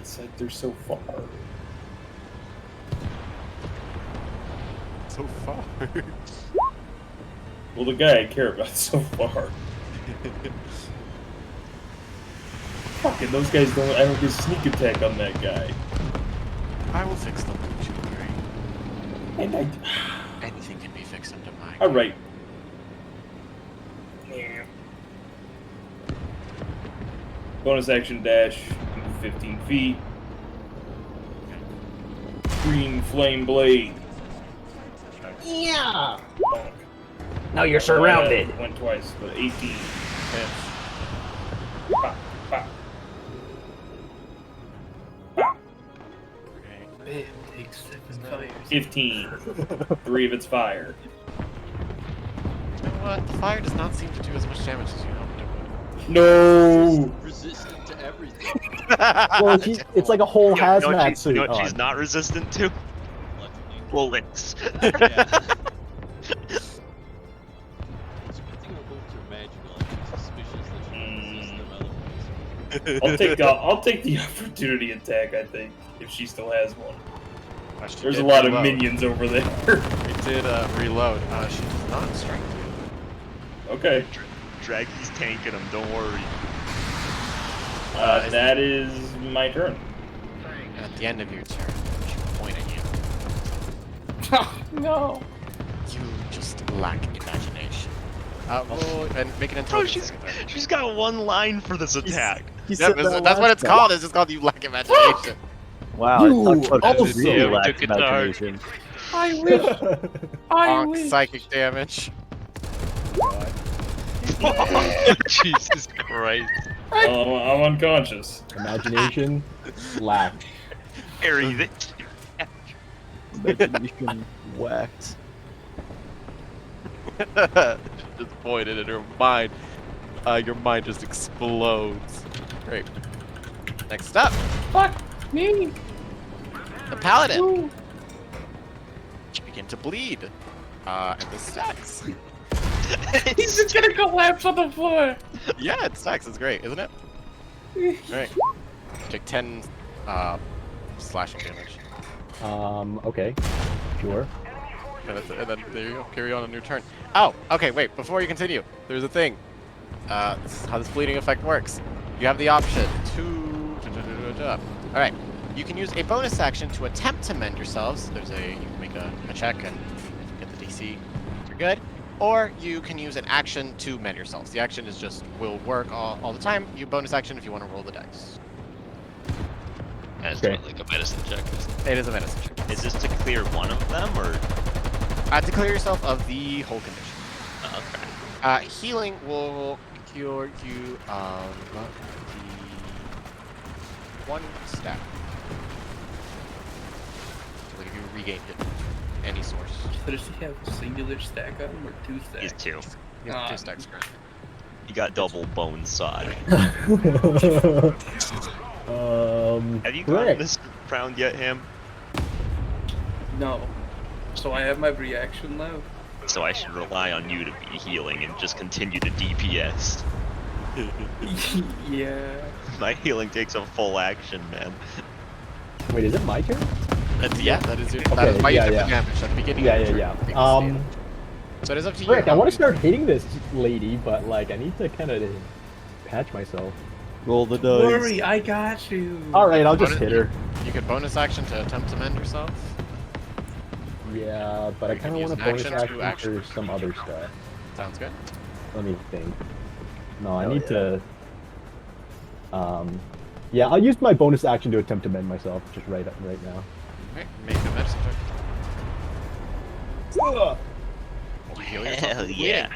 It's like they're so far. So far. Well, the guy I care about so far. Fucking those guys don't. I don't get sneak attack on that guy. I will fix them. Don't you worry. And I. Anything can be fixed under my. All right. Bonus action dash, move 15 feet. Green flame blade. Yeah. Bonk. Now you're surrounded. Went twice, but 18. Hits. Pop, pop. Pop. Okay. It takes 7 fires. 15. 3 of its fire. You know what? The fire does not seem to do as much damage as you hoped it would. No! Resistant to everything. Well, it's like a whole You know hazmat what she's- suit. you know what she's on. not resistant to? Bullets. Yeah. It's a good thing we're both your magic on. I'm suspicious that you resist them otherwise. I'll take the opportunity attack, I think, if she still has one. She There's a did lot of reload. minions over there. We did reload. She does not strength you. Okay. Draggy's tanking him, don't worry. That is my turn. And at the end of your turn, she will point at you. No. You just lack imagination. Roll and make an Bro, intelligence saving throw. she's got one line for this attack. He Yep, said that that's what last it's time. called. It's just called you lack imagination. Wow, You it talked about also- really Yeah, we lack took it to heart. imagination. I wish. I Bonk, wish. psychic damage. Jesus Christ. I'm unconscious. Imagination, lack. Harry, Imagination whacked. Just pointed at her mind. Your mind just explodes. Great. Next up, Fuck me. the paladin. Ooh. You begin to bleed. And this stacks. He's just gonna collapse on the floor. Yeah, it stacks. It's great, isn't it? Great. Take 10 slashing damage. Okay. Sure. And then there you go. Carry on your turn. Oh, okay, wait. Before you continue, there's a thing. This is how this bleeding effect works. You have the option to... Alright. You can use a bonus action to attempt to mend yourselves. You can make a check, and if you get the DC, you're good. Or you can use an action to mend yourselves. The action is just will work all the time. You bonus action if you want to roll the dice. That's Okay. not like a medicine check. It is a medicine check. is this to clear one of them, or? To clear yourself of the whole condition. Okay. Healing will cure you of the 1 stat. So like if you regained it, any source. So does he have a singular stack on him or 2 He's stacks? 2. You have 2 stacks currently. You got double bone sod. Have you gotten correct. this round yet, Ham? No. So I have my reaction left. So I should rely on you to be healing and just continue to DPS. Yeah. My healing takes a full action, man. Wait, is it my turn? Yeah, that is your, that Okay, is why you yeah, took yeah. the damage at the beginning Yeah, of your yeah, turn. yeah. So it is up to you. Frick, I how want you- to start hitting this lady, but like I need to kind of patch myself. Roll the Don't dice. worry, I got you. All right, I'll just Bonus- hit her. You could bonus action to attempt to mend yourself. Yeah, but I You can kind of use want to an bonus action to action action. for some other stuff. Sounds good. Let me think. No, I Hell need yeah. to. Yeah, I'll use my bonus action to attempt to mend myself just right now. Okay, make a medicine check. Ugh. Will you heal yourself? Hell yeah.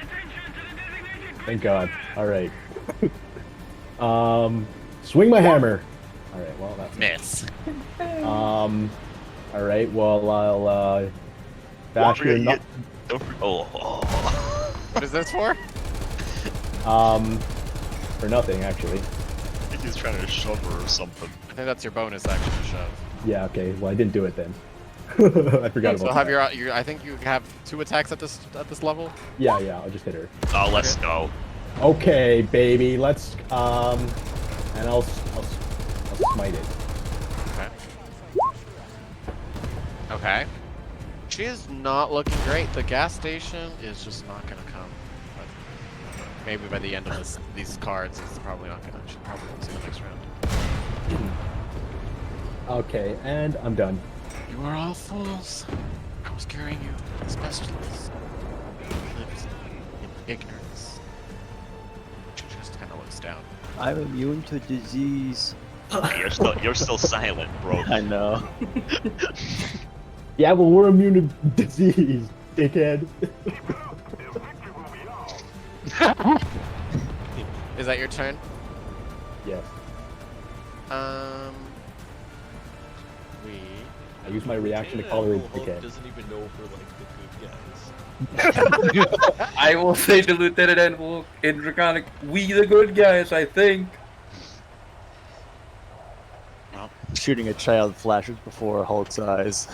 Thank God. All right. Swing my hammer. All right. Well, that's Miss. All right. Well, I'll bash your forget nut. Don't. Oh. What is this for? For nothing actually. I think he's trying to shove her or something. I think that's your bonus action to shove. Yeah. Okay. Well, I didn't do it then. I forgot So about have that. your I think you have 2 attacks at this level. Yeah. I'll just hit her. Oh, let's go. Okay, baby. Let's and I'll smite it. Okay. Okay. She is not looking great. The gas station is just not gonna come. But maybe by the end of these cards, it's probably not gonna. She'll probably won't see the next round. Okay, and I'm done. You are all fools. I was carrying you, especially lives in ignorance. She just kind of looks down. I'm immune to disease. You're still silent, bro. I know. Yeah, well, we're immune to disease, dickhead. Is that your turn? Yes. We. I use my reaction to Yeah, call her a Hulk dickhead. doesn't even know if we're like the good guys. I will say to Lieutenant Envil in Draconic, we the good guys, I think. Shooting a child flashes before Hulk's eyes.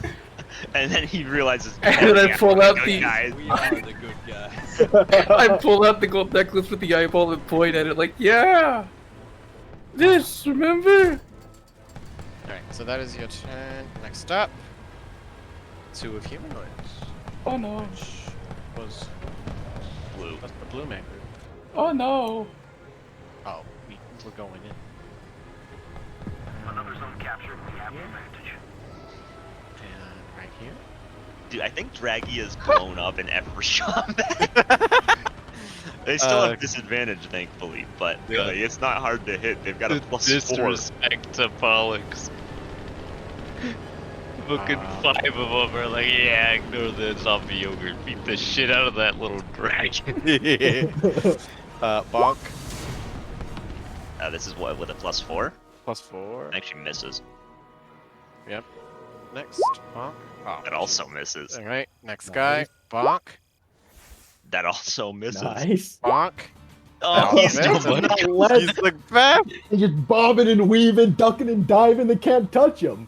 And then he realizes. And then I pull out good the- guys. We are the good guys. I pull out the gold necklace with the eyeball and point at it like, yeah! This, remember? Alright, so that is your turn. Next up, 2 of humanoids. Oh no. Which was Blue. that's the blue man group. Oh no. Oh, we're going in. Another zone captured. We have the advantage. And right here. Dude, I think Draggy is blown up in every combat. They still have disadvantage, thankfully, but it's not hard to hit. They've got a +4. Disrespect to Pollux. Fucking 5 of them are like, yeah, ignore the zombie yogurt. Beat the shit out of that little dragon. Bonk. This is what, with a +4? +4. Actually misses. Yep. Next, bonk. Oh, That also misses. Alright, next guy. Bonk. That also misses. Nice. Bonk. Oh, Oh, he's man. still He's like, bam! He's just bobbing and weaving, ducking and diving. They can't touch him.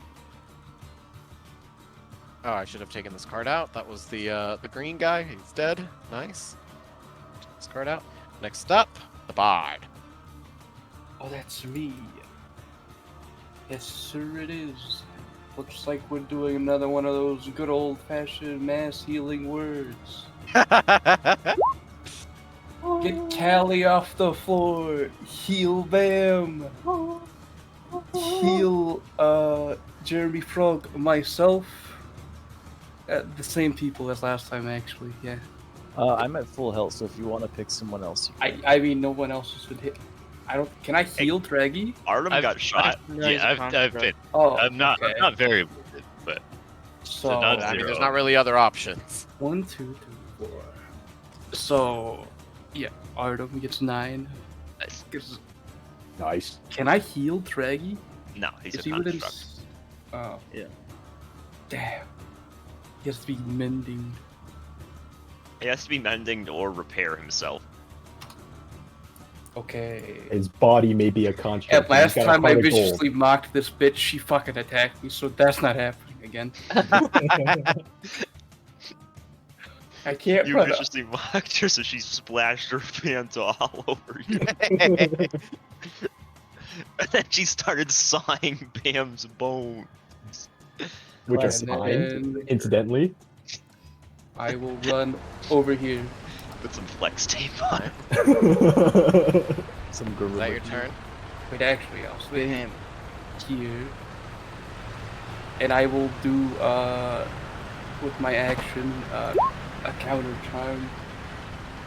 Oh, I should have taken this card out. That was the green guy. He's dead. Nice. Take this card out. Next up, the Bard. Oh, that's me. Yes, sir, it is. Looks like we're doing another one of those good old-fashioned mass healing words. Get Callie off the floor. Heal Bam. Heal Jeremy Frog, myself. The same people as last time, actually. Yeah. I'm at full health, so if you want to pick someone else, you can. I mean, no one else has been hit. I don't. Can I heal Draggy? Artem got shot. I've been. Oh, I'm not very wounded, but So, not I mean, there's zero. not really other options. 1, 2, 3, 4. So, yeah, Artem gets 9. Nice. Nice. Can I heal Draggy? No, he's Is a he within? construct. Oh. Yeah. Damn. He has to be mending. He has to be mending or repair himself. Okay. His body may be a construct. At but he's last got a time I heart of gold. viciously mocked this bitch, she fucking attacked me, so that's not happening again. I can't You run. viciously mocked her, so she splashed her pants all over you. And then she started sawing Bam's bones. Which are And fine, then incidentally. I will run over here. Put some flex tape on it. Some Is gorilla. that your turn? Wait, actually, I'll swing him here. And I will do, with my action, a counter charm.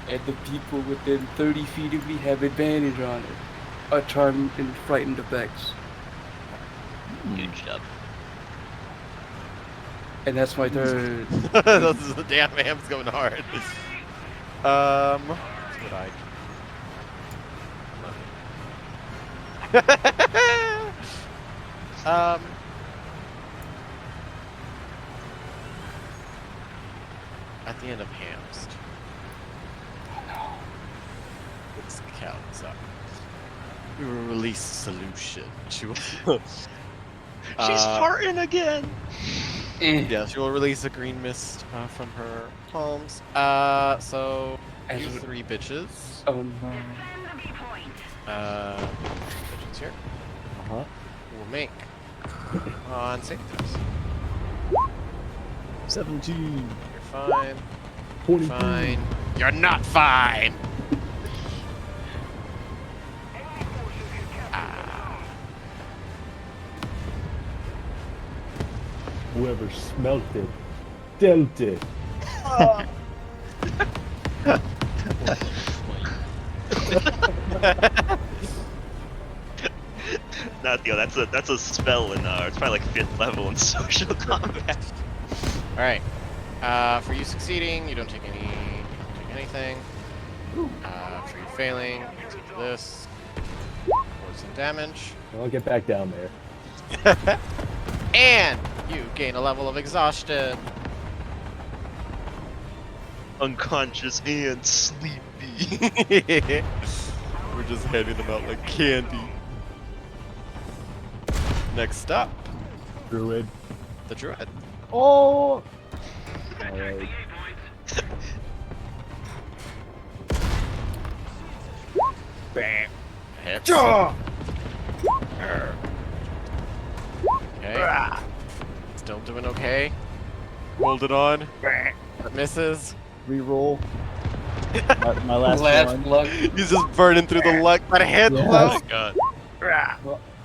And the people within 30 feet of me have advantage on it. A charm in frightened effects. Good job. And that's my turn. The damn ham's going hard. That's what I. At the end of Hamst, counts up. We will release solution. She will. She's farting again. Yeah, she will release a green mist from her palms. So As you a- 3 bitches. Oh no. Bitches here. Uh-huh. Will make on saving throws. 17. You're fine. 22. Fine. You're not fine. Whoever smelt it, dealt it. Not Theo. That's a spell in it's probably like 5th level in social combat. All right. For you succeeding, you don't take anything. For you failing, you take this. Poison damage. I'll get back down there. And you gain a level of exhaustion. Unconscious and sleepy. We're just handing them out like candy. Next up, Druid. The druid. Oh! Alright. Bam. Hits. Okay. Still doing okay. hold it on. Misses. Reroll. My last one. luck. He's just burning through the luck, but hit Yeah. low. God.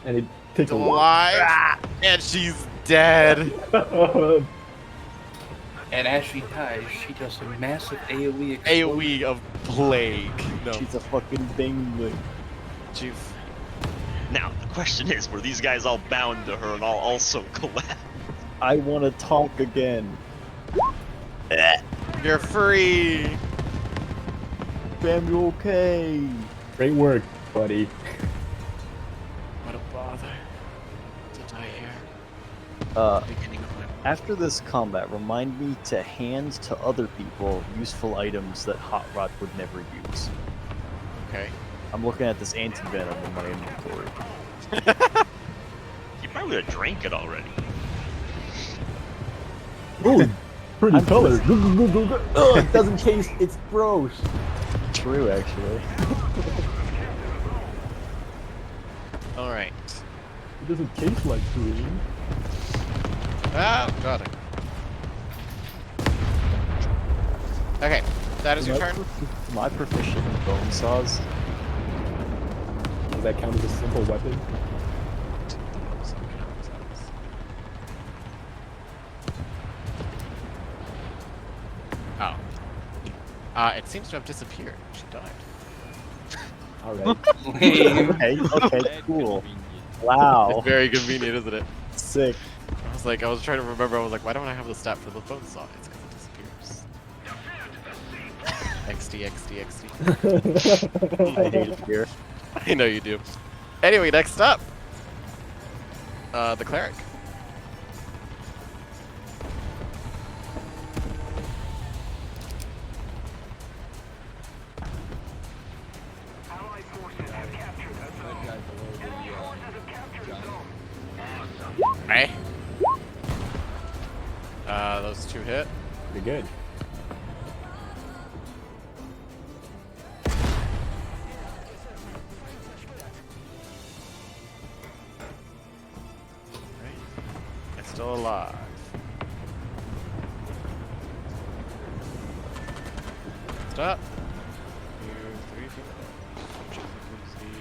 And it takes a Alive. And she's dead. lot. And as she dies, she does a massive AoE explosion. AoE of plague. No. She's a fucking thing. Chief. Now the question is, were these guys all bound to her and all also collapse? I want to talk again. You're free. Bam, you okay? Great work, buddy. What a bother to die here. Beginning of my After this combat, remind me to hand to other people useful items that Hot Rod would never use. Okay. I'm looking at this anti-venom in my inventory. You probably would have drank it already. Ooh, pretty I'm color. Ugh, it doesn't taste. It's gross. True, actually. All right. It doesn't taste like green. Oh, got it. Okay, that is your turn. Am I proficient in bone saws? Does that count as a simple weapon? Oh. It seems to have disappeared. She died. Alright. Okay, cool. Wow. It's very convenient, isn't it? Sick. I was trying to remember. I was like, why don't I have the stat for the bone saw? It's because it disappears. XD. I hate it here. I know you do. Anyway, next up, the cleric. Allied forces have captured a zone. That guy below the Forces have captured the giant. zone. Hey. Those two hit. Pretty good. It's still alive. Stop.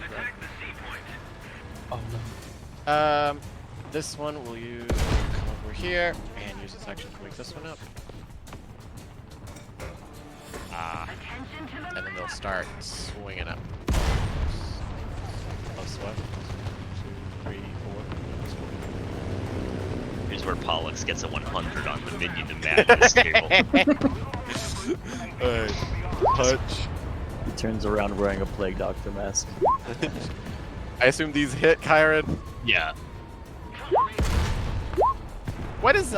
Attack the sea point. Oh no. This one will use come over here and use its action to wake this one up. Attention to the And then they'll start swinging up. Plus what? 2, 3, 4. Here's where Pollux gets a 100 on the Minion to Madness table. Alright. Touch. He turns around wearing a Plague Doctor mask. I assume these hit, Kyron. Yeah. What is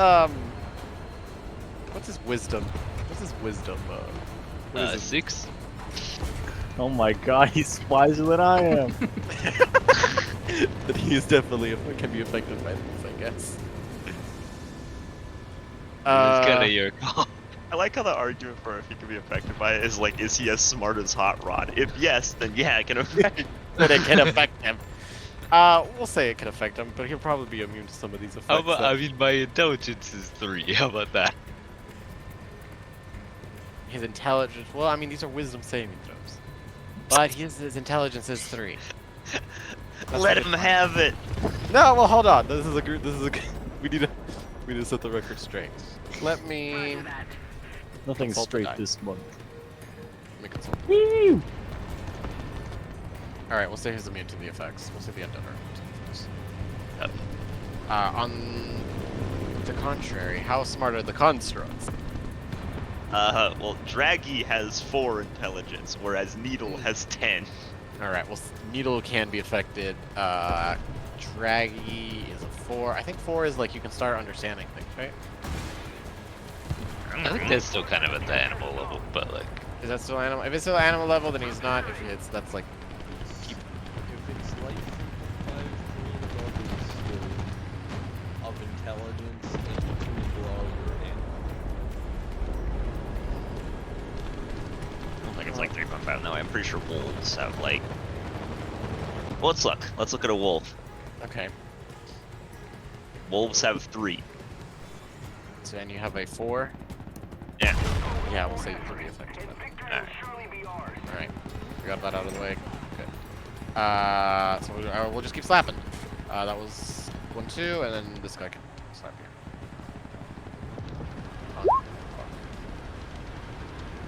what's his wisdom? What's his wisdom? What is it? 6. Oh my god, he's wiser than I am. But he is definitely can be affected by this, I guess. It's kind of your call. I like how the argument for if he can be affected by it is like, is he as smart as Hot Rod? If yes, then yeah, it can affect. But it can affect him. We'll say it can affect him, but he'll probably be immune to some of these effects. How about, that- I mean, my intelligence is 3. How about that? His intelligence. Well, I mean, these are wisdom saving throws. But his intelligence is 3. Let him have it. No, well, hold on. This is a we need to set the record straight. Let me Nothing's Consult the straight die. this month. let me consult. All right, we'll say he's immune to the effects. We'll say the Endeavor. On the contrary, how smart are the constructs? Well, Draggy has 4 intelligence, whereas Needle has 10. All right, well, Needle can be affected. Draggy is a 4. I think 4 is like you can start understanding things, right? I think that's still kind of at the animal level, but like, Is that still animal? If it's still animal level, then he's not. If it's that's like keep. If it's like 5-3 levels of intelligence and between below your animal. I don't think it's like 3.5 now. I'm pretty sure wolves have like. Well, let's look. Let's look at a wolf. Okay. Wolves have 3. So and you have a 4. Yeah. Yeah, we'll say you can be affected. Alright. All right. We got that out of the way. Good. So we'll just keep slapping. That was 1, 2, and then this guy can slap here.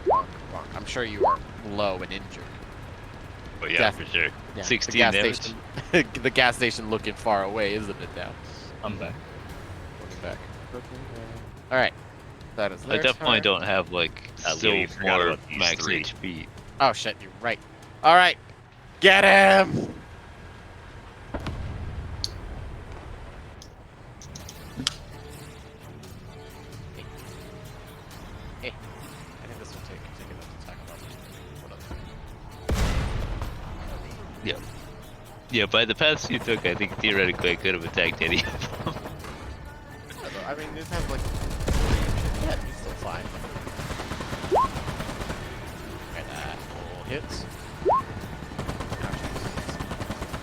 Bonk, bonk. I'm sure you are low and injured. but yeah, Gas- for sure. Yeah, 16 the gas damage. station. The gas station looking far away, isn't it now? I'm back. Looking back. All right. That is. I their definitely turn. don't have like Leo, still you forgot more about these max 3. HP. Oh shit, you're right. All right. Get him. I think this will take enough to attack about Yeah. Yeah, by the paths you took, I think theoretically I could have attacked any of them. I mean, this has like. Yeah, he's still fine. And that all hits.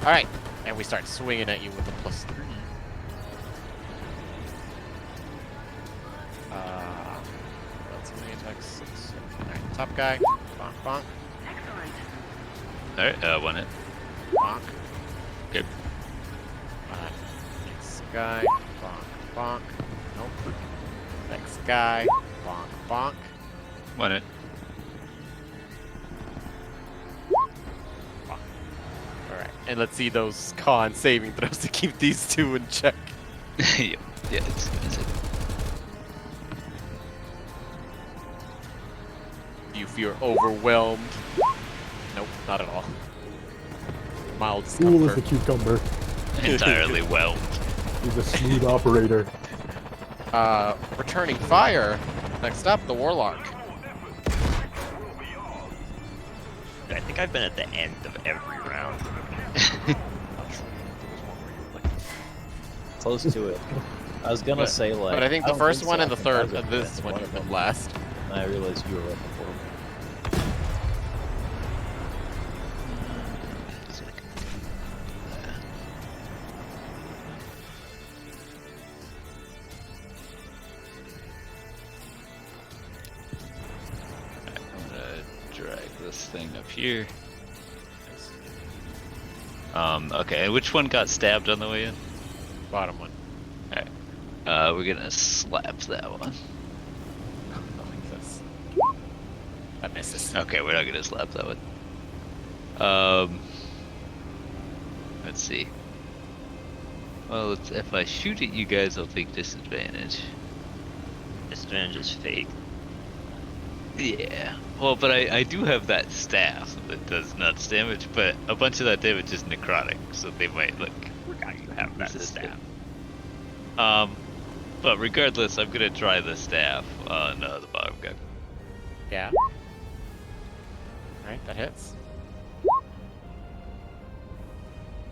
All right, and we start swinging at you with a +3. That's how many attacks? 6. All right, top guy. Bonk, bonk, Alright, 1 hit. bonk. Okay. Next guy. Bonk, bonk. Nope. Next guy. Bonk, bonk. 1 hit. Alright, and let's see those con saving throws to keep these 2 in check. Yeah, it's it. You feel overwhelmed? Nope, not at all. Mild Cool as the discomfort. cucumber. Entirely whelmed. He's a smooth operator. Returning fire. Next up, the Warlock. I think I've been at the end of every round. Close to it. I was gonna say like. But I think the don't first think one so. and the I think I third, was at and the this end one of you've one been of them. last. And I realized you were right before me. I'm gonna drag this thing up here. Okay, and which one got stabbed on the way in? Bottom one. We're gonna slap that one. Like this. That misses. Okay, we're not gonna slap that one. Let's see. Well, if I shoot at you guys, I'll take disadvantage. Disadvantage is fake. Yeah. Well, but I do have that staff that does nuts damage, but a bunch of that damage is necrotic, so they might look. Forgot you have that staff. But regardless, I'm gonna try the staff on the bottom guy. Yeah. Alright, that hits.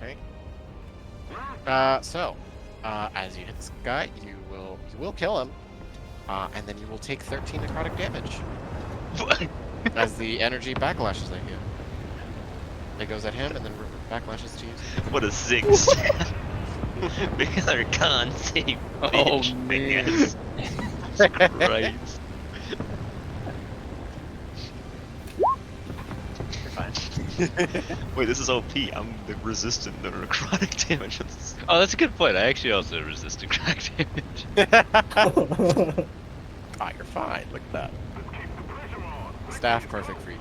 Okay. So, as you hit this guy, you will kill him, and then you will take 13 necrotic damage as the energy backlashes at you. It goes at him and then backlashes to you. What a sick stat. Because our con save. Oh, bitch, man. Jesus Christ. You're fine. Wait, this is OP. I'm the resistant to necrotic damage. Oh, that's a good point. I actually also resist necrotic damage. Ah, you're fine. Look at that. Staff perfect for you.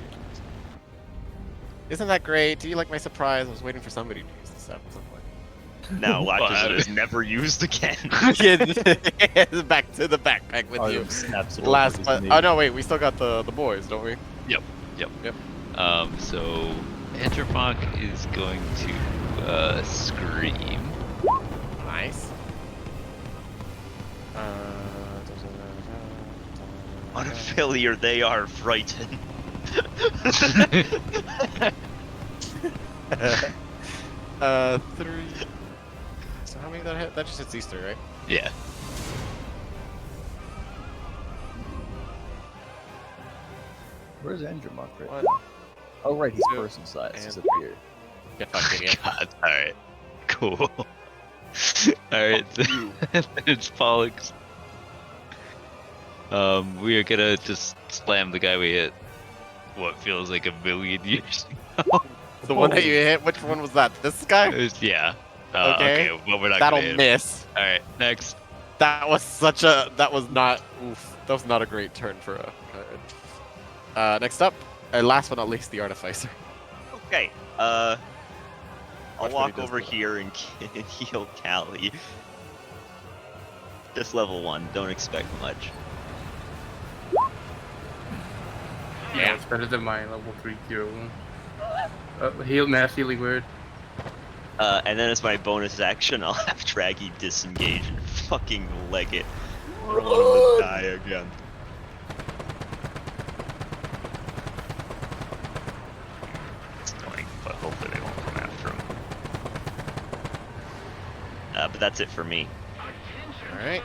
Isn't that great? Do you like my surprise? I was waiting for somebody to use the staff at some point. Now watch as Well, it is never used again. Yeah, back to the backpack with you. Artem snaps it Last, over but his oh knee. no, wait, we still got the boys, don't we? Yep. So Entermock is going to scream. Nice. On a failure, they are frightened. 3. So how many that hit? That just hits these 3, right? Yeah. Where's Andromach right One. now? Oh, right, he's Two. person size. He's up And- here. Get fucked, idiot. God. All right. Cool. All right. It's Pollux. We are gonna just slam the guy we hit. What feels like a million years. The one that you hit, which one was that? This guy? Yeah. Okay. Okay. Well, we're not That'll gonna hit him. miss. All right. Next. That was such a. That was not. Oof. That was not a great turn for a card. Next up, last but not least, the Artificer. Okay, I'll Watch what walk he does over to that. here and heal Callie. Just level 1, don't expect much. Yeah, it's better than my level 3 cure. Heal mass healing word. And then as my bonus action, I'll have Draggy disengage and fucking leg it. I don't want him to die again. It's annoying, but hopefully they won't come after him. But that's it for me. Alright.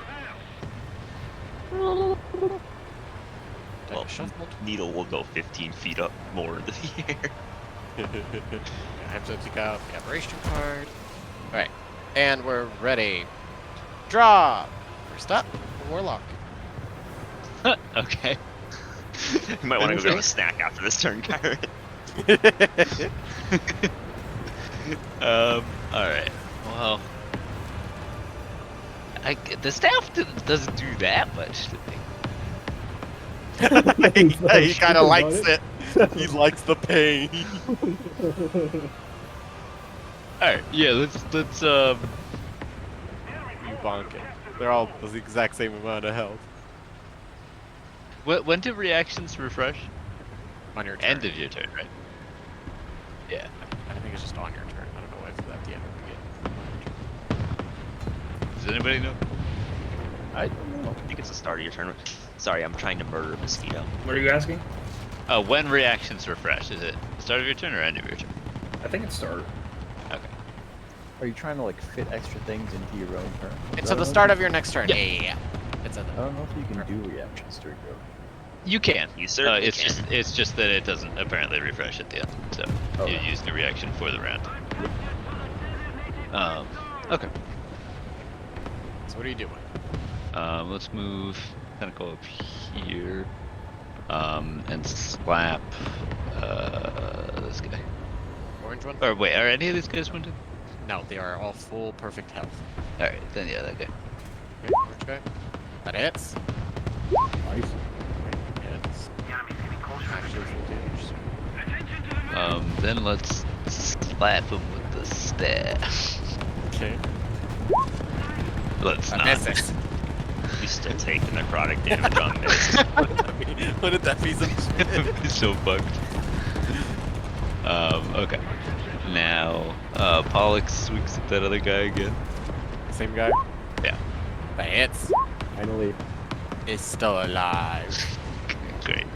Well, Shuffled. Needle will go 15 feet up more into the air. I have to take out the Aberration card. Alright. And we're ready. Draw! First up, Warlock. Okay. You might want to go grab a snack after this turn, Kyron. All right. Well, the staff doesn't do that much to me. He kind of likes it. He likes the pain. All right. Yeah. Let's You bonk it. They're all the exact same amount of health. When do reactions refresh? On your turn. End of your turn, right? Yeah. I think it's just on your turn. I don't know why it's at the end of the game. Does anybody know? I think it's the start of your turn. Sorry, I'm trying to murder a mosquito. What are you asking? When reactions refresh, is it start of your turn or end of your turn? I think it's start. Okay. Are you trying to like fit extra things into your own turn? It's at the start of your next turn. Yeah. It's at I the. don't know if you can do reactions during your. You can. You certainly it's can. It's just that it doesn't apparently refresh at the end. So you Okay. use the reaction for the round. Okay. So what are you doing? Let's move Tentacle up here. And slap this guy. Orange one? Or wait, are any of these guys wounded? No, they are all full perfect health. Alright, then yeah, that guy. Okay, orange guy. That hits. Nice. Hits. Actually full damage. Then let's slap him with the staff. Okay. Let's That not. misses. You still take the necrotic damage on this. What did that piece of shit? It's so fucked. Okay. Now, Pollux swings at that other guy again. Same guy? Yeah. That hits. Finally. Is still alive. Great.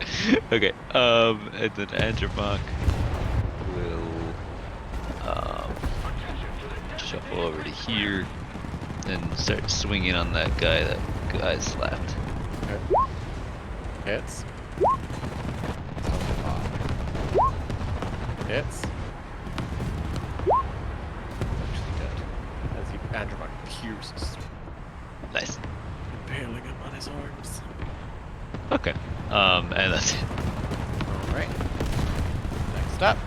Okay. And then Andromach will shuffle over to here and start swinging on that guy slapped. Hits. Hits. Actually dead. As Andromach pierces through, Nice. impaling him on his arms. Okay. And that's it. Alright. Next up.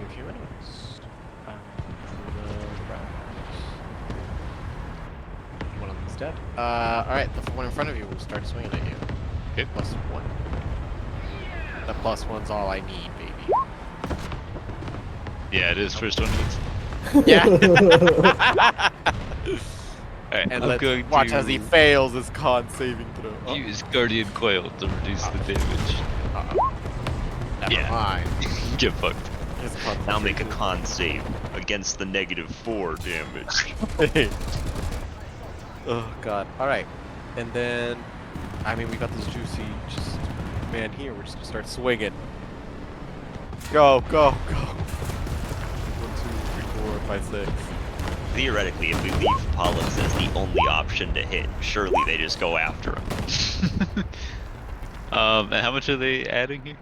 3 humanoids. The brown ones. One of them's dead. Alright, the one in front of you will start swinging at you. Okay. +1. The +1's all I need, baby. Yeah, it is first one. Yeah. Alright, And I'm let's going watch to as he fails his con saving throw. Oh, use Guardian Coil to reduce the damage. never Yeah. mind. Get fucked. His con Now make a con save against the -4 damage. Oh god. Alright. And then, I mean, we got this juicy just man here. We're just gonna start swinging. Go, go, go. 1, 2, 3, 4, 5, 6. Theoretically, if we leave Pollux as the only option to hit, surely they just go after him. And how much are they adding here?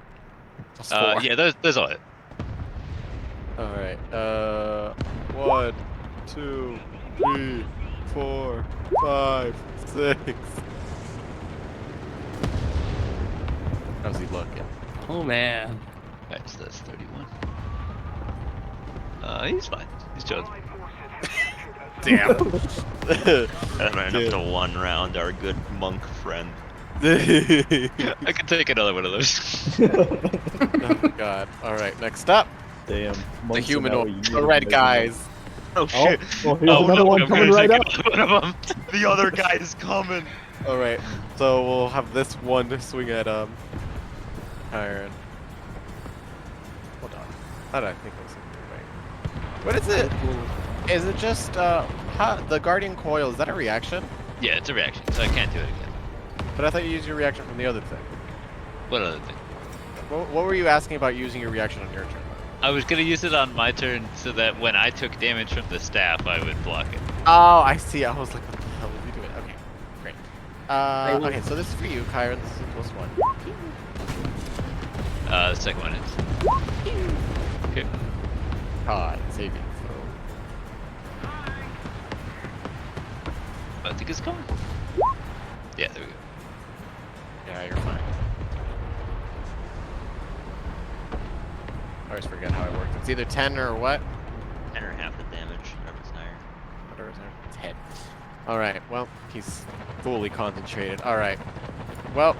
+4. Yeah, there's all it. Alright. 1, 2, 3, 4, 5, 6. How's he looking? Oh man. Alright, so that's 31. He's fine. He's chilling. Damn. And enough to one round our good monk friend. I can take another one of those. Oh god. Alright, next up. Damn. The humanoid. The red guys. Oh Oh, shit! well, here's another one I'm coming gonna right take up. another one of them. The other guy is coming! Alright, so we'll have this one to swing at Iron. Hold on. How did I think it was right? What is it? Is it just the Guardian Coil, is that a reaction? Yeah, it's a reaction, so I can't do it again. But I thought you used your reaction from the other thing. What other thing? What were you asking about using your reaction on your turn? I was gonna use it on my turn so that when I took damage from the staff, I would block it. Oh, I see. I was like, what the hell are you doing? Okay, great. Okay, so this is for you, Kyron. This is +1. The second one is. Okay. God, saving throw. I think it's coming. Yeah, there we go. Yeah, you're fine. I always forget how it works. It's either 10 or what? 10 or half the damage, whatever's higher. Whatever's there. 10. Alright, well, he's fully concentrated. Alright. Well,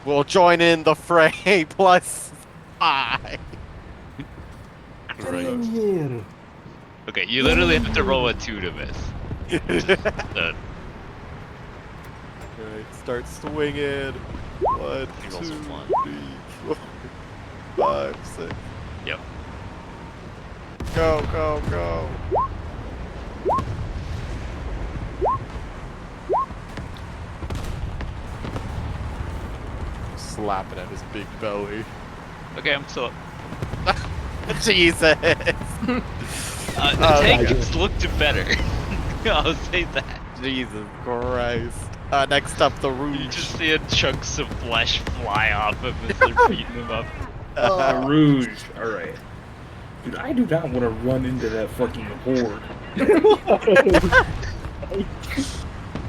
we'll join in the fray +5. Right. Okay, you literally have to roll a 2 to miss. Done. Alright, start swinging. 1, 2, 3, 4, 5, 6. Yep. Go, go, go. Slapping at his big belly. Okay, I'm still up. Jesus. The tank just looked better. I'll say that. Jesus Christ. Next up, the Rouge. You just see chunks of flesh fly off him as they're beating him up. Rouge. Alright. Dude, I do not want to run into that fucking horde.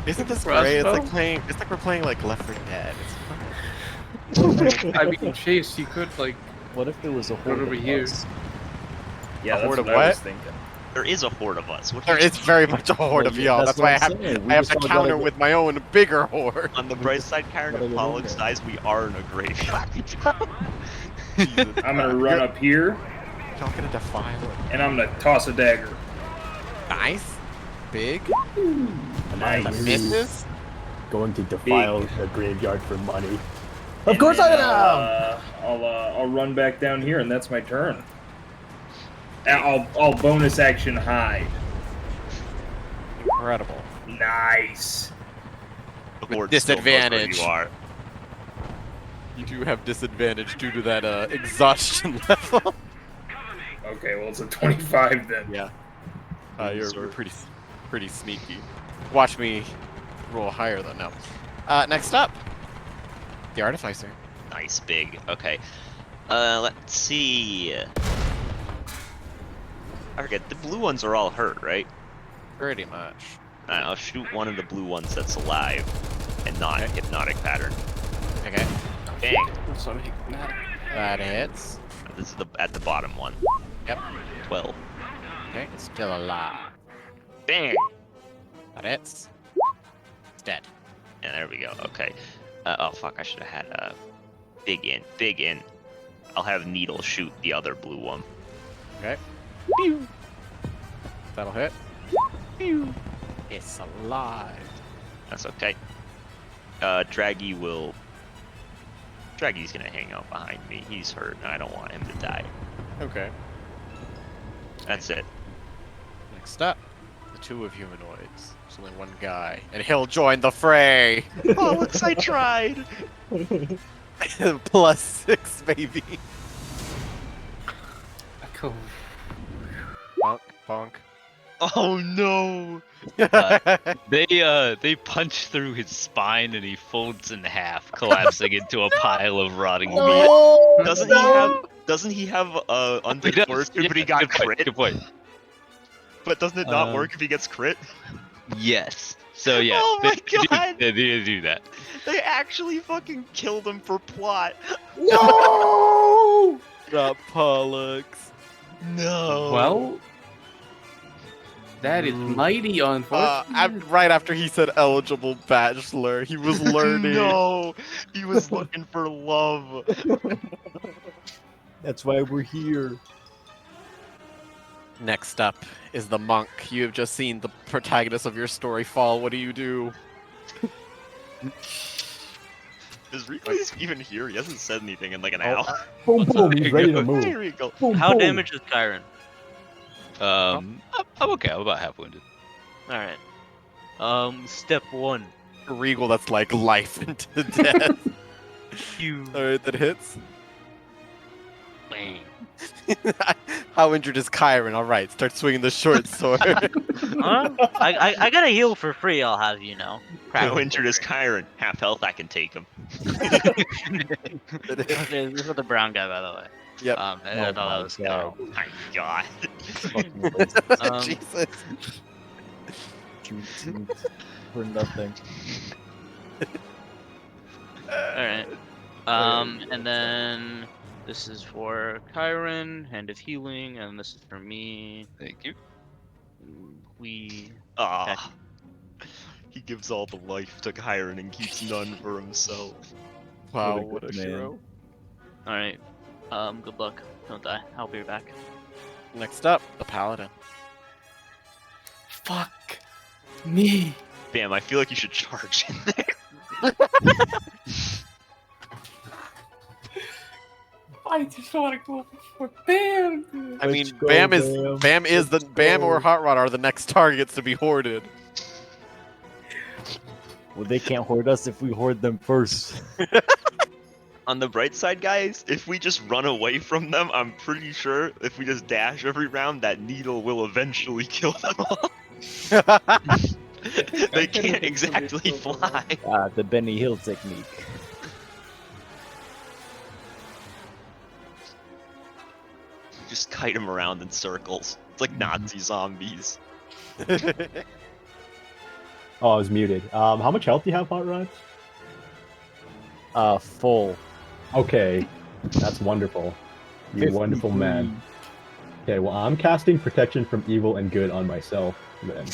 Isn't this great? It's like playing. It's like we're playing like Left 4 Dead. It's fun. I mean, Chase, you could like. What if there was a horde over of here? us? Yeah, A that's horde what of I was what? thinking. There is a horde of us. What There is very much a horde Well, of yeah, y'all. that's That's why I what I'm have saying. We I have just to all counter gotta with my own bigger horde. On the bright side, Karen, Gotta if get Pollux in there. dies, we are in a graveyard. I'm gonna run up here, Y'all gonna defile it. and I'm gonna toss a dagger. Nice. Big. Nice. Misses. Going to defile a graveyard for money. Of course I am! I'll run back down here, and that's my turn. I'll bonus action hide. Incredible. Nice. The With horde still knows where disadvantage. You are. You do have disadvantage due to that exhaustion level. Okay, well it's a 25 then. Yeah. You're pretty sneaky. Watch me roll higher though. No. Next up, the Artificer. Nice big. Okay. Let's see. I forget. The blue ones are all hurt, right? Pretty much. Alright, I'll shoot one of the blue ones that's alive and not hypnotic pattern. Okay. Bang! That's not hypnotic. That hits. This is at the bottom one. Yep. 12. Okay, it's still alive. Bang! That hits. It's dead. And there we go. Okay. Oh fuck! I should have had a big in. Big in. I'll have Needle shoot the other blue one. Okay. Pew. That'll hit. Pew. It's alive. That's okay. Draggy will. Draggy's gonna hang out behind me. He's hurt, and I don't want him to die. Okay. That's it. Next up, the two of humanoids. There's only one guy, and he'll join the fray. Oh, looks I tried. +6, baby. Cool. Bonk, bonk. Oh no! They punch through his spine and he folds in half, collapsing into a pile of rotting meat. Doesn't he have undead does, work yeah, if he got good point, crit? good point. But doesn't it not work if he gets crit? Yes. So yeah, Oh my they God. do that. They actually fucking killed him for plot. No! Got Pollux. No. Well, that is mighty unfortunate. Right after he said eligible bachelor, he was learning. No, he was looking for love. That's why we're here. Next up is the monk. You have just seen the protagonist of your story fall. What do you do? Is Rico even here? He hasn't said anything in like an hour. Boom, boom, he's ready to move. There we go. Boom, How boom. damaged is Kyron? I'm okay. I'm about half wounded. Alright. Step 1. Regal, that's like life into death. You. Alright, that hits. Bang. How injured is Kyron? Alright, start swinging the short sword. Huh? I got a heal for free, I'll have you know. How injured is Kyron? Half health, I can take him. This is the brown guy, by the way. Yep. I thought that was Oh my god. Jesus. For nothing. Alright. And then this is for Kyron, Hand of Healing, and this is for me. Thank you. Ah. He gives all the life to Kyron and keeps none for himself. Wow, What what a a good man. hero. Alright. Good luck. Don't die. I'll be back. Next up, the paladin. Fuck me. Bam, I feel like you should charge in there. I just want to go for Bam. I mean, Let's go, Bam is the Bam or Hot Rod are the next targets to be hoarded. Well, they can't hoard us if we hoard them first. On the bright side, guys, if we just run away from them, I'm pretty sure if we just dash every round, that needle will eventually kill them all. They can't exactly fly. The Benny Hill technique. Just kite them around in circles. It's like Nazi zombies. Oh, I was muted. How much health do you have, Hot Rod? Full. Okay, that's wonderful. You 53. wonderful man. Okay, well, I'm casting protection from evil and good on myself then.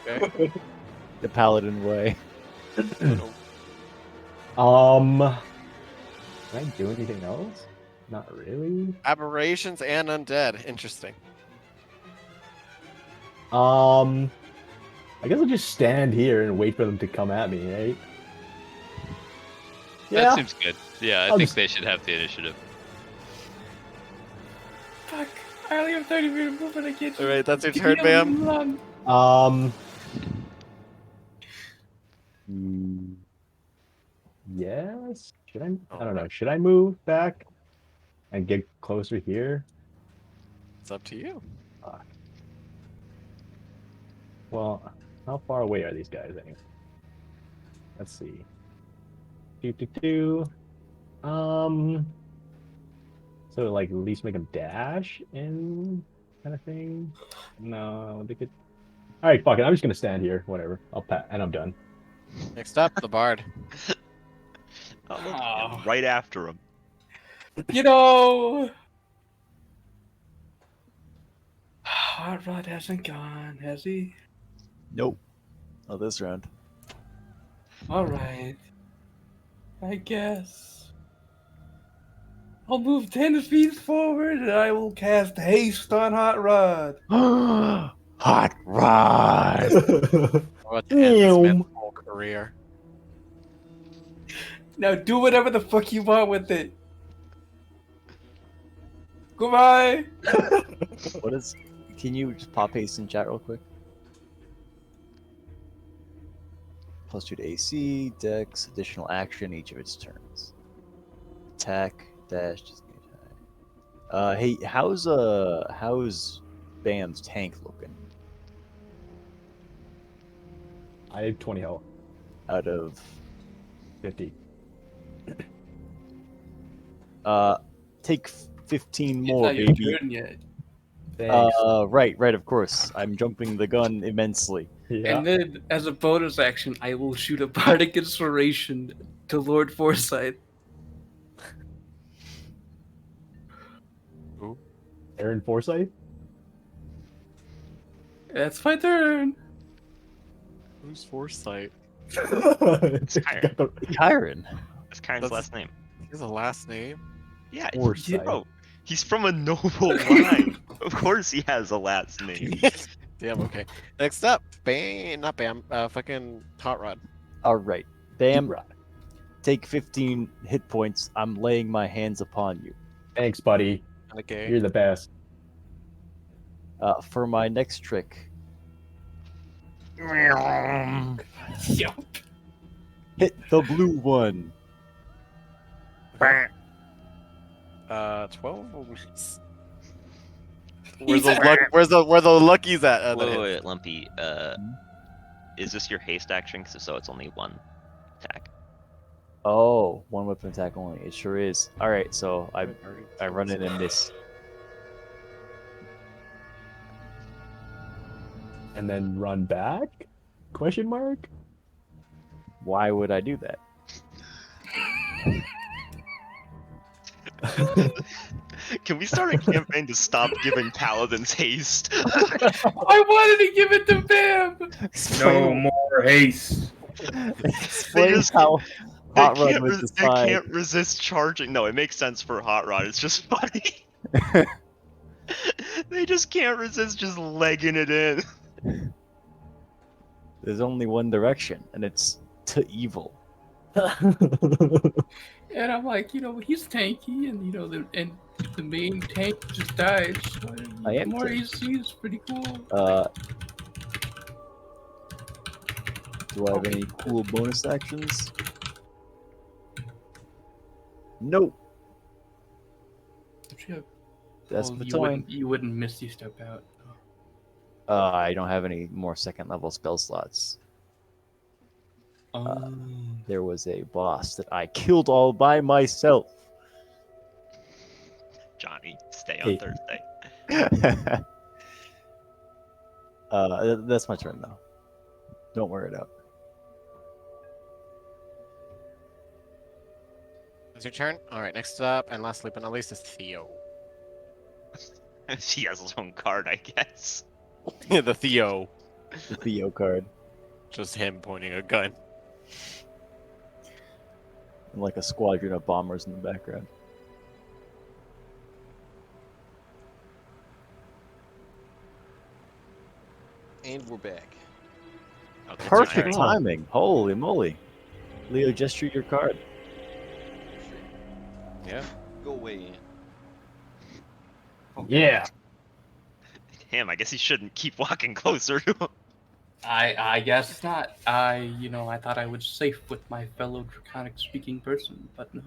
Okay. The paladin way. Can I do anything else? Not really. Aberrations and undead. Interesting. I guess I'll just stand here and wait for them to come at me, right? That seems good. Yeah, I I'll think just- they should have the initiative. Fuck. I only have 30 feet of movement. I can't. Alright, that's your turn, Bam. Run. Yes. Should I don't know. Should I move back and get closer here? It's up to you. Well, how far away are these guys anyway? Let's see. So like at least make them dash in kind of thing. No, they could. All right, fuck it. I'm just gonna stand here. Whatever. I'll pat, and I'm done. Next up, the bard. Oh, look, Oh. right after him. You know, Hot Rod hasn't gone, has he? Nope. Not this round. All right. I guess I'll move 10 feet forward, and I will cast haste on Hot Rod. Hot Rod! What ends this man's whole career. Now do whatever the fuck you want with it. Goodbye. What is... Can you just pop haste in chat real quick? +2 to AC, Dex, additional action each of its turns. Attack, dash, just hey, how's Bam's tank looking? I have 20 health. Out of 50. Take 15 It's more, not your baby. turn yet. Thanks. Right, of course. I'm jumping the gun immensely. Yeah. And then, as a bonus action, I will shoot a bardic inspiration to Lord Forsyth. Aaron Forsyth? That's my turn. Who's Foresight? It's Kyron. Kyron. That's Kyron's last name. He has a last name? Yeah, Forsyth. bro. He's from a noble line. Of course he has a last name. Damn, okay. Next up, not Bam, fucking Hot Rod. Alright. Bam, take 15 hit points. I'm laying my hands upon you. Thanks, buddy. Okay. You're the best. For my next trick, Yup. hit the blue one. 12 will miss. Where's the where's the luckies at? Wait, Lumpy. Is this your haste action? 'Cause if so, it's only one attack. Oh, one weapon attack only. It sure is. Alright, so I run in and miss. And then run back? Question mark? Why would I do that? Can we start a campaign to stop giving paladins haste? I wanted to give it to Bam. No more haste. Explain just- how They Hot Rod can't, was they decided. can't resist charging. No, it makes sense for Hot Rod. It's just funny. They just can't resist just legging it in. There's only one direction, and it's to evil. And I'm like, he's tanky, and the main tank just died. So I am more tanky. AC is pretty cool. Do I have any cool bonus actions? Nope. That's the time. You wouldn't Misty Step out. I don't have any more second level spell slots. There was a boss that I killed all by myself. Johnny, stay Hey. on Thursday. That's my turn though. Don't wear it out. It's your turn. All right. Next up, and lastly but not least, is Theo. He has his own card, I guess. The Theo. The Theo card. Just him pointing a gun. And like a squadron of bombers in the background. And we're back. Okay, Perfect Johnny. timing. Holy moly. Leo, gesture your card. Yeah. Go away. Yeah. Damn, I guess he shouldn't keep walking closer to him. I guess not. I thought I was safe with my fellow Draconic speaking person, but no.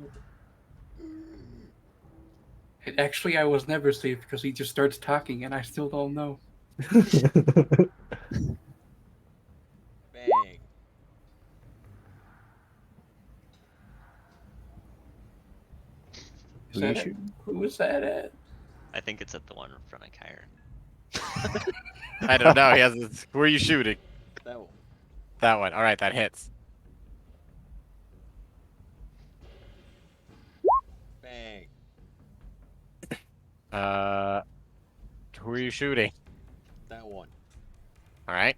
Actually, I was never safe because he just starts talking and I still don't know. was that at? Who was that at? I think it's at the one in front of Kyron. I don't know. He has. Who are you shooting? That one. That one. All right, that hits. Bang. Who are you shooting? That one. All right.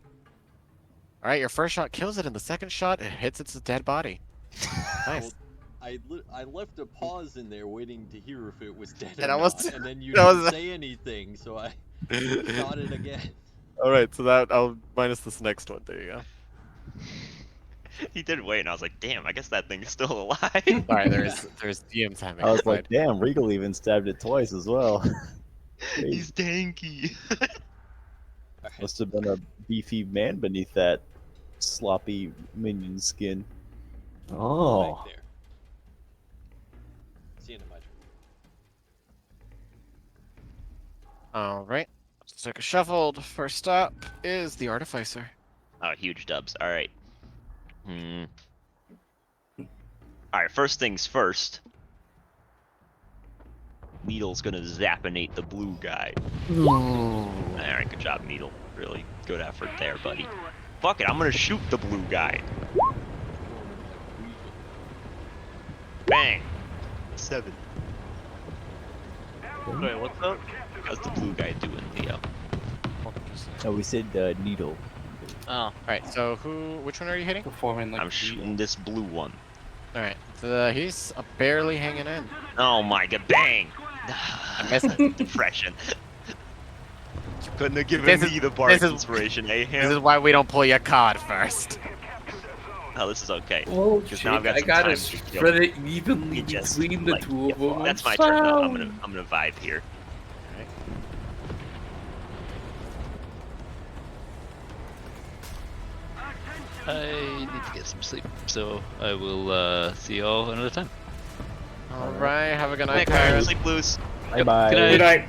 All right, your first shot kills it, and the second shot it hits its dead body. Nice. Well, I left a pause in there waiting to hear if it was dead And or I was- not, and then you that was- didn't say anything, so I shot it again. All right, so that I'll minus this next one. There you go. He did wait, and I was like, damn, I guess that thing's still alive. All right, there's DM timing. I was like, damn, Regal even stabbed it twice as well. He's tanky. Must have been a beefy man beneath that sloppy minion skin. Oh. Back there. See you in a minute. All right, let's take a shuffled. First up is the Artificer. Oh, huge dubs. All right. All right. First things first. Needle's gonna zappinate the blue guy. All right, good job, Needle. Really good effort there, buddy. Fuck it, I'm gonna shoot the blue guy. Bang. 7. Wait, what's up? How's the blue guy doing, Leo? No, we said needle. Oh. All right, so which one are you hitting? Performing like I'm shooting this blue one. All right, so he's barely hanging in. Oh my god, bang! I missed it. Depression. You couldn't have given This me is- the Bard's this is- inspiration, This Aham? is why we don't pull your card first. Oh, this is okay. Oh, Because shit, now I've got I some gotta time to kill. spread it evenly You just, between the like, two of them. That's my I'm turn. Now. sorry. I'm gonna vibe here. I need to get some sleep, so I will see y'all another time. All right, have a good night, Night, Kyron. Kyron. Sleep loose. Bye bye. Good night.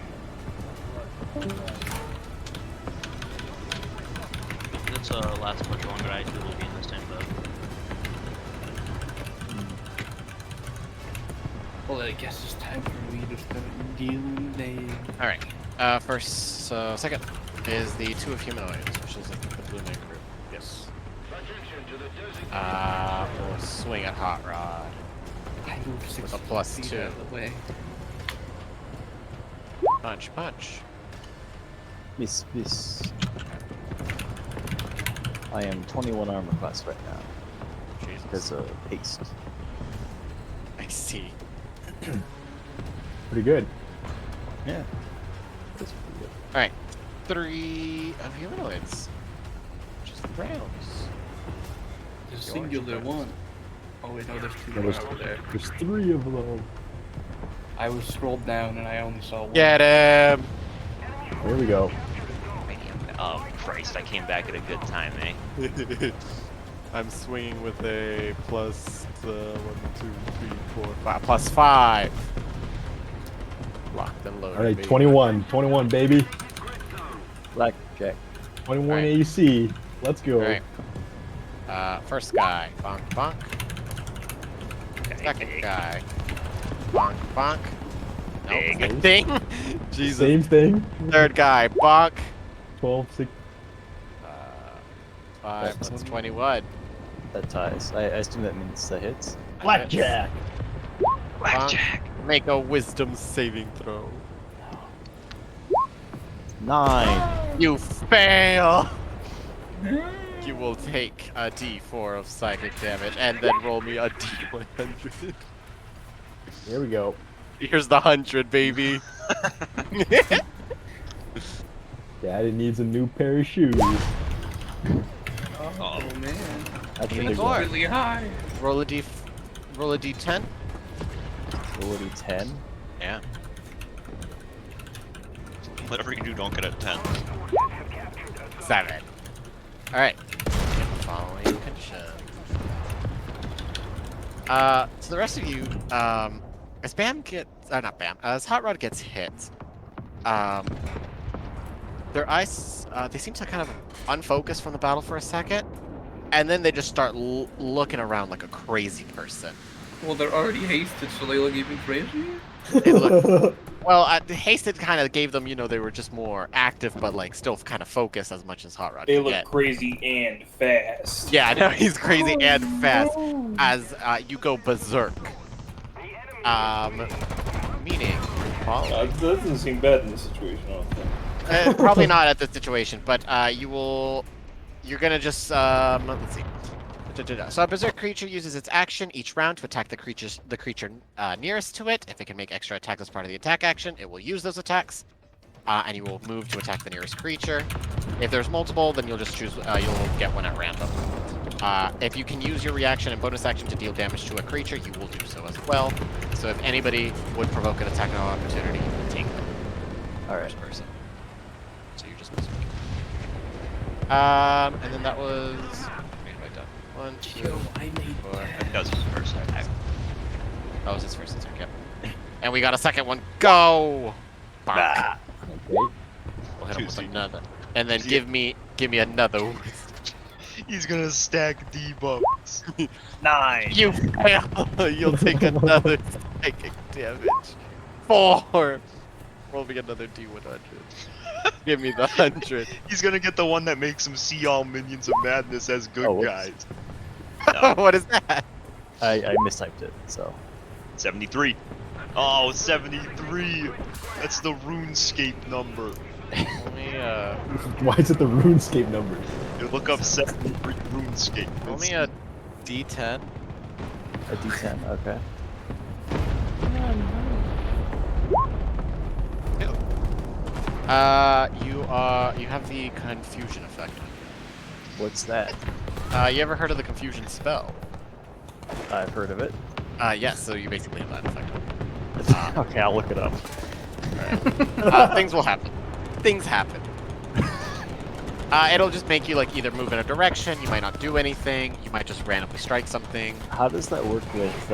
This lasts much longer. I too will be in the same boat. Well, I guess it's time for me to start dealing. All right. Second is the 2 of humanoids, which is the blue man group. Yes. We'll swing at Hot Rod I move 6 with a +2. feet out of the way. Punch, punch. Miss. I am 21 armor class right now Jesus. because of haste. I see. Pretty good. Yeah. That's pretty good. All right. 3 of humanoids, which is the Browns. The singular one. Oh wait, no, there's 2 There more was- over there. There's 3 of them. I was scrolled down and I only saw one. Get him! There we go. Oh Christ! I came back at a good time, eh? I'm swinging with a plus 1, 2, 3, 4, 5. +5. Locked and loaded. All right, baby. 21. 21, baby. Blackjack. 21 Alright. AC. Let's go. All right. First guy, bonk bonk. Second guy, bonk bonk. Big. Nope, same thing. Jesus. Same thing. Third guy, bonk. 12, 6. 5 That's plus 21. That ties. I assume that means that hits. Blackjack. Blackjack. Make a wisdom saving throw. 9. You fail. You will take a D4 of psychic damage and then roll me a D100. There we go. Here's the 100, baby. Daddy needs a new pair of shoes. Oh man. I think the there's door. a Really high. Roll a D10. roll a d10. Yeah. Whatever you do, don't get a 10. 7. All right. Following condition. So the rest of you, as Bam gets, not Bam, as Hot Rod gets hit, their eyes, they seem to kind of unfocus from the battle for a second, and then they just start looking around like a crazy person. Well, they're already hasted, so they look even crazier. They look, well, hasted kind of gave them, you know, they were just more active, but like still kind of focused as much as Hot Rod They could look get. crazy and fast. Yeah, I know he's crazy and fast as you go berserk. Meaning, That doesn't seem bad in this situation, I don't think. probably not at this situation, but you're gonna just let's see. So a berserk creature uses its action each round to attack the creature nearest to it. If it can make extra attacks as part of the attack action, it will use those attacks, and you will move to attack the nearest creature. If there's multiple, then you'll just choose. You'll get one at random. If you can use your reaction and bonus action to deal damage to a creature, you will do so as well. So if anybody would provoke an attack of opportunity, you will take them. All right. First person. So you're just berserking. And then that was. One, two, four. That was his first attack. That was his first attack, yep. And we got a second one. Go! Bonk. Okay. We'll hit him with another. And then give me another. He's gonna stack debuffs. 9. You fail! You'll take another psychic damage. 4! Roll me another D100. Give me the 100. He's gonna get the one that makes him see all minions of madness as good Oh, whoops. guys. What is that? I mistyped it, so. 73. Oh, 73. That's the RuneScape number. Let me, Why is it the RuneScape numbers? You look up 73 RuneScape. roll me a D10. A D10, okay. You have the confusion effect. What's that? You ever heard of the confusion spell? I've heard of it. Yes, so you basically have that effect. Okay, I'll look it up. Things will happen. Things happen. It'll just make you like either move in a direction, you might not do anything, you might just randomly strike something. How does that work with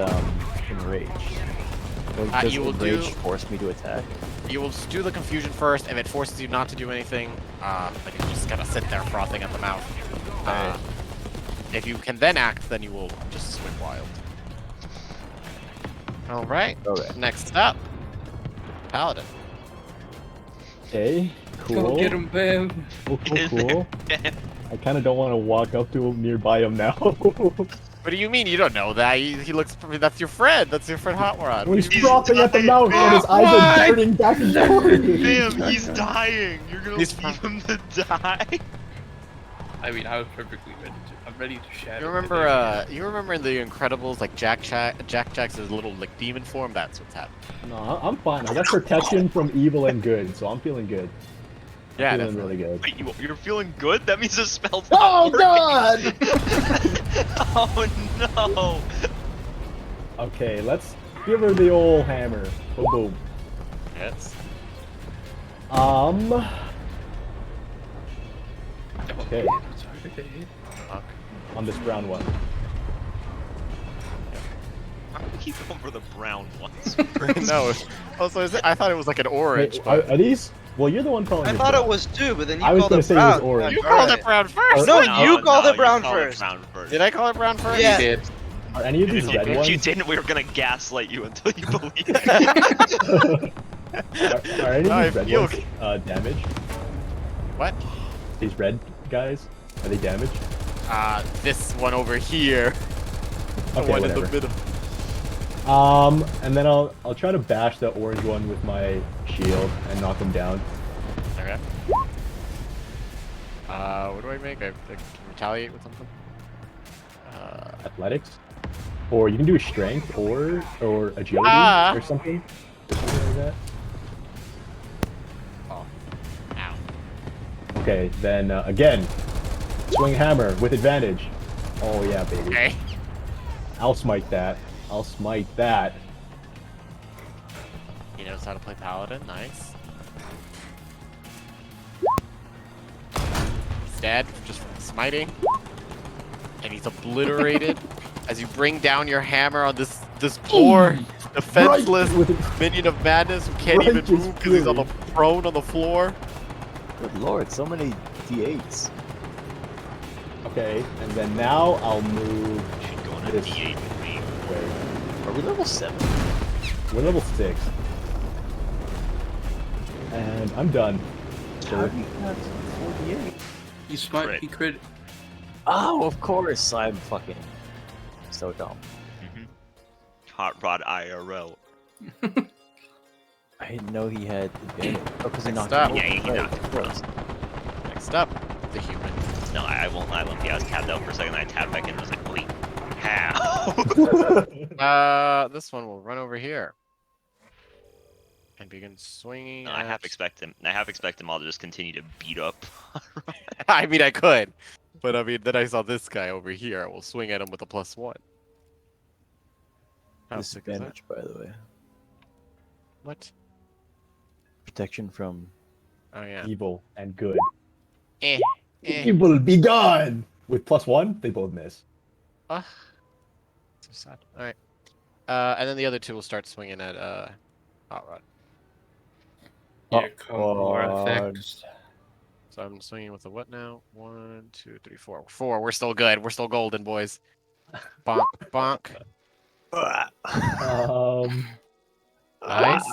Enrage? Does you will Enrage do- force me to attack? You will just do the confusion first. If it forces you not to do anything, then you just gotta sit there frothing at the mouth. If you can then act, then you will just swing wild. All right. Okay. Next up, Paladin. Okay, Go cool. get him, Bam. Cool. I kind of don't want to walk up to him nearby him now. What do you mean you don't know that? He looks. That's your friend. That's your friend Hot Rod. When What he's do you mean? frothing at the mouth and his eyes are turning back and forth. Damn, he's dying. You're gonna He's leave him to die? I mean, I was perfectly ready to. I'm ready to shatter. You remember? You remember in The Incredibles, like Jack's his little like demon form. That's what's happening. No, I'm fine. I got protection from evil and good, so I'm feeling good. Yeah, Feeling definitely. really good. Wait, you're feeling good? That means the spell's Oh not God! Oh no! Okay, let's give her the old hammer. Boom, boom. Yes. Okay, It's hard to get hit. Fuck. on this brown one. Why do we keep going for the brown ones? No. Also, I thought it was like an orange. Wait, but... are these? Well, you're the one calling I it thought brown. it was two, but then you I was called gonna it say it was brown. orange. You called it brown first. No, Wait, you called it brown called first. brown first. Did I call it brown first? Yeah. You did. Are any of these red If ones? you didn't, we were gonna gaslight you until you believed it. Are any No, of these red you- ones damaged? What? These red guys? Are they damaged? This one over here. The Okay, one in the whatever. middle. And then I'll try to bash the orange one with my shield and knock him down. Okay. What do I make? I can retaliate with something. Athletics, or you can do a strength or agility or something like that. Oh. Ow. Okay, then again, swing hammer with advantage. Oh yeah, baby. Okay. I'll smite that. I'll smite that. He knows how to play Paladin. Nice. He's dead just from smiting. And he's obliterated as you bring down your hammer on this poor, defenseless minion of madness who can't even Righteous move because he's on the fury. prone on the floor. Good lord, so many D8s. Okay, and then now I'll move Should go on a this D8 with me. way. Are we level 7? We're level 6. And I'm done. How do you have 48? You smart. Crit. He crit. Oh, of course. I'm fucking so dumb. Hot Rod IRL. I didn't know he had advantage. Oh, because he knocked Stop. him over. Yeah, he Right, knocked of him course. Next up, the human. No, I won't lie, Lumpy. I was tapped out for a second. I tapped back in and was like, wait, how? This one will run over here. And begin swinging. No, I half at- expect him all to just continue to beat up. I mean, I could. But I mean, then I saw this guy over here. I will swing at him with a +1. How sick is that? Disadvantage, by the way. What? Protection from Oh, yeah. Evil and good. Eh. Evil be gone! With +1, they both miss. So sad. Alright. And then the other two will start swinging at Hot Rod. Here come more God. effects. So I'm swinging with the what now? 1, 2, 3, 4. 4. We're still good. We're still golden, boys. Bonk, bonk. Nice.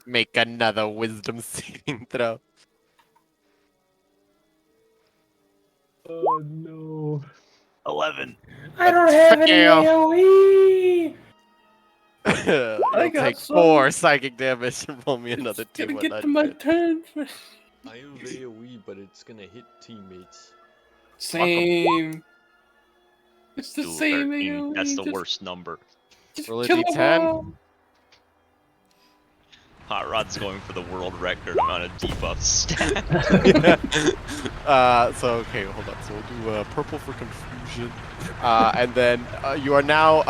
Make another wisdom saving throw. Oh no. 11. I don't have any Damn. AoE! It'll got take some. 4 psychic damage and roll me another 2. Gonna get to my turn. I have AoE, but it's gonna hit teammates. Same. It's the Ooh, same 13. AoE. That's the just- worst number. Just Roll a kill 'em D10. all. Hot Rod's going for the world record amount of debuffs stacked. So okay, hold on. So we'll do purple for confusion, and then you are now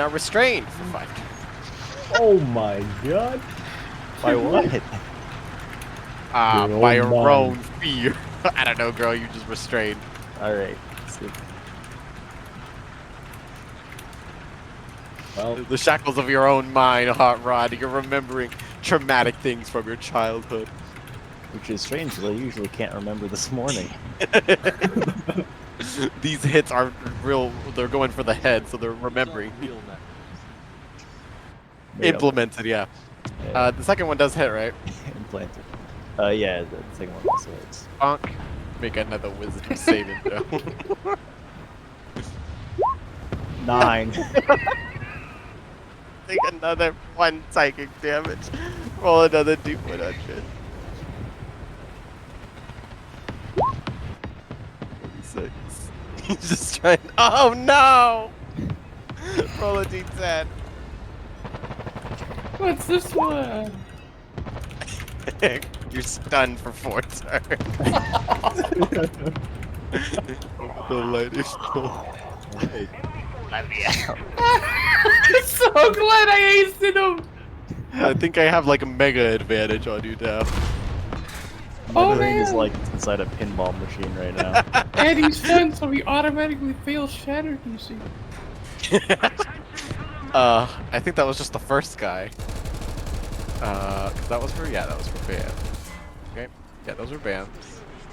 restrained for 5 turns. Oh my god. by what? Your By own your own mind. fear. I don't know, girl. You just restrained. Alright. Well, The shackles of your own mind, Hot Rod. You're remembering traumatic things from your childhood. Which is strange because I usually can't remember this morning. These hits are real. They're going for the head, so they're remembering. It's not real now. Implemented, yeah. Yeah, The second one does hit, right? implanted. Yeah, the second one also hits. Bonk. Make another wisdom saving throw. 9. Take another 1 psychic damage. Roll another D100. 46. He's just trying. Oh no! Roll a D10. What's this one? You're stunned for 4 turns. The light is cool. I'm so glad I aced him. I think I have like a mega advantage on you now. My Oh, brain is man. like inside a pinball machine right now. And he's stunned, so he automatically fails Shatter DC. I think that was just the first guy. 'Cause that was for Bam. Okay, yeah, those are Bams.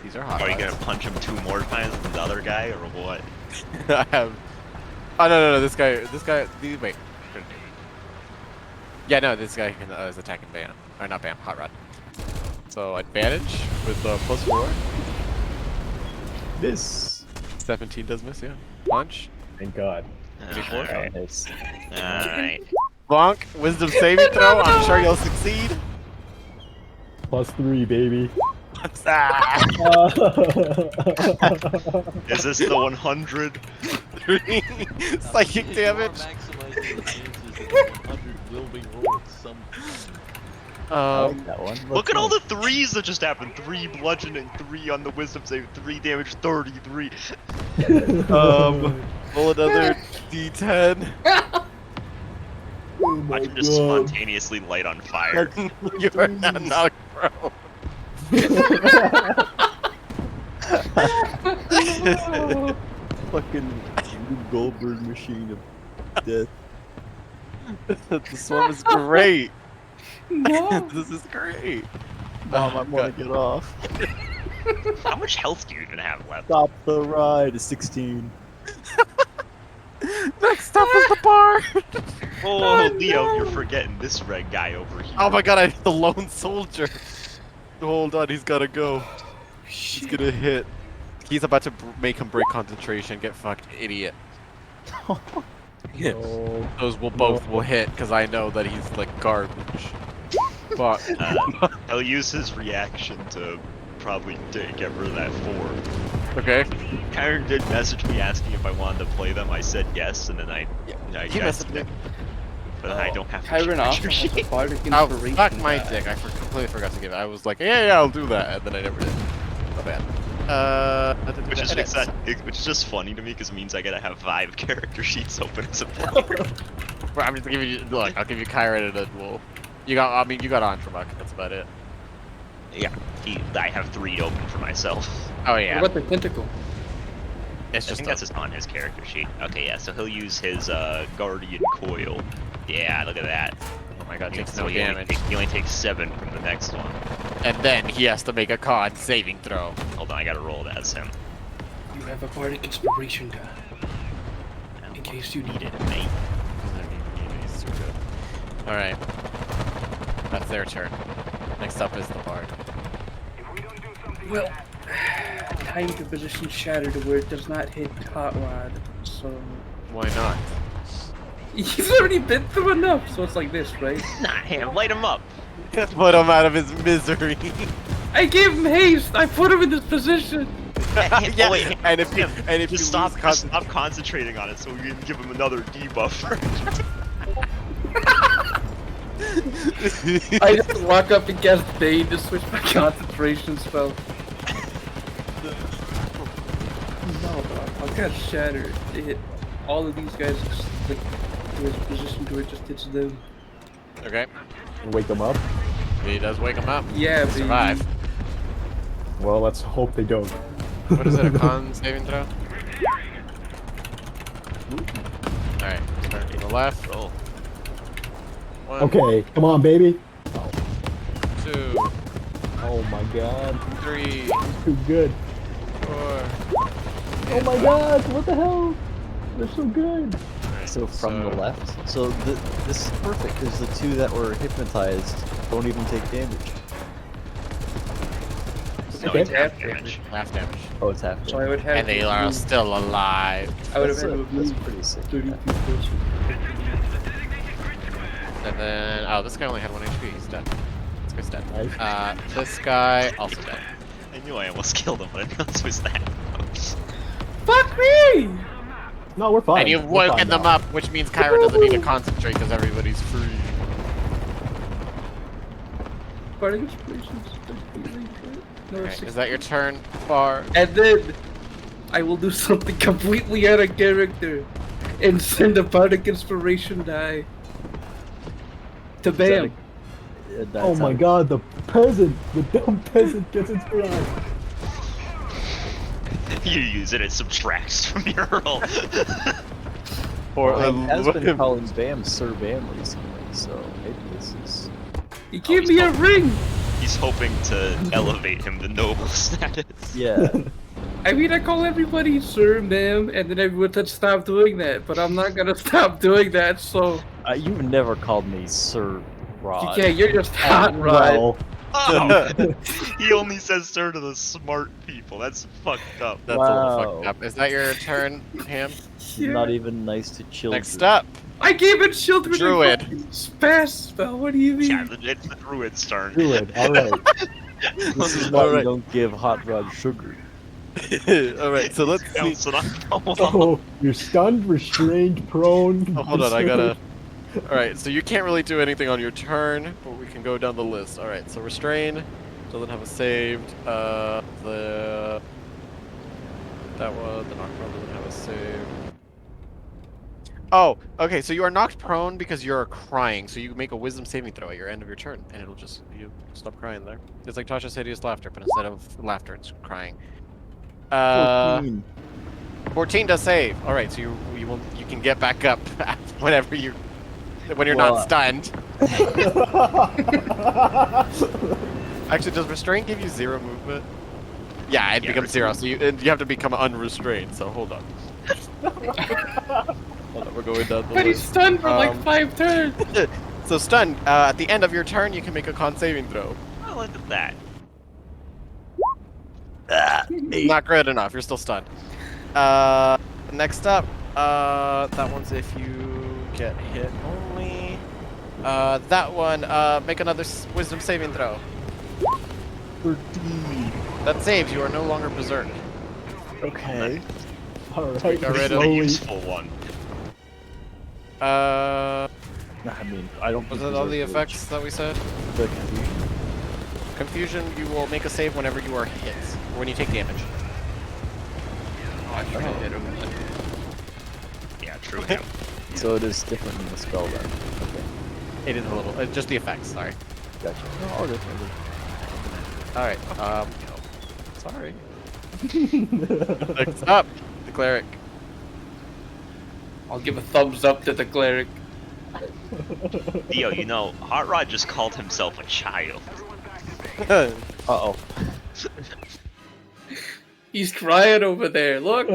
These are hot. Are you rods. gonna punch him 2 more times than the other guy, or what? I have. Oh no, this guy. Wait. Yeah, no, this guy is attacking Bam, or not Bam, Hot Rod. So advantage with +4. This. 17 does miss, yeah. Punch. thank god. 24. Alright. Hits. Alright. Bonk. Wisdom saving throw. I'm sure you'll succeed. +3, baby. Ah, Is this the 100? Psychic damage. Maximizing the chances that the 100 will be rolled some. I like that one. Look at all the 3s that just happened. 3 bludgeoning, 3 on the wisdom save, 3 damage, 33. Roll another D10. Watch him just spontaneously light on fire. You are now not a pro. Fucking Goldberg machine of death. This one is great. No. This is great. Mom, I want to get off. How much health do you even have left? Stop the ride. 16. Next up is the bar. Oh, Leo, you're forgetting this red guy over here. Oh my god, I hit the lone soldier. Hold on, he's gotta go. He's gonna hit. He's about to make him break concentration. Get fucked, idiot. No. Those will both will hit because I know that he's like garbage. Fuck. I'll use his reaction to probably get rid of that 4. Okay. Kyron did message me asking if I wanted to play them. I said yes, and then I He messaged me. But then I don't have Kyron also character has a sheet. bardic Oh, inspiration. fuck my die. dick. I completely forgot to give it. I was like, yeah, I'll do that. And then I never did. My bad. Which is edits. which is just funny to me because it means I gotta have 5 character sheets open as a player. Well, I'm just giving you, look, I'll give you Kyron and then we'll... You got Antramuck, that's about it. Yeah, I have 3 open for myself. Oh yeah. What about the tentacle? It's I just think that's just on his character sheet. Okay, yeah, so he'll use his Guardian Coil. Yeah, look at that. Oh my god, takes So no damage. He only takes 7 from the next one. And then he has to make a con saving throw. Hold on, I gotta roll that as him. You have a bardic inspiration die. In case you need it. Mate. Alright. That's their turn. Next up is the bard. Well, time to position Shatter to where it does not hit Hot Rod, so... Why not? He's already been through enough, so it's like this, right? Not him, light him up! Put him out of his misery. I gave him haste! I put him in this position! Yeah, wait, and if you just stop lose stop concentrating on it so we can give him another debuffer. I just walk up and cast Bane to switch my concentration spell. No, but I'll cast Shatter to hit all of these guys, like, to his position to where it just hits them. Okay. Wake them up. He does wake him up. Yeah, They survive. Well, let's hope they don't. What is it, a con saving throw? Alright, turn to the left. Roll. 1, Okay, come on, baby. 2, Oh my god, 3, too good. 4. Oh my god, what the hell? They're so good. So from the left. So this is perfect because the 2 that were hypnotized don't even take damage. No, Okay. it's half damage. Half damage. Oh, it's half. So I would have And they to are move- still alive. I would have That's had to that's move pretty sick. 30 feet closer. And then, oh, this guy only had 1 HP. He's dead. This guy's dead. Nice. This guy also dead. I knew I almost killed him, but I didn't know this was that close. Fuck me! No, we're fine. And you've We're woken fine them now. up, which means Kyra doesn't need to concentrate because everybody's free. Bardic inspirations. No, Okay, it's is that your turn, Bar? And then I will do something completely out of character and send a bardic inspiration die to Bam. Oh my god, the peasant! The dumb peasant gets inspired. You use it, it subtracts from your roll. Or Has been calling Bam Sir Bam recently, so maybe this is. He gave me a ring. He's hoping to elevate him to noble status. Yeah. I mean, I call everybody Sir Bam, and then everyone said stop doing that, but I'm not gonna stop doing that. So You've never called me Sir Rod. you can't. You're just hot, right? Well, Oh, he only says sir to the smart people. That's fucked up. That's a little fucked up. Is that your turn, Ham? Not even nice to children. Next up, I gave it children. Druid. a fucking Spaz spell. What do you mean? Yeah, it's the druid's turn. Druid, alright. This is why you don't give Hot Rod sugar. Alright, so let's see. Bouncing off. So, you're stunned, restrained, prone. Oh, hold on, I gotta. Alright, so you can't really do anything on your turn, but we can go down the list. Alright, so restrain doesn't have a saved. That one, the knock prone doesn't have a save. Oh, okay, so you are knocked prone because you're crying, so you make a wisdom saving throw at your end of your turn, and it'll just, you stop crying there. It's like Tasha's hideous laughter, but instead of laughter, it's crying. 14 does save. Alright, so you can get back up whenever when you're not stunned. Actually, does restraint give you 0 movement? Yeah, it becomes 0, so you have to become unrestrained, so hold on. Hold on, we're going down the But he's list. stunned for like 5 turns. So stunned. At the end of your turn, you can make a con saving throw. Oh, look at that. Not good enough. You're still stunned. Next up, that one's if you get hit only. That one, make another wisdom saving throw. 13. That saves. You are no longer berserk. Okay. Alright. Got rid of A slowly- useful one. Uh, I mean, I don't was think that all the berserk effects that we said? is the confusion. Confusion. You will make a save whenever you are hit, or when you take damage. Oh, I should have hit him. Yeah, true. So it is different than the spell then. Okay. It is a little. Just the effects. Sorry. Gotcha. No, all good. All right. Sorry. Next up, the cleric. I'll give a thumbs up to the cleric. Theo, you know, Hot Rod just called himself a child. Uh-oh. He's crying over there. Look.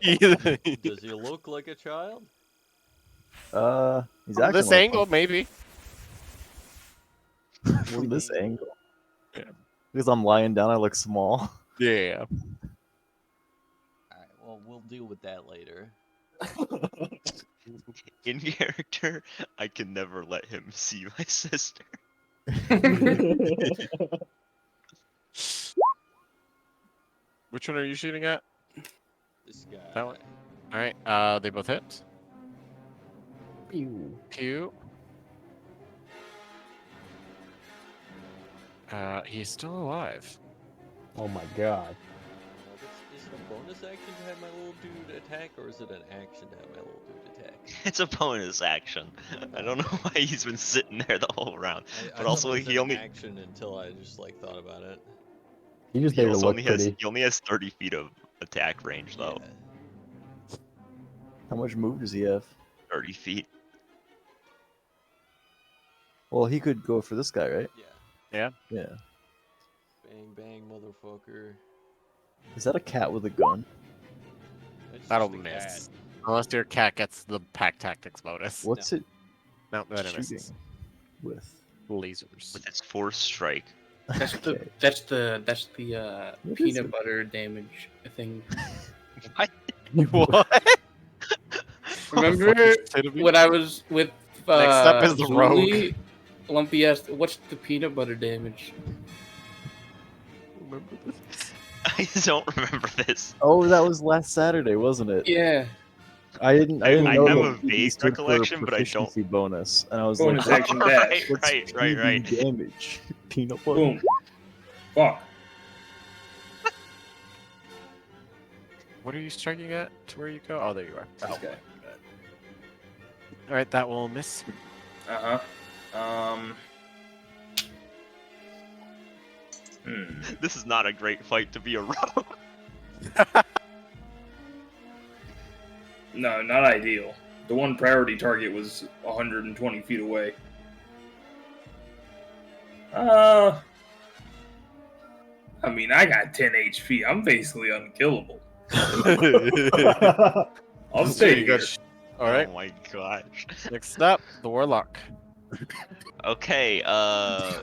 Does he look like a child? He's From acting this like angle, one. maybe. From this angle. Yeah. Because I'm lying down, I look small. Yeah. Alright, well, we'll deal with that later. In character, I can never let him see my sister. Which one are you shooting at? This guy. That one. All right. They both hit. Pew. Pew. He's still alive. Oh my god. Is it a bonus action to have my little dude attack, or is it an action to have my little dude attack? It's a bonus action. I don't know why he's been sitting there the whole round. I But also, thought it was he an only action until I just like thought about it. He just he made it also look only pretty. has 30 feet of attack range though. Yeah. How much move does he have? 30 feet. Well, he could go for this guy, right? Yeah. Yeah. Bang bang, motherfucker. Is that a cat with a gun? It's That'll just a miss. cat. Unless your cat gets the pack tactics bonus. What's it No, that shooting misses. with? Lasers. With its force strike. That's the Okay. that's the What is peanut it? butter damage thing. What? Remember when I was with Next up is the Zuli, Lumpy asked, "What's the peanut butter damage?" Remember this? I don't remember this. Oh, that was last Saturday, wasn't it? Yeah. I didn't know I that have a PB vague stood for recollection, but I don't. proficiency bonus, and I was Bonus like, action Right, dash. what's right. PB damage? Peanut butter. Boom. Fuck. What are you striking at? To where you go? Oh, there you are. This guy. All right, that will miss. This is not a great fight to be a rogue. No, not ideal. The one priority target was 120 feet away. I mean, I got 10 HP. I'm basically unkillable. I'll stay here. All right. Oh my gosh. Next up, the warlock. Okay, I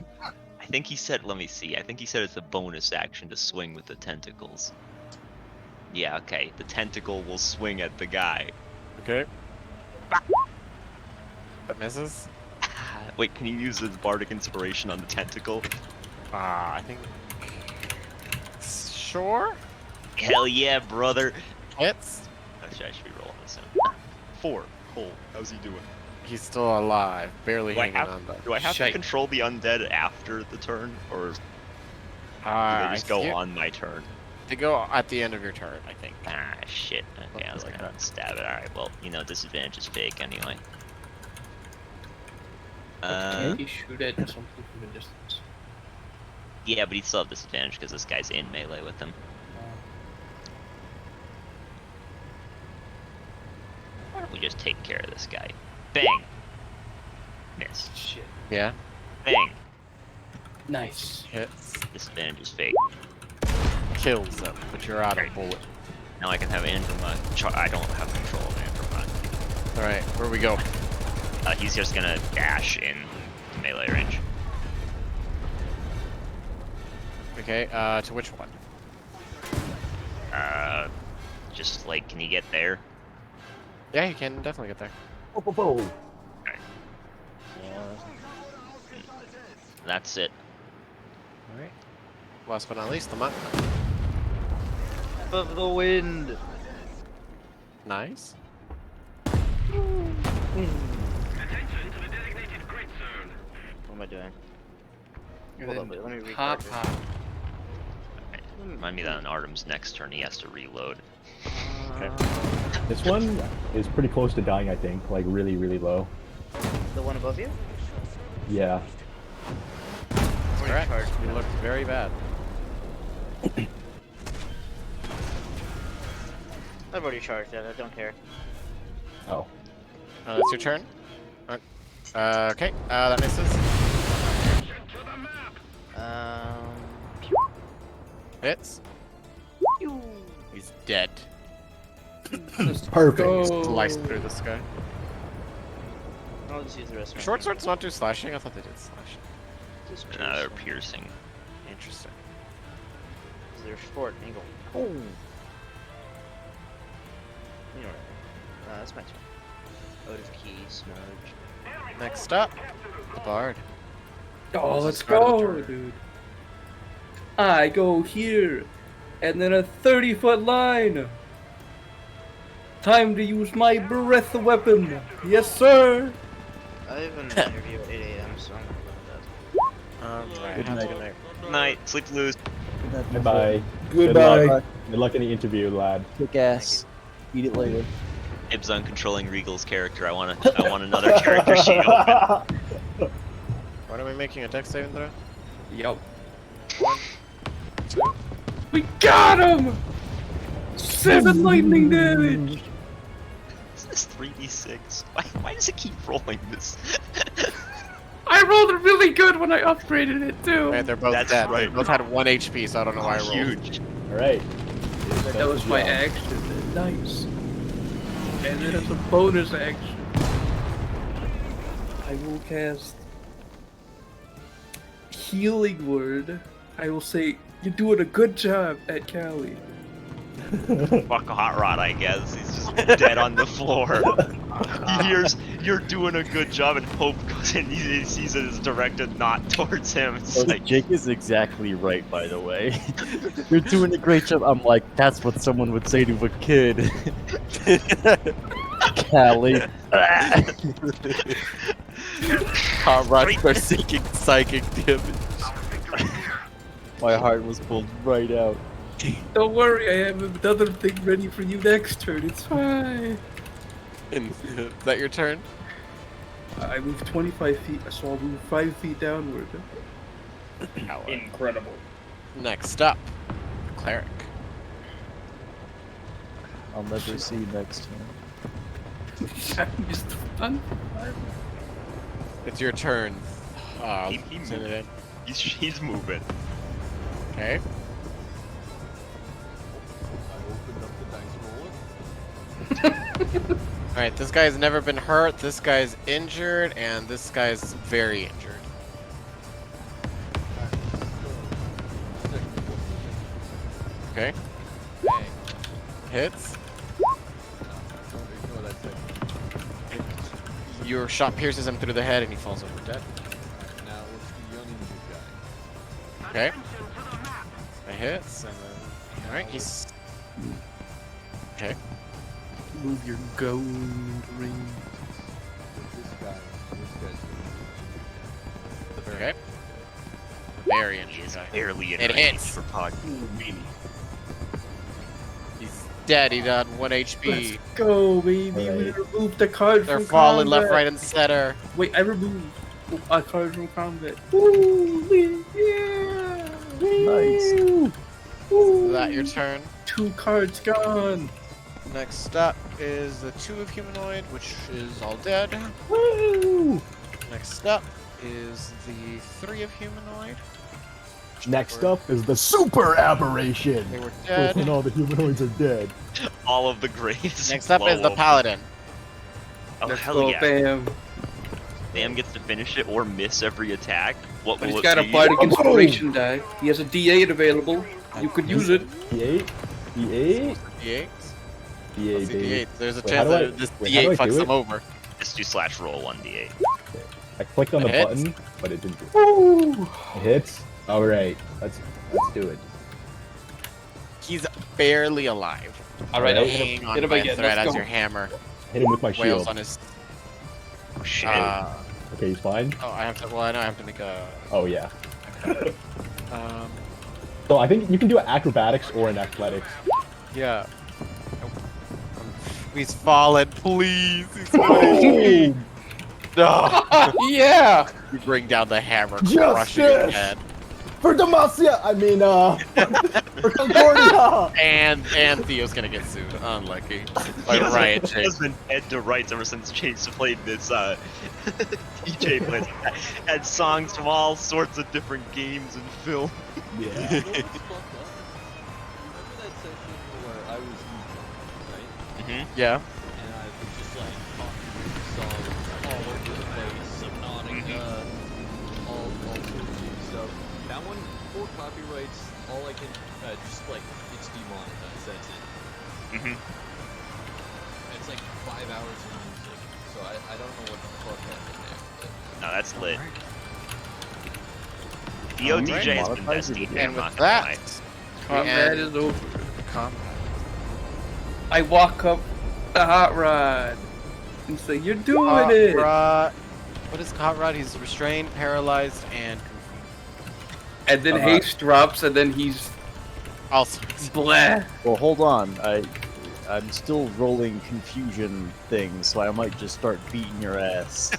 think he said, let me see. I think he said it's a bonus action to swing with the tentacles. Yeah, okay. The tentacle will swing at the guy. Okay. That misses. Wait, can you use his bardic inspiration on the tentacle? I think. Sure. Hell yeah, brother. Hits. Actually, I should be rolling this in. 4. Cool. How's he doing? He's still alive, barely Do I hanging have, on. But do I have to Shite. control the undead after the turn, or do they I just go think on my turn? They go at the end of your turn, I think. Ah, shit. Okay, I was Like gonna stab it. Alright, well, you know, disadvantage is fake anyway. Can't he shoot at something from a distance? Yeah, but he'd still have disadvantage because this guy's in melee with him. Why don't we just take care of this guy? Bang! Miss. Shit. Yeah. Bang! Nice. Hits. Disadvantage is fake. Kills him, but you're out of bullet. Now I can have Andromeda. I don't have control of Andromeda. Alright, where we go? He's just gonna dash in melee range. Okay, to which one? Just like, can he get there? Yeah, you can definitely get there. That's it. Alright. Last but not least, the monk. Of the wind. Nice. What am I doing? And Hold then on, let me hop, recharge. hop. Remind me that on Artem's next turn he has to reload. This one is pretty close to dying, I think. Like really, really low. The one above you? Yeah. Correct. You look very bad. I've already charged it. I don't care. Oh. That's your turn. Okay, that misses. Hits. He's dead. Perfect. Sliced through the sky. I'll just use the rest of my Short turn. swords not do slashing? I thought they did slashing. Just They're piercing. piercing. Interesting. They're short angle. Oh. You know what? That's my turn. Out of key, smudge. Next up, the bard. Oh, This let's is part of the go, turn. dude. I go here, and then a 30-foot line. Time to use my breath weapon. Yes, sir. I have an interview at 8 a.m., so I'm gonna go to Alright, Good have a night. good night. Good night. Sleep loose. Goodbye. Goodbye. Good luck in the interview, lad. Kick ass. Eat it later. Ibs on controlling Regal's character. I want another character sheet open. What are we making a dex saving throw? Yup. We got him! 7 lightning damage! Is this 3d6? Why does it keep rolling this? I rolled it really good when I upgraded it too. Right, they're both That's dead. right. They both had 1 HP, so I don't know why I rolled. Huge. Alright. That was my action. Nice. And then as a bonus action, I will cast Healing Word. I will say, you're doing a good job at Cali. Fuck Hot Rod, I guess. He's just dead on the floor. He hears you're doing a good job, and Pope goes in. He sees it is directed not towards him. It's Oh, like, Jake is exactly right, by the way. You're doing a great job. I'm like, that's what someone would say to a kid. Callie. Hot Rod for seeking psychic damage. My heart was pulled right out. Don't worry, I have another thing ready for you next turn. It's fine. Is that your turn? I moved 25 feet, so I'll move 5 feet downward. Incredible. Next up, cleric. I'll never see you next time. I'm just done. It's your turn. He send it in. he's moving. Okay. Alright, this guy's never been hurt, this guy's injured, and this guy's very injured. Okay. Hits. Your shot pierces him through the head and he falls over dead. Now what's the young injured guy? Okay. It hits, and then... Alright, he's... Okay. Move your gold ring. This guy's Okay. Very He injured is guy. barely in It range hits. for Pod. He's dead, he got 1 Let's HP. go, baby. We Alright. removed the card They're from falling combat. left, right, and center. Wait, I removed a card from combat. Ooh, yeah. Nice. Ooh. Is that your turn? 2 cards gone. Next up is the 2 of humanoid, which is all dead. Woo! Next up is the 3 of humanoid. Next up is the super aberration. They were When dead. all the humanoids are dead. All of the graves. Next up blow is the open. paladin. Oh, Let's hell go, yeah. Bam. Bam gets to finish it or miss every attack. What But will he's it got a be? Bardic Inspiration die. He has a D8 available. You could use it. D8? D8? D8? D8, Let's see, baby. D8. There's a Wait, chance how do that this wait, how do D8 I fucks do him it? over. Just do /roll 1d8. I clicked on the It hits. button, but it didn't do it. It hits? Alright, let's do it. He's barely alive. Alright, Alright. Hang on hit him by a again. thread Let's as go. your hammer Hit him with my wails shield. on his. Oh shit. Okay, he's fine? Oh, I have to. Well, I know I have to make a. Oh, yeah. Um. So I think you can do acrobatics or an athletics. Yeah. He's fallen, please. He's fallen. No. Yeah! You bring down the hammer, Justice! crushing his head. For Demacia! I mean, for Concordia! And Theo's gonna get sued. Unlucky. By Riot He Chase. has been dead to rights ever since Chase played this DJ plays. Had songs from all sorts of different games and film. You Yeah. know what's fucked up? Remember that session where I was DJ, right? Yeah. And I was just like talking songs all over the place, Subnautica, all sorts of new stuff. That one, for copyrights, all I can just like it's demonetized. That's it. Mm-hmm. And it's like 5 hours of music, so I don't know what the fuck happened there. But No, that's lit. DODJ has been best DJ, I'm And not with gonna that, lie. Combat end is over. combat. I walk up the hot rod and say, "You're doing Hot it." Rod. What is Hot Rod? He's restrained, paralyzed, and confused. And then haste drops, and then he's Also, blah. Well, hold on. I'm still rolling confusion things, so I might just start beating your ass.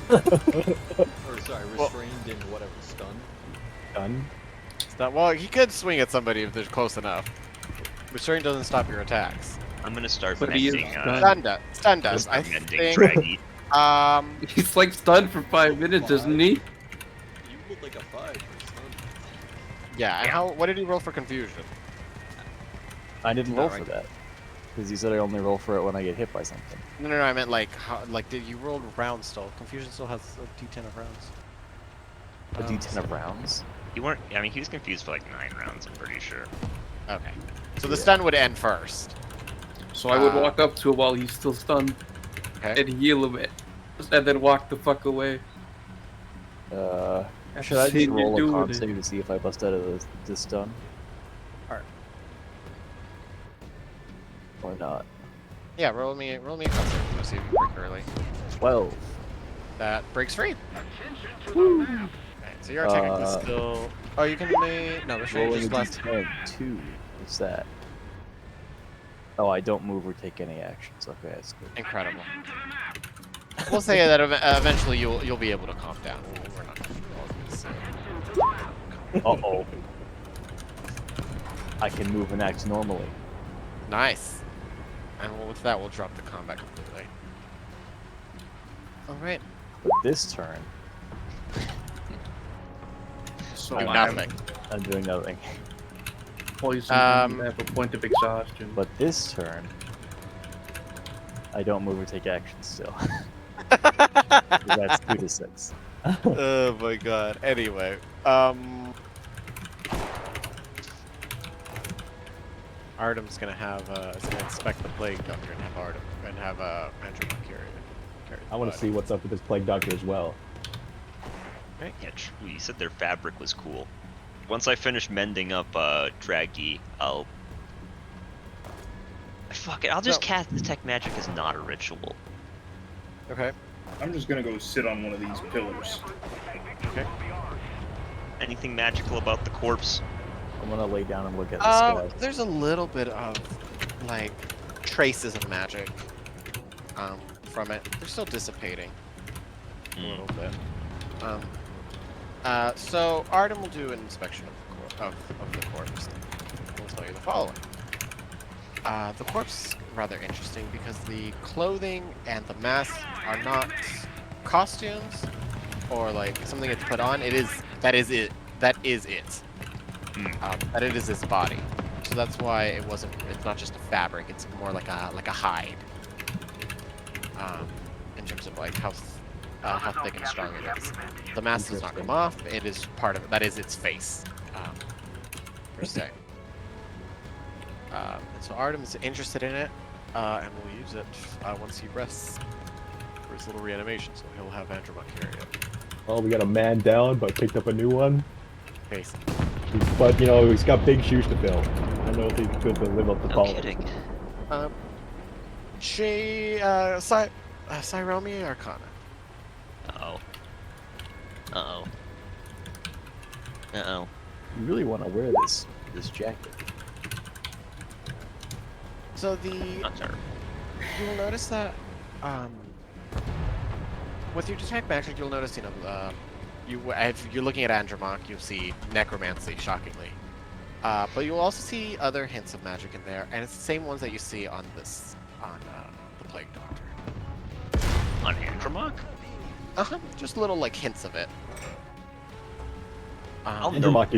or sorry, Well- restrained and whatever, stunned. Done. it's not, well, he could swing at somebody if they're close enough. Restraint doesn't stop your attacks. I'm gonna start But he is mending, stunned. Stun does. I mending think. Draggy. He's like stunned for 5 minutes, isn't he? You rolled like a 5 for stunned. Yeah. And how? What did he roll for confusion? I didn't Not roll right. for that. Because you said I only roll for it when I get hit by something. No, I meant like, did you roll round still? Confusion still has a D10 of rounds. A D10 of rounds? You weren't. I mean, he was confused for like 9 rounds. I'm pretty sure. Okay. So the stun would end first. So I would walk up to him while he's still stunned Okay. and heal him, and then walk the fuck away. Should I See just you roll a doing con it. save to see if I bust out of this stun? Alright. Or not? Yeah. Roll me a con save. Let's see if you break early. 12. That breaks free. Okay, so you're technically Uh, still. Oh, you can make. No, restraint Rolling a just last. D10. 2. What's that? Oh, I don't move or take any actions. Okay, that's good. Incredible. We'll say that eventually you'll be able to calm down. We're not gonna do all this. Uh-oh. I can move and act normally. Nice. And with that, we'll drop the combat completely. All right. But this turn, So Do I'm nothing. I'm doing nothing. poisoned. Um, I have a point of exhaustion. But this turn, I don't move or take action still. That's 2 to 6. Oh my god. Anyway, Artem's gonna have is gonna inspect the plague doctor and have Artem and have Andrew carry the I want to see what's up with this Plague Doctor as well. Yeah, true. You said their fabric was cool. Once I finish mending up Draggy, I'll. Fuck it. I'll just cast Detect Magic as not a ritual. Okay. I'm just gonna go sit on one of these pillars. Okay. Anything magical about the corpse? I'm gonna lay down and look at the scales. There's a little bit of like traces of magic from it. They're still dissipating a little bit. So Artem will do an inspection of the corpse. We'll tell you the following. The corpse is rather interesting because the clothing and the mask are not costumes or like something it's put on. That is it. That it is his body. so that's why it wasn't. It's not just a fabric. It's more like a hide. In terms of like how thick and strong it is. The mask does not come off. It is part of it. That is its face, per se. And so Artem's interested in it, and will use it once he rests for his little reanimation. So he'll have Andromach carry it. Well, we got a man down, but picked up a new one. Face. But you know, he's got big shoes to fill. I don't know if he's good to live up to No polish. kidding. Cyromi Arcana. Uh-oh. Uh-oh. Uh-oh. You really want to wear this jacket. So Not sure. you'll notice that with your detect magic, you'll notice if you're looking at Andromach, you'll see necromancy, shockingly. But you'll also see other hints of magic in there, and it's the same ones that you see on the Plague Doctor. On Andromach? Just little like hints of it. Andromach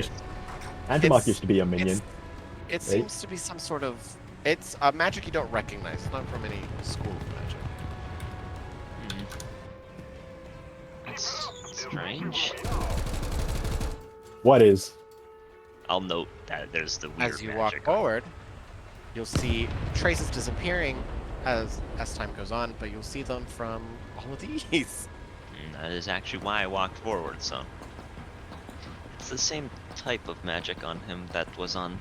used to be a minion. It seems to be some sort of. It's a magic you don't recognize. It's not from any school of magic. That's strange. What is? I'll note that there's the weird As you magic walk on- forward, you'll see traces disappearing as time goes on, but you'll see them from all of these. That is actually why I walked forward, so. It's the same type of magic on him that was on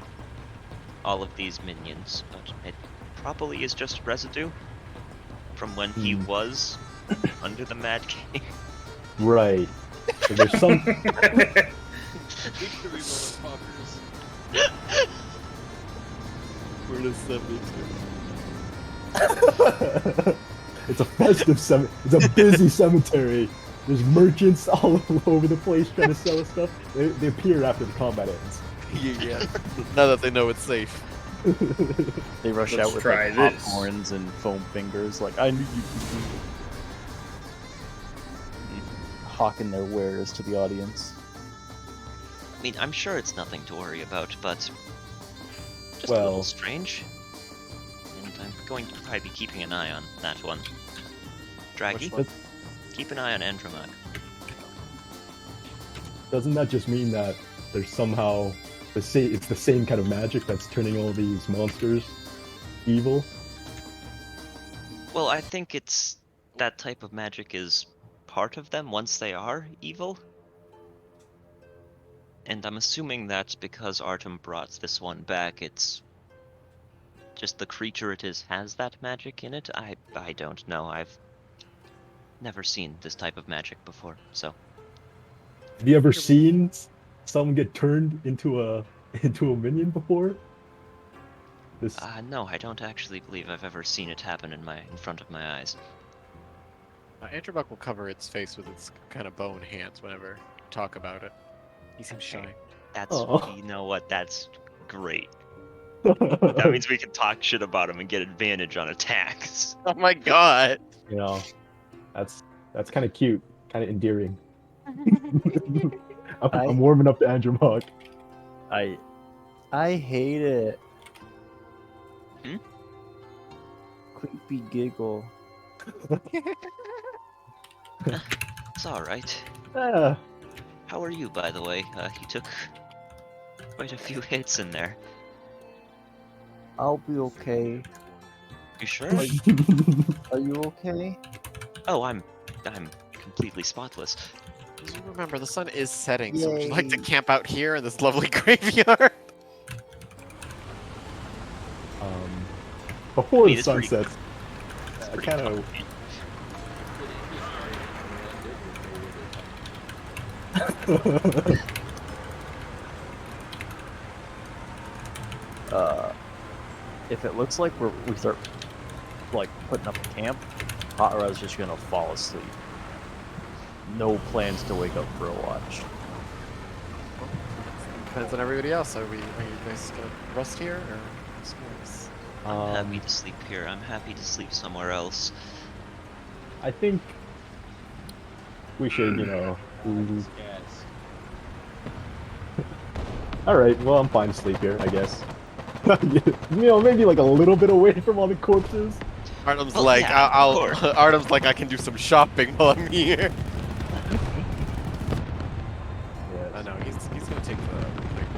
all of these minions, but it probably is just residue from when he was under the Mad King. Right. So there's some. Victory, motherfuckers. Where does that lead It's a festive It's a busy cemetery. There's merchants all over the place trying to sell us stuff. They appear after the combat ends. Yeah. Now that they know it's safe. They rush Let's out with try like this. popcorns and foam fingers, like I knew you could do it. Hawking their wares to the audience. I mean, I'm sure it's nothing to worry about, but just a Well- little strange. And I'm going to probably be keeping an eye on that one. Draggy, Which one? keep an eye on Andromach. Doesn't that just mean that there's somehow it's the same kind of magic that's turning all these monsters evil? Well, I think it's that type of magic is part of them once they are evil. And I'm assuming that's because Artem brought this one back. It's just the creature it is has that magic in it. I don't know. I've never seen this type of magic before, so. Have you ever seen someone get turned into a minion before? This No, I don't actually believe I've ever seen it happen in front of my eyes. Andromach will cover its face with its kind of bone hands whenever you talk about it. He seems shy. That's, Aw. you know what, that's great. That means we can talk shit about him and get advantage on attacks. Oh my god! you know, that's kind of cute, kind of endearing. I'm warming up to Andromach. I hate it. Hmm? Creepy giggle. It's alright. Ah, How are you, by the way? You took quite a few hits in there. I'll be okay. You sure? Are you okay? Oh, I'm completely spotless. As you remember, the sun is setting, so would you like to Yay. camp out here in this lovely graveyard? before I mean, the it's sun pretty- sets, I Pretty kind of. comfy. If it looks like we start like putting up a camp, Hot Rod's just gonna fall asleep. No plans to wake up for a watch. Depends on everybody else. Are you guys gonna rest here or somewhere else? I'm happy to sleep here. I'm happy to sleep somewhere else. I think we should, All right. Well, I'm fine to sleep here, I guess. maybe like a little bit away from all the corpses. Artem's Well, like, yeah, I'll of course. Artem's like, I can do some shopping while I'm here. I know he's gonna take the big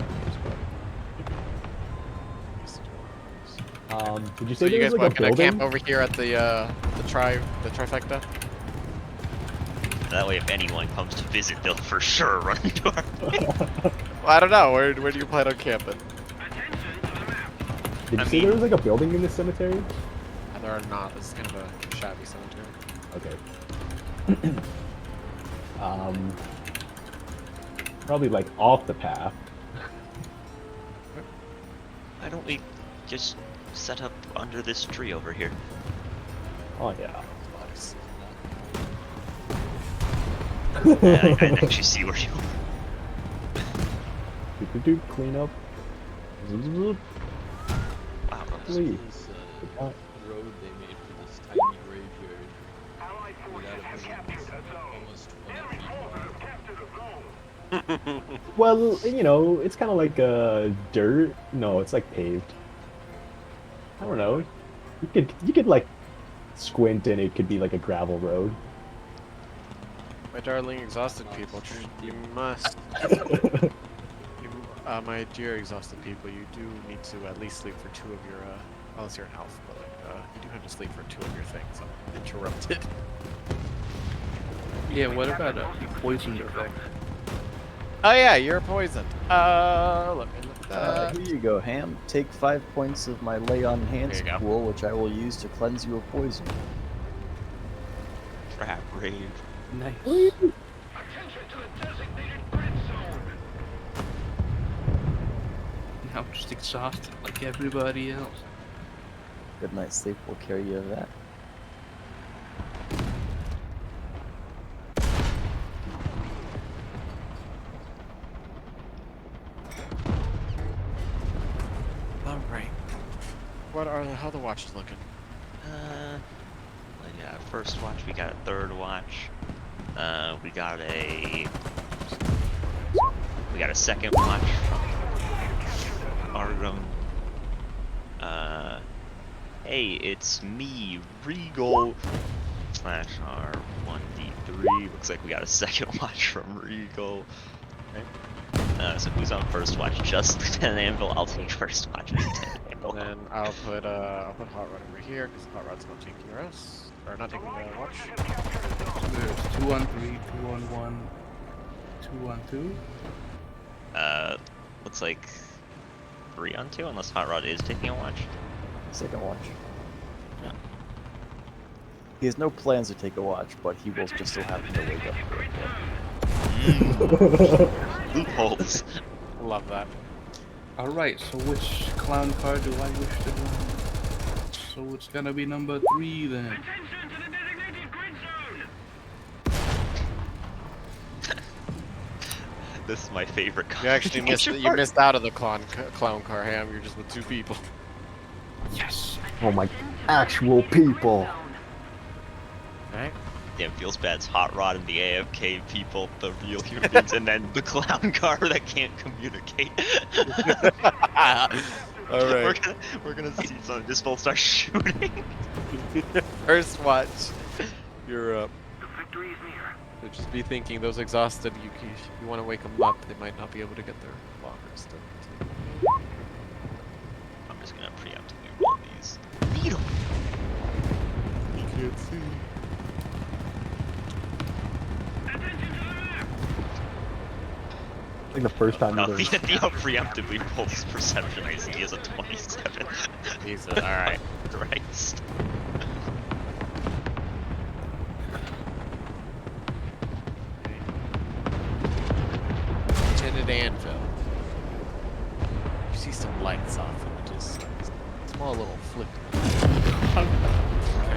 one. Did you So say you there guys was like want a to building? camp over here at the trifecta? That way, if anyone comes to visit, they'll for sure run into our. Well, I don't know. Where do you plan on camping? Did you I say there mean- was like a building in this cemetery? There are not. This is kind of a shabby cemetery. Okay. Probably like off the path. Why don't we just set up under this tree over here? Oh yeah. Yeah, I actually see where you. Do clean up. Zoop. Wow, Leave. This road they made for this tiny graveyard. Without it being almost 20 feet long. Well, it's kind of like dirt. No, it's like paved. I don't know. You could like squint and it could be like a gravel road. My darling exhausted people, you must. My dear exhausted people, you do need to at least sleep for 2 of your, unless you're an elf, but you do have to sleep for 2 of your things. I'm interrupted. Yeah, what about the poison effect? Oh yeah, you're poisoned. Let me look at that. Here you go, Ham. Take 5 points of my lay on hands There you go. pool, which I will use to cleanse you of poison. Crap, rave. Nice. Now I'm just exhausted like everybody else. Good night's sleep will cure you of that. All right. How the watch is looking? Well, yeah, first watch. We got a third watch. We got a second watch from Artem. Hey, it's me, Regal slash R1D3. Looks like we got a second watch from Regal. So who's on first watch? Just Lieutenant Anvil. I'll take first watch. Lieutenant Anvil. And then I'll put Hot Rod over here because Hot Rod's not taking your rest, or not taking the watch. So there's 2 on 3, 2 on 1, 2 on 2. Looks like 3 on 2, unless Hot Rod is taking a watch. Second watch. Yeah. He has no plans to take a watch, but he will just so happen to wake up for it. Loopholes. Love that. Alright, so which clown card do I wish to run? So it's gonna be number 3 then. This is my favorite card. You actually missed out of the clown car, Ham. You're just with 2 people. Yes! Oh my actual people. Alright. Damn, feels bad. It's Hot Rod and the AFK people, the real human beings, and then the clown car that can't communicate. Alright. We're gonna see some. Just both start shooting. First watch. You're up. So just be thinking, those exhausted, you want to wake them up, they might not be able to get their lockers done. I'm just gonna preemptively roll these. Beetle. You can't see. Like the first time No, you learned. Theo preemptively rolls perception IC as a 27. Jesus, alright. Christ. Lieutenant Anvil. You see some lights off in the distance. Small little flicker. Kind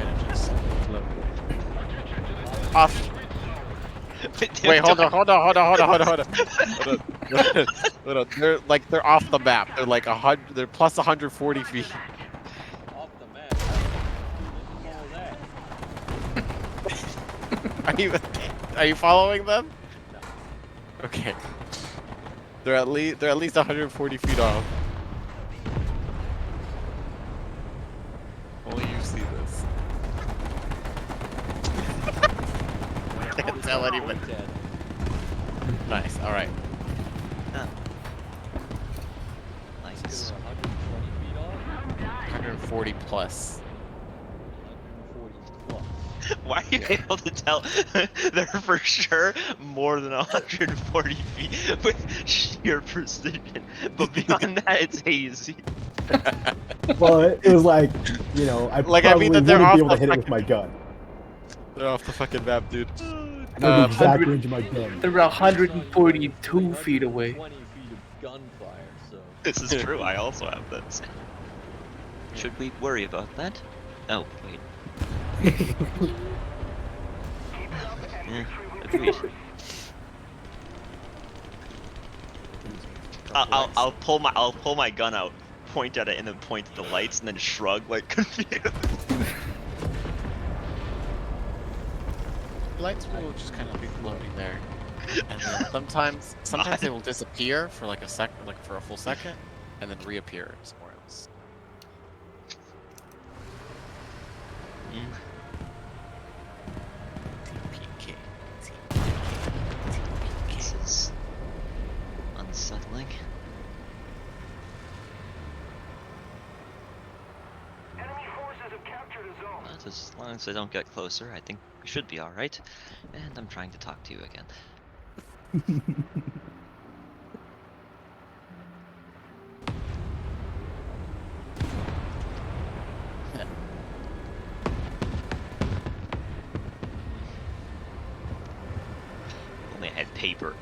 of just float. Off. Wait, hold on. They're off the map. They're like they're plus 140 feet. Off the map. Are you following them? Okay. They're at least 140 feet off. tell anybody. Dead. Nice. All right. Nice. 120 feet off. 140 plus. 140 plus. Why are you able to tell they're for sure more than 140 feet with sheer precision? But beyond that, it's hazy. Well, it was like, you know, I Like, I probably mean that they're wouldn't be off able to the hit it with my gun. They're off the fucking map, dude. I know the exact 100 range of my gun. They're 142 feet away. 20 feet of gunfire, so. This is true. I also have that. Should we worry about that? Oh, wait. Yeah, agreed. I'll pull my gun out, point at it, and then point at the lights, and then shrug like confused. Lights will just kind of be floating there, and then sometimes they will disappear for like a second, like for a full second, and then reappear somewhere else. TPK. This is unsettling. Enemy forces have captured a zone. But as long as I don't get closer, I think we should be alright. And I'm trying to talk to you again. Only I had paper.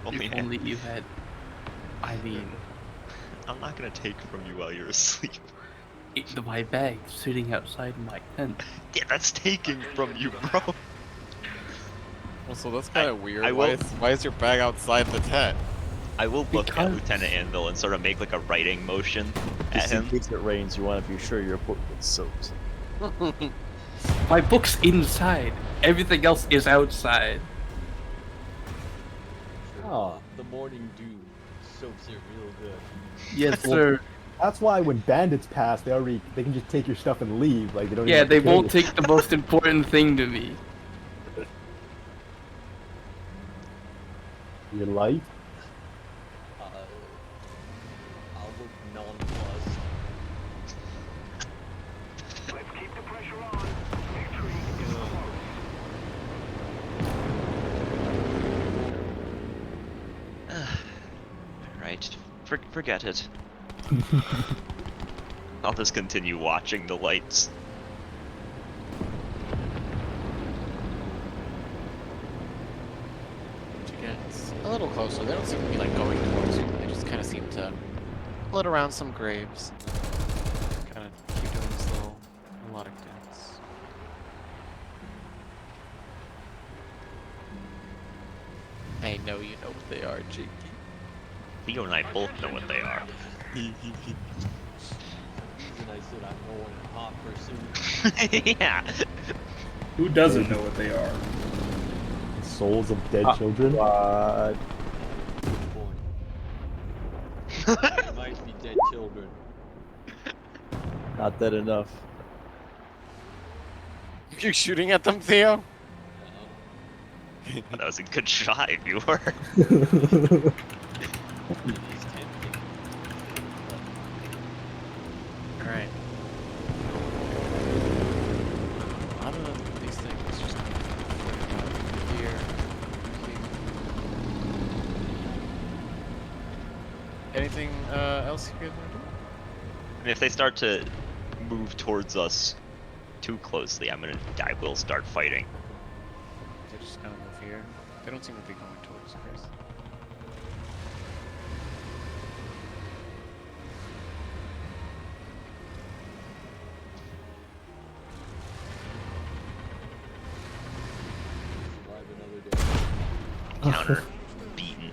Only If I had- only you had. I mean, I'm not gonna take from you while you're asleep. my bag sitting outside my tent. Yeah, that's taking from you, bro. Also, that's kind of weird. I will- Why is your bag outside the tent? I will look at Because- Lieutenant Anvil and sort of make like a writing motion at Just in him. case it rains, you want to be sure your book gets soaked. My book's inside. Everything else is outside. Oh, The morning dew soaks it real good. Yes, Well, sir. That's why when bandits pass, they can just take your stuff and leave. Like they don't. Yeah, even they have to kill won't you. take the most important thing to me. Your life. I'll look nonplussed. Let's keep the pressure on. Victory is close. Right, forget it. I'll just continue watching the lights. To get a little closer, they don't seem to be like going towards you. They just kind of seem to float around some graves. Kind of keep doing this little melodic dance. I know you know what they are, Jakey. Leo and I both know what they are. And I said I'm going in hot pursuit. Yeah. Who doesn't know what they are? Souls of dead children. but Good point. They might be dead children. not dead enough. You're shooting at them, Theo? That was a good shot if you were. It is tempting. Alright. A lot of these things just kind of floating out here. Anything else you guys want to do? And if they start to move towards us too closely, I will start fighting. They just kind of move here. They don't seem to be going towards Chris. Survive another day. Counter. Beaten.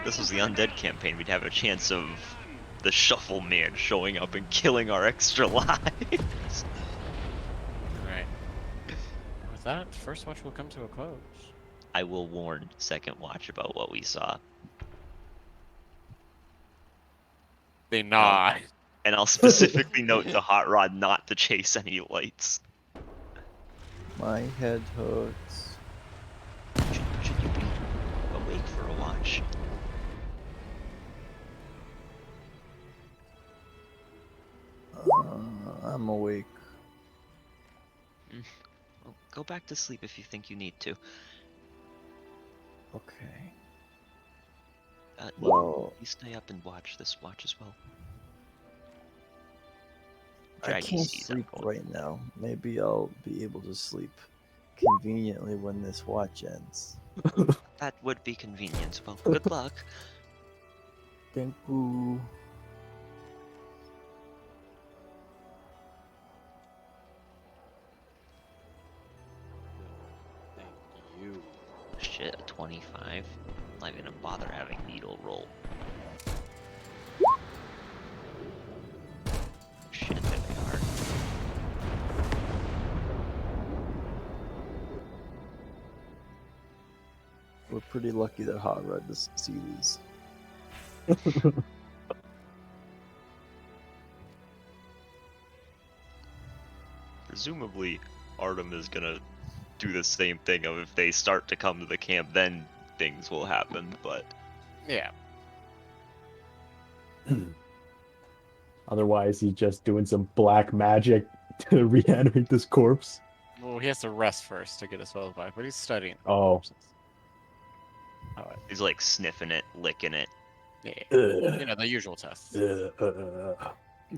This was the undead campaign, we'd have a chance of the Shuffle Man showing up and killing our extra lives. Alright. With that, first watch will come to a close. I will warn Second Watch about what we saw. They not. And I'll specifically note to Hot Rod not to chase any lights. My head hurts. Should you be awake for a watch? I'm awake. Well, go back to sleep if you think you need to. Okay. You stay up and watch this watch as well. I Draggy can't sees sleep out. right now. Maybe I'll be able to sleep conveniently when this watch ends. That would be convenient. Well, good luck. Thank you. Thank you. Shit, a 25. Not even gonna bother having needle roll. Shit, there they are. We're pretty lucky that Hot Rod doesn't see these. Presumably, Artem is gonna do the same thing of if they start to come to the camp, then things will happen, but... Yeah. Otherwise, he's just doing some black magic to reanimate this corpse. Well, he has to rest first to get his spells back, but he's studying. Oh. He's like sniffing it, licking it. Yeah. Ugh. You know, the usual tests.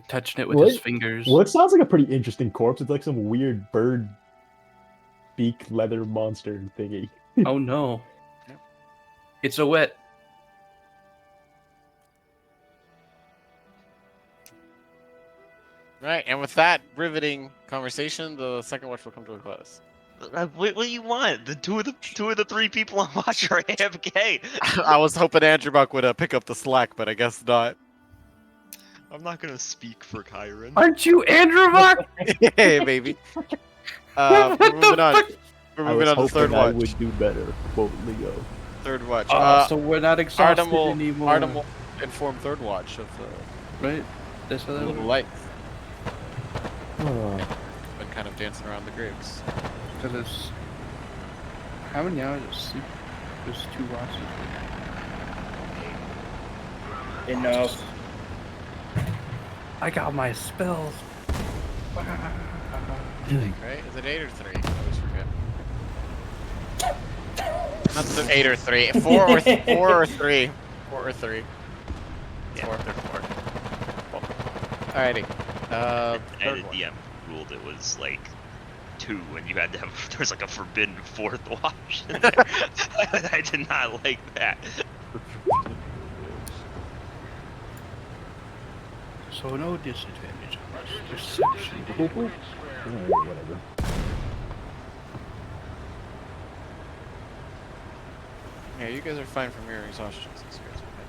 Touching it with What? his fingers. Well, it sounds like a pretty interesting corpse. It's like some weird bird beak leather monster thingy. Oh no. It's a wet. Right, and with that riveting conversation, the second watch will come to a close. What do you want? The two of the three people on watch are AFK. I was hoping Andrew Buck would pick up the slack, but I guess not. I'm not gonna speak for Kyron. Aren't you Andrew Buck? Hey, baby. We're moving on. We're moving on to third I watch. would do better. Quote Leo. Third watch. So we're not exhausted anymore. Artem will inform third watch of Right? That's how the that little works. lights. Oh. Been kind of dancing around the graves. Because it's... How many hours of sleep? There's 2 watches. Enough. I got my spells. Right? Is it 8 or 3? I always forget. Not the 8 or 3. 4 or 4 or 3. 4 or 3. Yeah, they're 4. Alrighty. And Third the one. DM ruled it was like 2, and you had to have there was like a forbidden 4th watch in there. I did not like that. So no disadvantage on this. Perception. Whatever. Yeah, you guys are fine from your exhaustion since you guys are making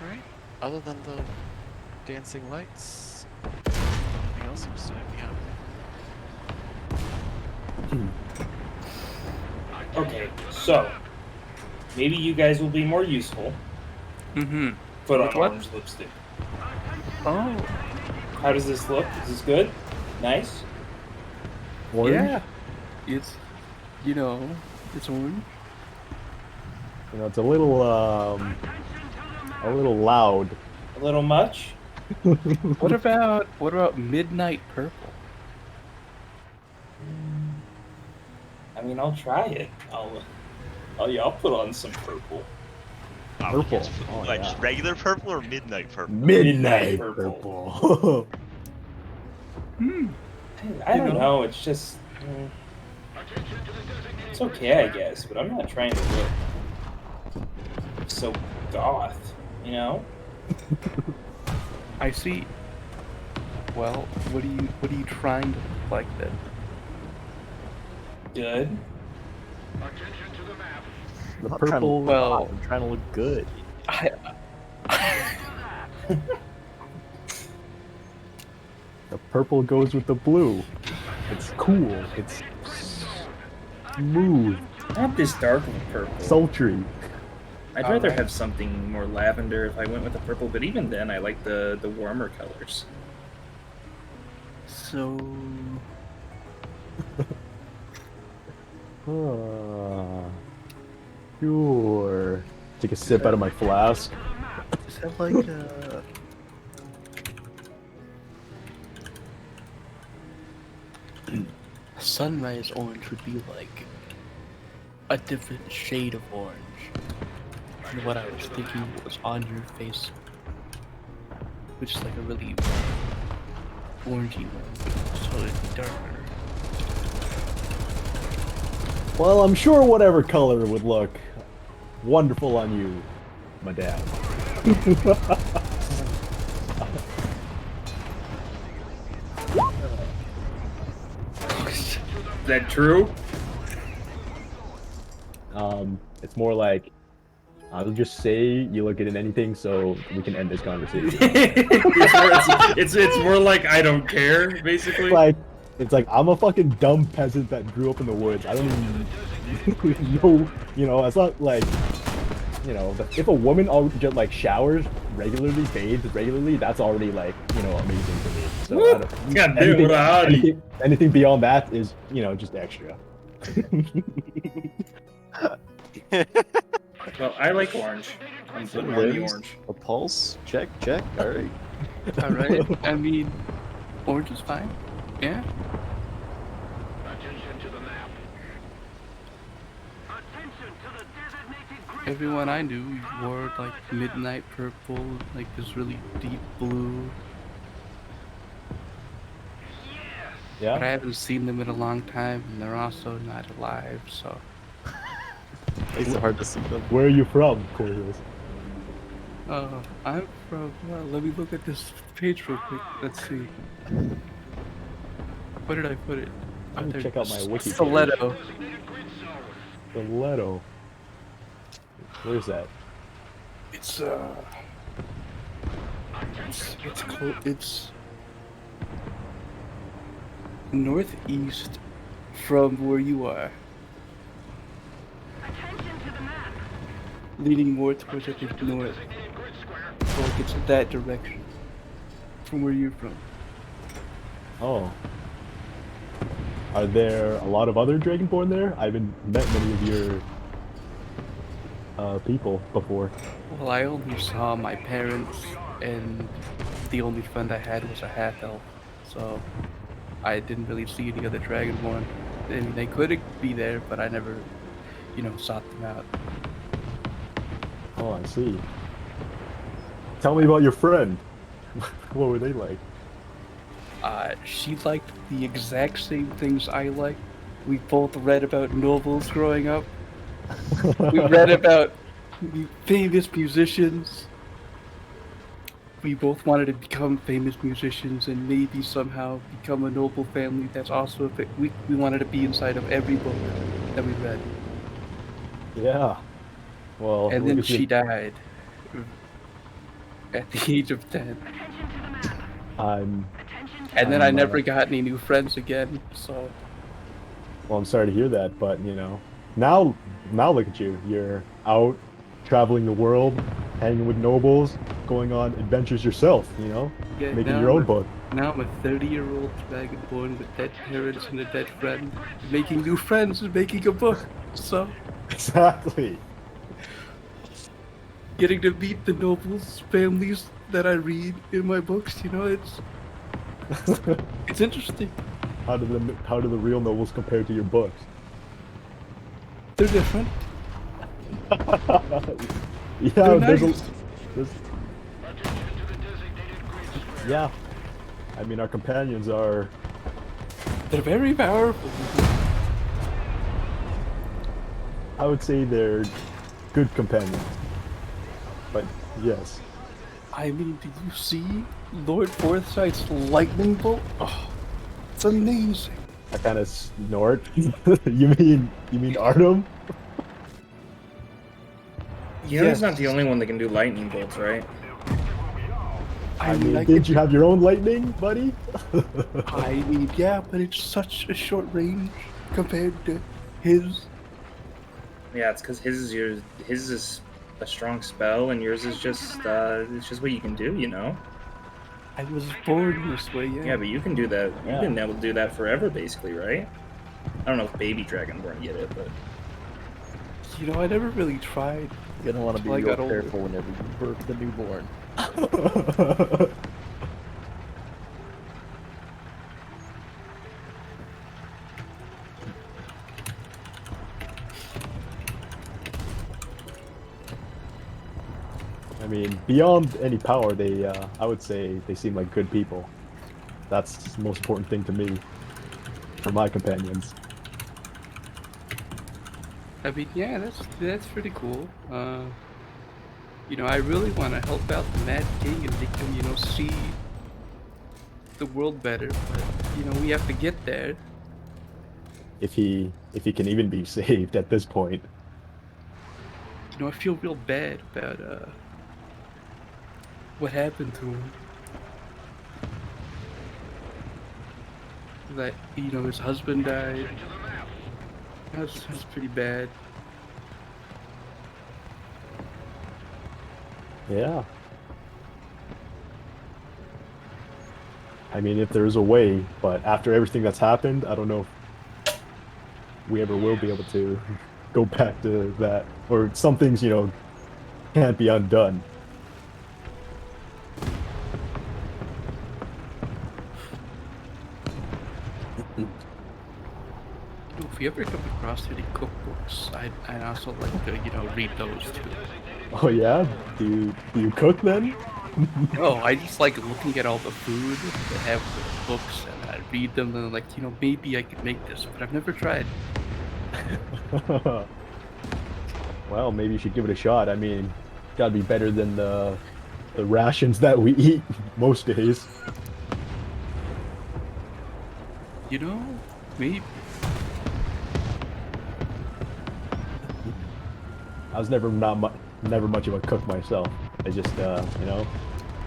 Alright. Other than the dancing lights, anything else seems to be happening? Okay, so maybe you guys will be more useful. Mm-hmm. Put on What? orange lipstick. Oh. How does this look? Is this good? Nice? Orange? Yeah. It's, you know, it's orange. You know, it's a little loud. A little much? What about midnight purple? I mean, I'll try it. I'll put on some purple. Purple. Oh, Like, yeah. just regular purple or midnight purple? Midnight purple. purple. I don't know. It's just. It's okay, I guess, but I'm not trying to look so goth, you know? I see. Well, what are you trying to look like then? Good. The I'm trying to purple. look out. I'm trying to look good. The purple goes with the blue. It's cool. It's smooth, Not this dark of a purple. sultry. I'd rather have something more lavender if I went with the purple, but even then, I like the warmer colors. So Sure. Take a sip out of my flask. is that like a sunrise orange would be like a different shade of orange. And what I was thinking was on your face, which is like a really orangey one, so it'd be darker. Well, I'm sure whatever color would look wonderful on you, madame. Is that true? It's more like, I'll just say you look good in anything so we can end this conversation. it's more like I don't care, basically. It's like I'm a fucking dumb peasant that grew up in the woods. I don't even know, it's not like, if a woman just like showers regularly, bathes regularly, that's already like, amazing for me. So I don't, God damn, what a hottie. anything beyond that is, just extra. Well, I like orange. I'm putting on the orange. A pulse? Check. Alright. Alright, I mean, orange is fine. Yeah. Everyone I knew wore like midnight purple, like this really deep blue. Yeah. But I haven't seen them in a long time, and they're also not alive, so. Makes it hard to see them. Where are you from, Corvus? I'm from. Well, let me look at this page real quick. Let's see. Where did I put it? Let me check out my wiki. Stiletto. Stiletto. Where's that? It's it's northeast from where you are. Leaning more towards, I think, north. So like it's that direction. From where you're from. Oh. Are there a lot of other Dragonborn there? I haven't met many of your people before. Well, I only saw my parents, and the only friend I had was a half-elf. So I didn't really see any other Dragonborn. I mean, they could be there, but I never, sought them out. Oh, I see. Tell me about your friend. What were they like? She liked the exact same things I liked. We both read about novels growing up. We read about famous musicians. We both wanted to become famous musicians and maybe somehow become a noble family. That's also we wanted to be inside of every book that we read. Yeah. Well, And then she died at the age of 10. And then I never got any new friends again, so. Well, I'm sorry to hear that, but now look at you. You're out traveling the world, hanging with nobles, going on adventures yourself, Yeah, making now your own I'm a- book. Now I'm a 30-year-old Dragonborn with dead parents and a dead friend, making new friends and making a book. So, Exactly. getting to meet the nobles, families that I read in my books, it's interesting. How do the real nobles compare to your books? They're different. Yeah, They're there's nice. yeah. I mean, our companions are. They're very powerful. I would say they're good companions. But yes. I mean, did you see Lord Forsyth's lightning bolt? Oh, it's amazing. I kind of snort. You mean Artem? He's not the only one that can do lightning bolts, right? I mean, didn't you have your own lightning, buddy? I mean, yeah, but it's such a short range compared to his. Yeah, it's because his is a strong spell, and yours is just it's just what you can do, you know. I was born this way, yeah. Yeah, but you can do that. Yeah. You've been able to do that forever, basically, right? I don't know if Baby Dragonborn get it, but You know, I never really tried. You're gonna want to be Until I real got older. careful whenever you birth the newborn. I mean, beyond any power, they, I would say they seem like good people. That's the most important thing to me, for my companions. I mean, yeah, that's pretty cool. You know, I really want to help out the Mad King and make him, you know, see the world better. But you know, we have to get there. If he can even be saved at this point. You know, I feel real bad about what happened to him. That, you know, his husband died. That's pretty bad. Yeah. I mean, if there's a way, but after everything that's happened, I don't know if we ever will be able to go back to that. Or some things, you know, can't be undone. If we ever come across any cookbooks, I'd also like to, you know, read those too. Oh yeah? Do you cook then? No, I just like looking at all the food that have the books, and I read them, and like, you know, maybe I could make this, but I've never tried. Well, maybe you should give it a shot. I mean, gotta be better than the rations that we eat most days. You know, maybe. I was never much of a cook myself. I just you know,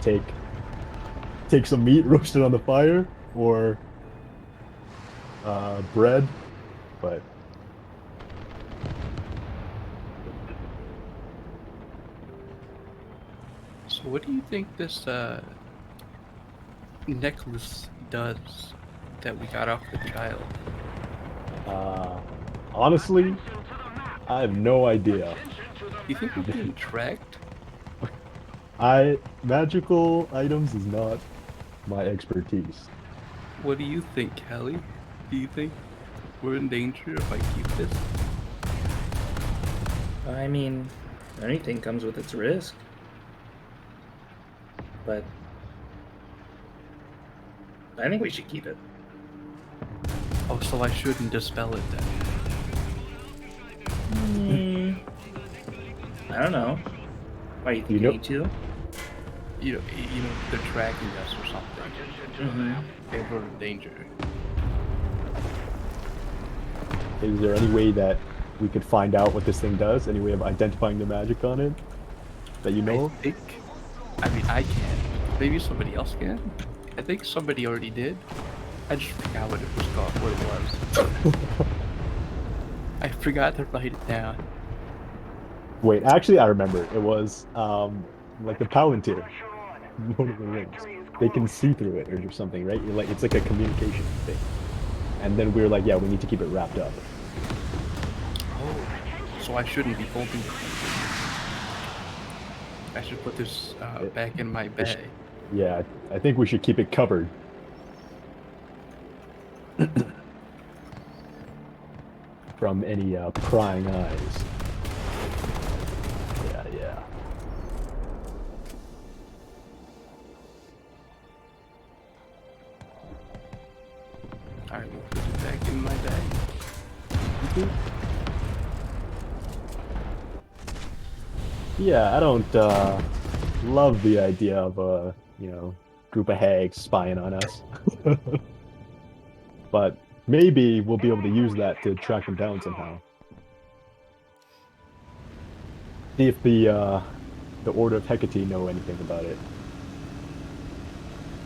take some meat, roast it on the fire, or bread, but So what do you think this necklace does that we got off the child? honestly, I have no idea. You think we're being tracked? Magical items is not my expertise. What do you think, Callie? Do you think we're in danger if I keep this? I mean, anything comes with its risk. But I think we should keep it. Oh, so I shouldn't dispel it then? I don't know. Why you think you know- need to? You know, they're tracking us or something. Mm-hmm. If we're in danger. Is there any way that we could find out what this thing does? Any way of identifying the magic on it that you know of? I mean, I can't. Maybe somebody else can. I think somebody already did. I just forgot what it was called, what it was. I forgot to write it down. Wait, actually, I remember. It was like the Palantir, one of the rings. They can see through it or something, right? You're like, it's like a communication thing. And then we were like, yeah, we need to keep it wrapped up. Oh, so I shouldn't be holding it. I should put this back in my bag. Yeah, I think we should keep it covered. From any prying eyes. Yeah. Alright, we'll put it back in my bag. Yeah, I don't love the idea of a, you know, group of hags spying on us. But maybe we'll be able to use that to track them down somehow. See if the Order of Hecate know anything about it.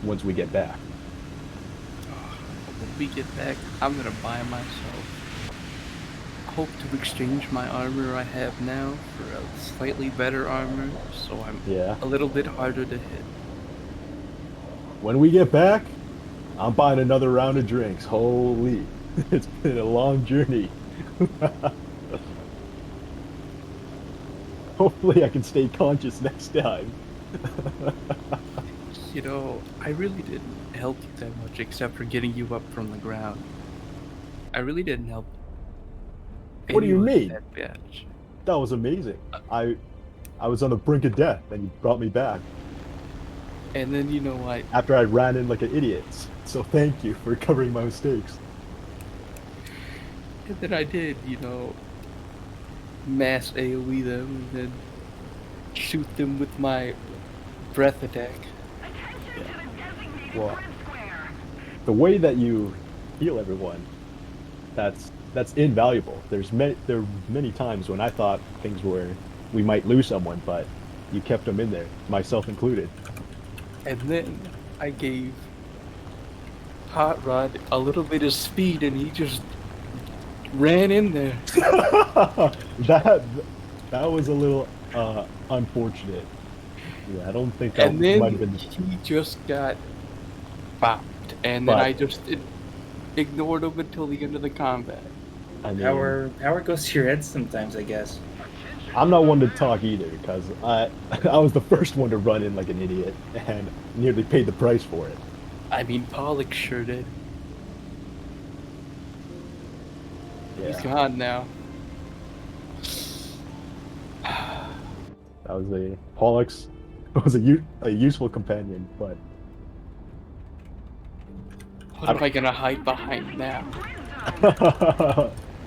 once we get back. When we get back, I'm gonna buy myself. Hope to exchange my armor I have now for a slightly better armor, so I'm Yeah. a little bit harder to hit. When we get back, I'm buying another round of drinks. Holy, it's been a long journey. Hopefully I can stay conscious next time. You know, I really didn't help you that much except for getting you up from the ground. I really didn't help. What do you anyone mean? That batch. That was amazing. I was on the brink of death and you brought me back. And then, you know, After I ran in like an idiot. So thank you for covering my mistakes. and then I did, you know, mass AoE them and then shoot them with my breath attack. Well, the way that you heal everyone, that's invaluable. There are many times when I thought things were, we might lose someone, but you kept them in there, myself included. And then I gave Hot Rod a little bit of speed and he just ran in there. that was a little unfortunate. Yeah, I don't think that And then might have been. he just got bopped. And then I just ignored him until the end of the combat. I mean, Power goes to your head sometimes, I guess. I'm not one to talk either, because I was the first one to run in like an idiot and nearly paid the price for it. I mean, Pollock sure did. He's Yeah, gone now. that was a Pollux was a useful companion, but What am I gonna hide behind now?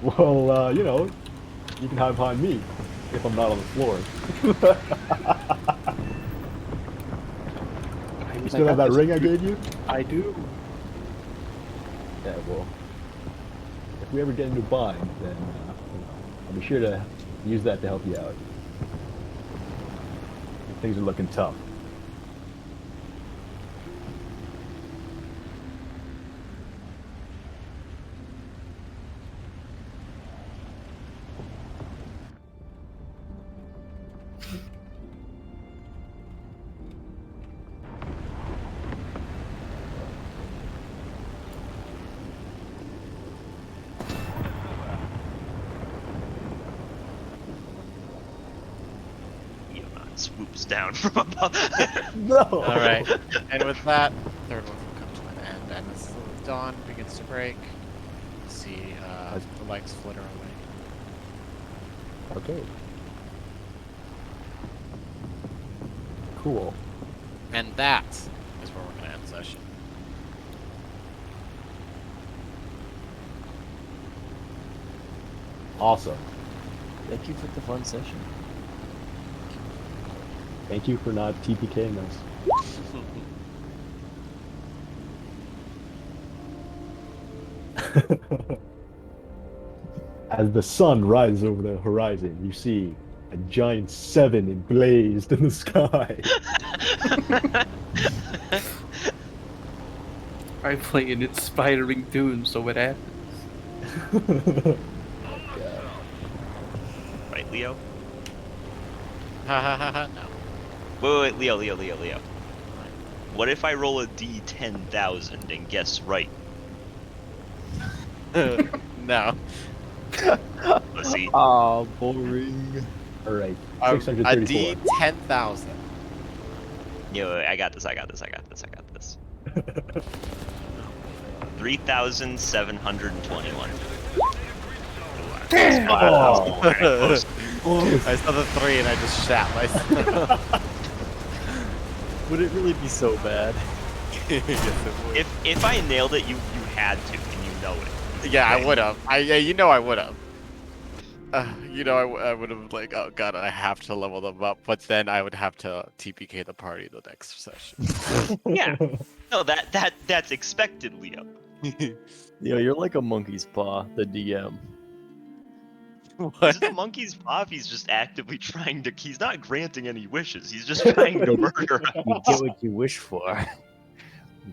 well, you know, you can hide behind me if I'm not on the floor. You still have that ring I gave you? I do. Yeah, well, if we ever get into a bind, then I'll be sure to use that to help you out. Things are looking tough. Swoops down from above. No! Alright, and with that, third one will come to an end, and as the dawn begins to break, you see the lights flitter away. Okay. Cool. And that is where we're going to end session. Awesome. Thank you for the fun session. Thank you for not TPKing us. As the sun rises over the horizon, you see a giant 7 emblazed in the sky. I play an inspiring tune, so what happens? Right, Leo? Ha ha ha ha, no. Wait, Leo. What if I roll a D10,000 and guess right? No. Pussy. Ah, boring. Alright, A 634. D10,000. Yo, I got this. 3,721. Oh. I saw the 3 and I just shat myself. Would it really be so bad? Yes, it would. If I nailed it, you had to, and you know it. Yeah, I would have. You know I would have. I would have like, oh god, I have to level them up, but then I would have to TPK the party the next session. Yeah. No, that's expected, Leo. You're like a monkey's paw, the DM. Is it the monkey's paw if he's just actively trying to... He's not granting any wishes. He's just trying to murder us. You get what you wish for.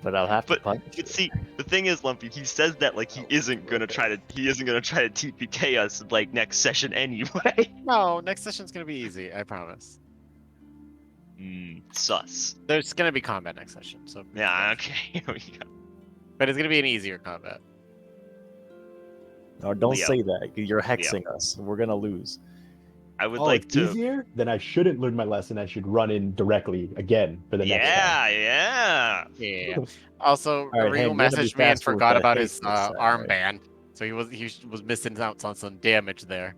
But I'll have to But punch you. see, the thing is, Lumpy, he says that like he isn't gonna try to TPK us like next session anyway. No, next session's gonna be easy. I promise. Sus. There's gonna be combat next session, so. Yeah. Okay. Here we go. But it's gonna be an easier combat. No, don't Leo. say that. You're hexing us. We're gonna lose. I would Oh, like it's to. easier? Then I shouldn't learn my lesson. I should run in directly again for the next time. Yeah. Yeah. Also, All right, Ryu Hank, you gotta be messaged me and faster with forgot that about face his next time, armband, so he was missing out on some damage there.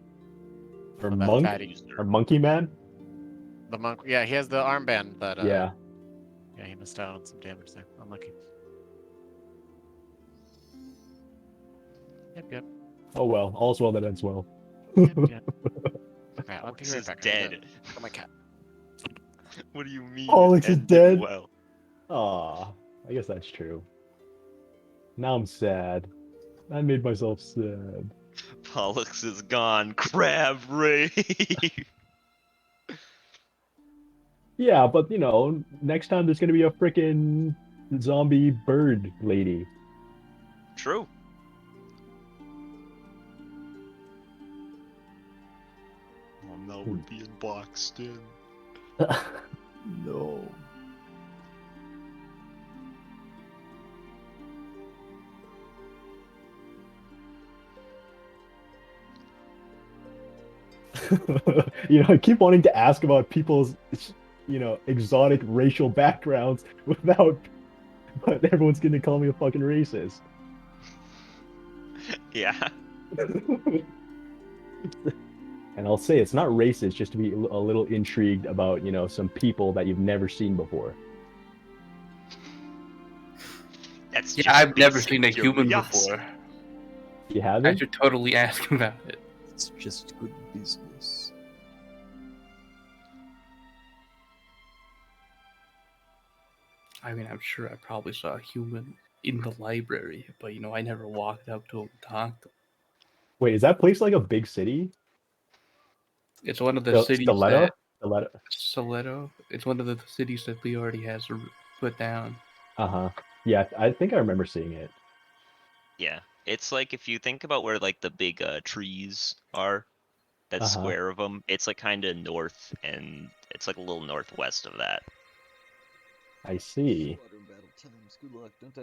Or From that monk? fatty. Or monkey man? The monk, yeah, he has the armband that. Yeah. Yeah, he missed out on some damage there. Unlucky. Yep. Oh well, all's well that ends well. Alright, I'll be Alex right is back. dead. Oh my cat. What do you mean? Alex it is ended dead? Well, Aw, I guess that's true. Now I'm sad. I made myself sad. Pollux is gone. Crab rave. Yeah, but you know, next time there's gonna be a freaking zombie bird lady. True. Oh no, we're being boxed in. No. You know, I keep wanting to ask about people's, you know, exotic racial backgrounds without, but everyone's gonna call me a fucking racist. Yeah. And I'll say it's not racist just to be a little intrigued about, you know, some people that you've never seen before. That's Yeah, just I've never basic seen a human curiosity. before. You I haven't? should totally ask about it. It's just good business. I mean, I'm sure I probably saw a human in the library, but you know, I never walked up to him and talked to him. Wait, is that place like a big city? It's one of the cities Stiletto? that Stiletto? Stiletto. It's one of the cities that Lee already has put down. Uh-huh. Yeah, I think I remember seeing it. Yeah, it's like if you think about where like the big trees are, that Uh-huh. square of them, it's like kind of north, and it's like a little northwest of that. I see.